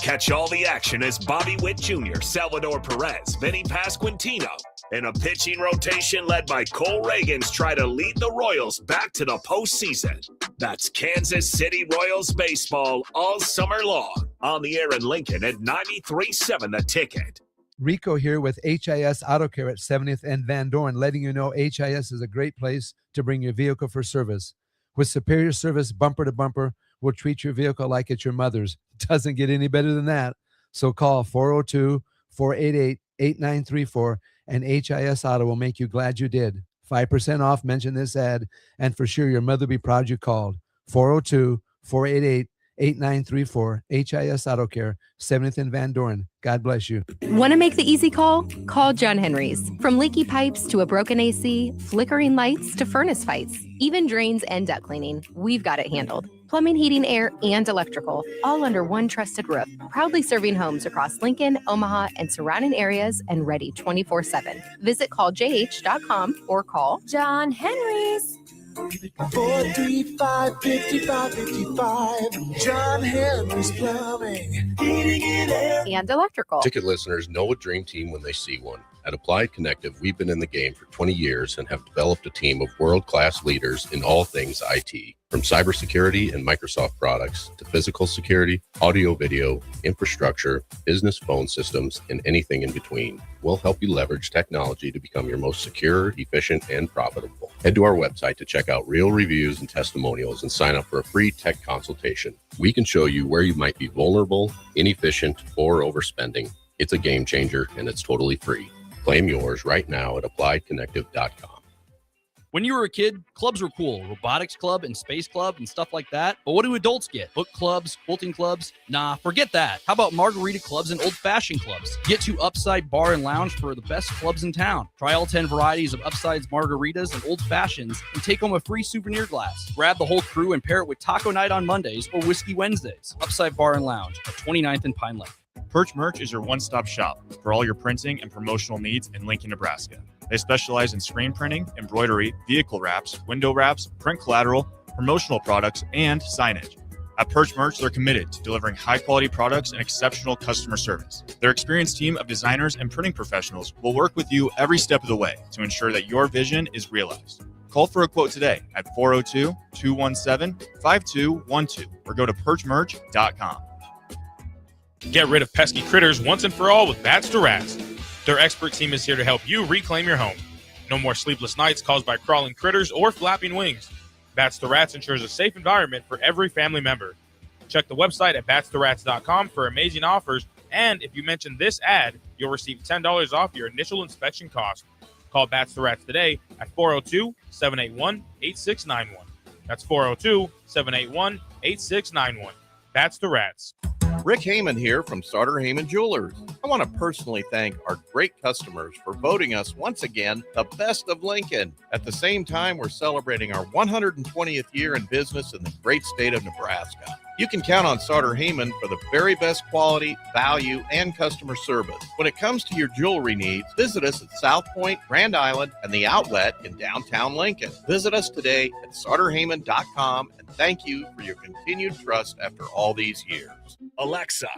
Catch all the action as Bobby Witt Jr., Salvador Perez, Vinny Pasquantino, and a pitching rotation led by Cole Reagans try to lead the Royals back to the postseason. That's Kansas City Royals baseball all summer long. On the air in Lincoln at 93.7 The Ticket. Rico here with HIS Auto Care at 70th and Van Dorn, letting you know HIS is a great place to bring your vehicle for service. With superior service bumper to bumper, we'll treat your vehicle like it's your mother's. Doesn't get any better than that. So call 402-488-8934 and HIS Auto will make you glad you did. 5% off, mention this ad, and for sure your mother will be proud you called. 402-488-8934, HIS Auto Care, 70th and Van Dorn. God bless you. Want to make the easy call? Call John Henry's. From leaky pipes to a broken AC, flickering lights to furnace fights, even drains and duct cleaning, we've got it handled. Plumbing, heating, air, and electrical, all under one trusted roof. Proudly serving homes across Lincoln, Omaha, and surrounding areas and ready 24/7. Visit calljh.com or call John Henry's. 435-5555. John Henry's Plumbing, Heating and Air. and electrical. Ticket listeners know a dream team when they see one. At Applied Connective, we've been in the game for 20 years and have developed a team of world-class leaders in all things IT. From cybersecurity and Microsoft products to physical security, audio, video, infrastructure, business phone systems, and anything in between. We'll help you leverage technology to become your most secure, efficient, and profitable. Head to our website to check out real reviews and testimonials and sign up for a free tech consultation. We can show you where you might be vulnerable, inefficient, or overspending. It's a game changer, and it's totally free. Claim yours right now at appliedconnective.com. When you were a kid, clubs were cool. Robotics club and space club and stuff like that. But what do adults get? Book clubs, quilting clubs? Nah, forget that. How about margarita clubs and old-fashioned clubs? Get to Upside Bar and Lounge for the best clubs in town. Try all 10 varieties of Upside's margaritas and old-fashions and take home a free souvenir glass. Grab the whole crew and pair it with taco night on Mondays or whiskey Wednesdays. Upside Bar and Lounge at 29th and Pine Lake. Perch Merch is your one-stop shop for all your printing and promotional needs in Lincoln, Nebraska. They specialize in screen printing, embroidery, vehicle wraps, window wraps, print collateral, promotional products, and signage. At Perch Merch, they're committed to delivering high-quality products and exceptional customer service. Their experienced team of designers and printing professionals will work with you every step of the way to ensure that your vision is realized. Call for a quote today at 402-217-5212 or go to perchmerch.com. Get rid of pesky critters once and for all with Bats to Rats. Their expert team is here to help you reclaim your home. No more sleepless nights caused by crawling critters or flapping wings. Bats to Rats ensures a safe environment for every family member. Check the website at batstoRats.com for amazing offers, and if you mention this ad, you'll receive $10 off your initial inspection cost. Call Bats to Rats today at 402-781-8691. That's 402-781-8691. Bats to Rats. Rick Heyman here from Sartor Heyman Jewelers. I want to personally thank our great customers for voting us once again the best of Lincoln. At the same time, we're celebrating our 120th year in business in the great state of Nebraska. You can count on Sartor Heyman for the very best quality, value, and customer service. When it comes to your jewelry needs, visit us at South Point, Grand Island, and the Outlet in downtown Lincoln. Visit us today at sartorheyman.com, and thank you for your continued trust after all these years. Alexa,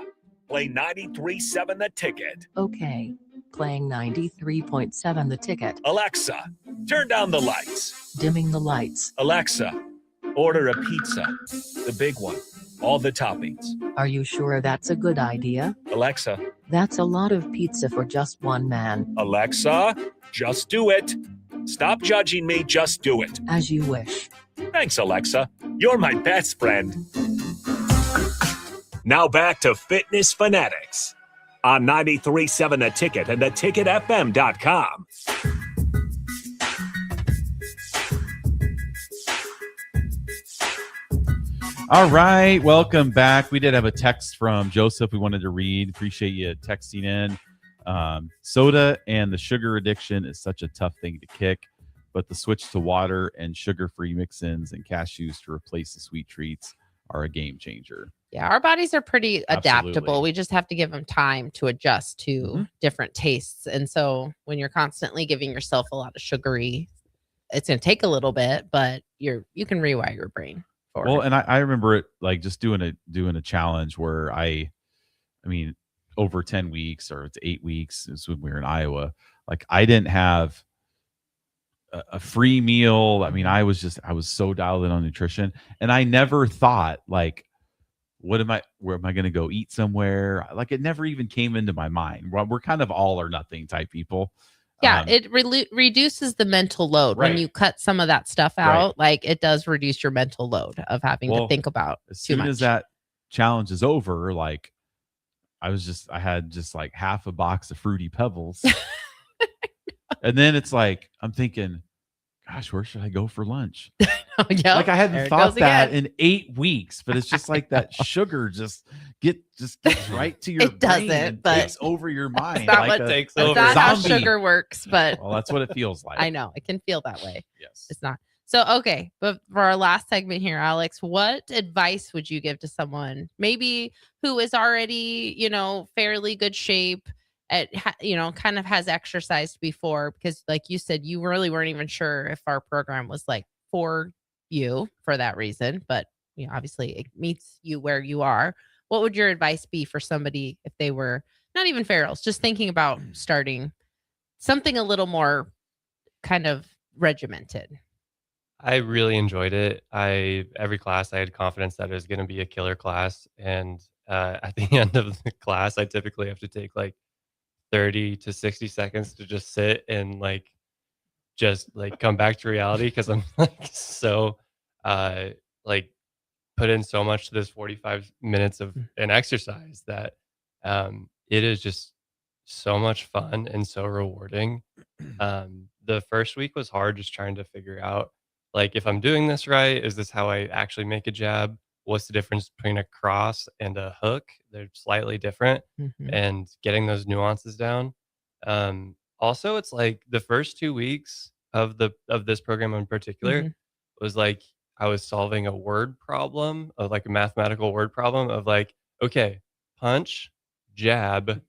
play 93.7 The Ticket. Okay, playing 93.7 The Ticket. Alexa, turn down the lights. Dimming the lights. Alexa, order a pizza, the big one, all the toppings. Are you sure that's a good idea? Alexa. That's a lot of pizza for just one man. Alexa, just do it. Stop judging me, just do it. As you wish. Thanks, Alexa. You're my best friend. Now back to Fitness Fanatics on 93.7 The Ticket and theticketfm.com. All right, welcome back. We did have a text from Joseph we wanted to read. Appreciate you texting in. Soda and the sugar addiction is such a tough thing to kick, but the switch to water and sugar-free mix-ins and cashews to replace the sweet treats are a game changer. Yeah, our bodies are pretty adaptable. Absolutely. We just have to give them time to adjust to Mm-hmm. different tastes. And so when you're constantly giving yourself a lot of sugary, it's going to take a little bit, but you can rewire your brain for Well, it. and I remember it like just doing a challenge where I mean, over 10 weeks or it's 8 weeks is when we were in Iowa. Like I didn't have a free meal. I mean, I was so dialed in on nutrition, and I never thought like, where am I going to go eat somewhere? Like it never even came into my mind. We're kind of all or nothing type people. Yeah, it reduces the mental load when Right. you cut some of that stuff out. Like it does reduce your mental load of having to think about as too soon much. as that challenge is over, like I had just like half a box of Fruity Pebbles. And then it's like, I'm thinking, gosh, where should I go for lunch? Yep, like I hadn't there it thought goes that again. in 8 weeks, but it's just like that sugar just gets right to your It brain doesn't, and but takes over your mind. That's not like what a takes over. That's not how zombie. sugar works, but Well, that's what it feels like. I know it can feel that way. Yes. It's not. So, okay. But for our last segment here, Alex, what advice would you give to someone maybe who is already, fairly good shape kind of has exercised before? Because like you said, you really weren't even sure if our program was like for you for that reason, but obviously it meets you where you are. What would your advice be for somebody if they were not even ferals, just thinking about starting something a little more kind of regimented? I really enjoyed it. Every class I had confidence that it was going to be a killer class, and at the end of the class, I typically have to take like 30 to 60 seconds to just sit and just come back to reality because I'm so put in so much to this 45 minutes of an exercise that it is just so much fun and so rewarding. The first week was hard, just trying to figure out if I'm doing this right, is this how I actually make a jab? What's the difference between a cross and a hook? They're slightly different, and getting those nuances down. Also, it's like the first 2 weeks of this program in particular was like I was solving a word problem of a mathematical word problem of okay, punch, jab,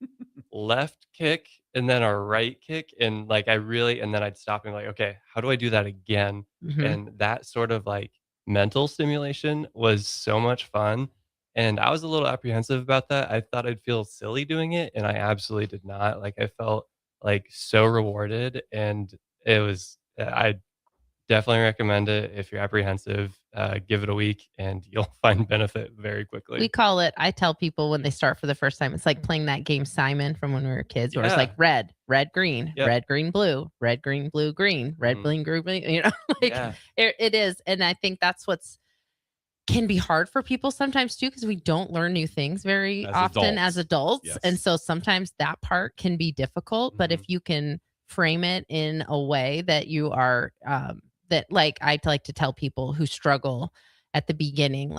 left kick, and then a right kick. And and then I'd stop and okay, how do I do that again? And that sort of mental stimulation was so much fun. And I was a little apprehensive about that. I thought I'd feel silly doing it, and I absolutely did not. I felt so rewarded, and I definitely recommend it if you're apprehensive. Give it a week and you'll find benefit very quickly. We call it, I tell people when they start for the first time, it's like playing that game Simon from when we were kids, where it's like red, green, red, green, blue, red, green, blue, green, red, green, blue, green, it is. And I think that's can be hard for people sometimes too, because we don't learn new things very often as adults. Yes. And so sometimes that part can be difficult, but if you can frame it in a way that you are, that I like to tell people who struggle at the beginning,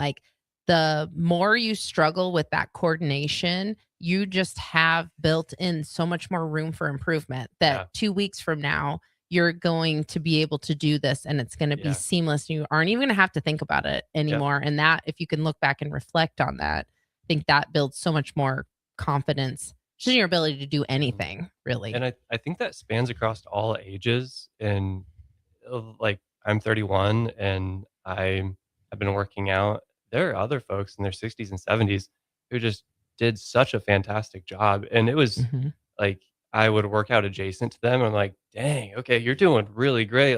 the more you struggle with that coordination, you just have built in so much more room for improvement that 2 weeks from now, you're going to be able to do this and it's going to be seamless. You aren't even going to have to think about it anymore. And that, if you can look back and reflect on that, I think that builds so much more confidence just in your ability to do anything, really. And I think that spans across all ages. And I'm 31 and I've been working out. There are other folks in their 60s and 70s who just did such a fantastic job. And it was I would work out adjacent to them. And I'm like, dang, okay, you're doing really great.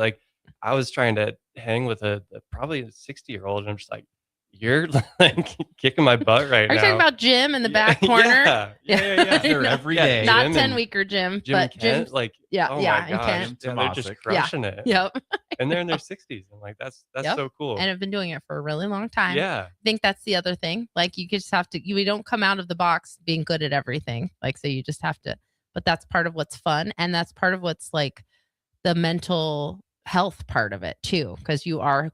I was trying to hang with probably a 60-year-old, and I'm just like, you're kicking my butt right now. Are you talking about Jim in the back corner? Yeah. They're every day. Not 10-weeker Jim, but Jim. Oh my gosh, Kent. and they're just crushing it. Yep. And they're in their 60s. I'm that's so cool. And I've been doing it for a really long time. Yeah. I think that's the other thing. You just have to, we don't come out of the box being good at everything. So you just have to, but that's part of what's fun. And that's part of what's the mental health part of it too, because you are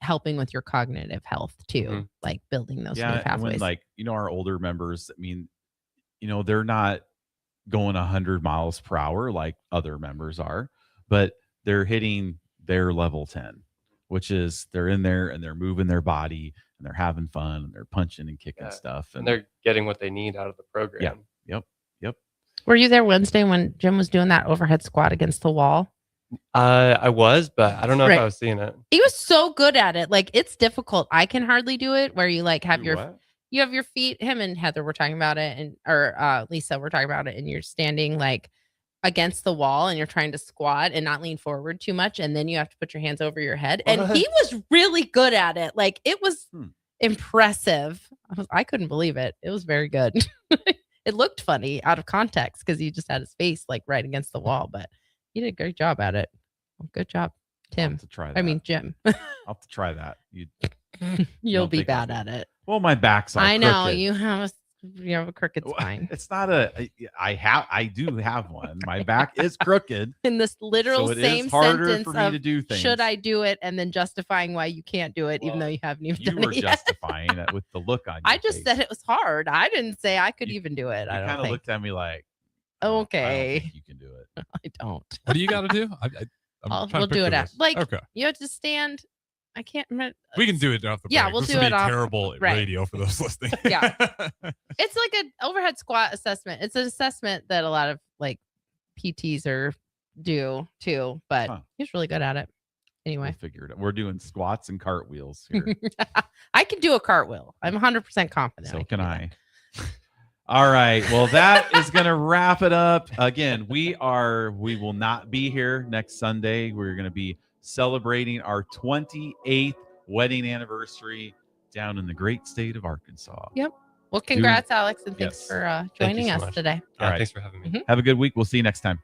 helping with your cognitive health too, building those new pathways. And when our older members, I mean, they're not going 100 miles per hour like other members are, but they're hitting their level 10, which is they're in there and they're moving their body and they're having fun and they're punching and kicking stuff. And they're getting what they need out of the program. Yep. Were you there Wednesday when Jim was doing that overhead squat against the wall? I was, but I don't know if I was seeing it. He was so good at it. Like, it's difficult. I can hardly do it where you like have you have your feet. Him and Heather were talking about it, and or Lisa were talking about it, and you're standing like against the wall and you're trying to squat and not lean forward too much, and then you have to put your hands over your head. And he was really good at it. Like, it was impressive. I couldn't believe it. It was very good. It looked funny out of context because he just had his face like right against the wall, but he did a great job at it. Good job, Tim. I'll have to try that. I mean, Jim. I'll have to try that. You'll be bad at it. Well, my back's all I know crooked. you have a crooked spine. It's not I do have one. My back is crooked. In this literal so it same is harder sentence for me of to do things. should I do it, and then justifying why you can't do it, even though you haven't even done You were it yet. justifying it with the look on your I just face. said it was hard. I didn't say I could even do it. You I don't kind of think. looked at me like, Okay. I don't think you can do it. I don't. What do you got to do? We'll do it after. Like, okay. you have to stand. I can't remember. We can do it off the break. Yeah, we'll This do will it be off. terrible Right. radio for those listening. Yeah. It's like an overhead squat assessment. It's an assessment that a lot of like PTs do too, but he's really good at it. Anyway, We'll figure it out. We're doing squats and cartwheels here. I can do a cartwheel. I'm 100% confident. So can I. All right. Well, that is going to wrap it up. Again, we will not be here next Sunday. We're going to be celebrating our 28th wedding anniversary down in the great state of Arkansas. Yep. Well, congrats, Alex, and thanks Yes. for Thank you joining so us much. today. Yeah, All right. thanks for having me. Have a good week. We'll see you next time.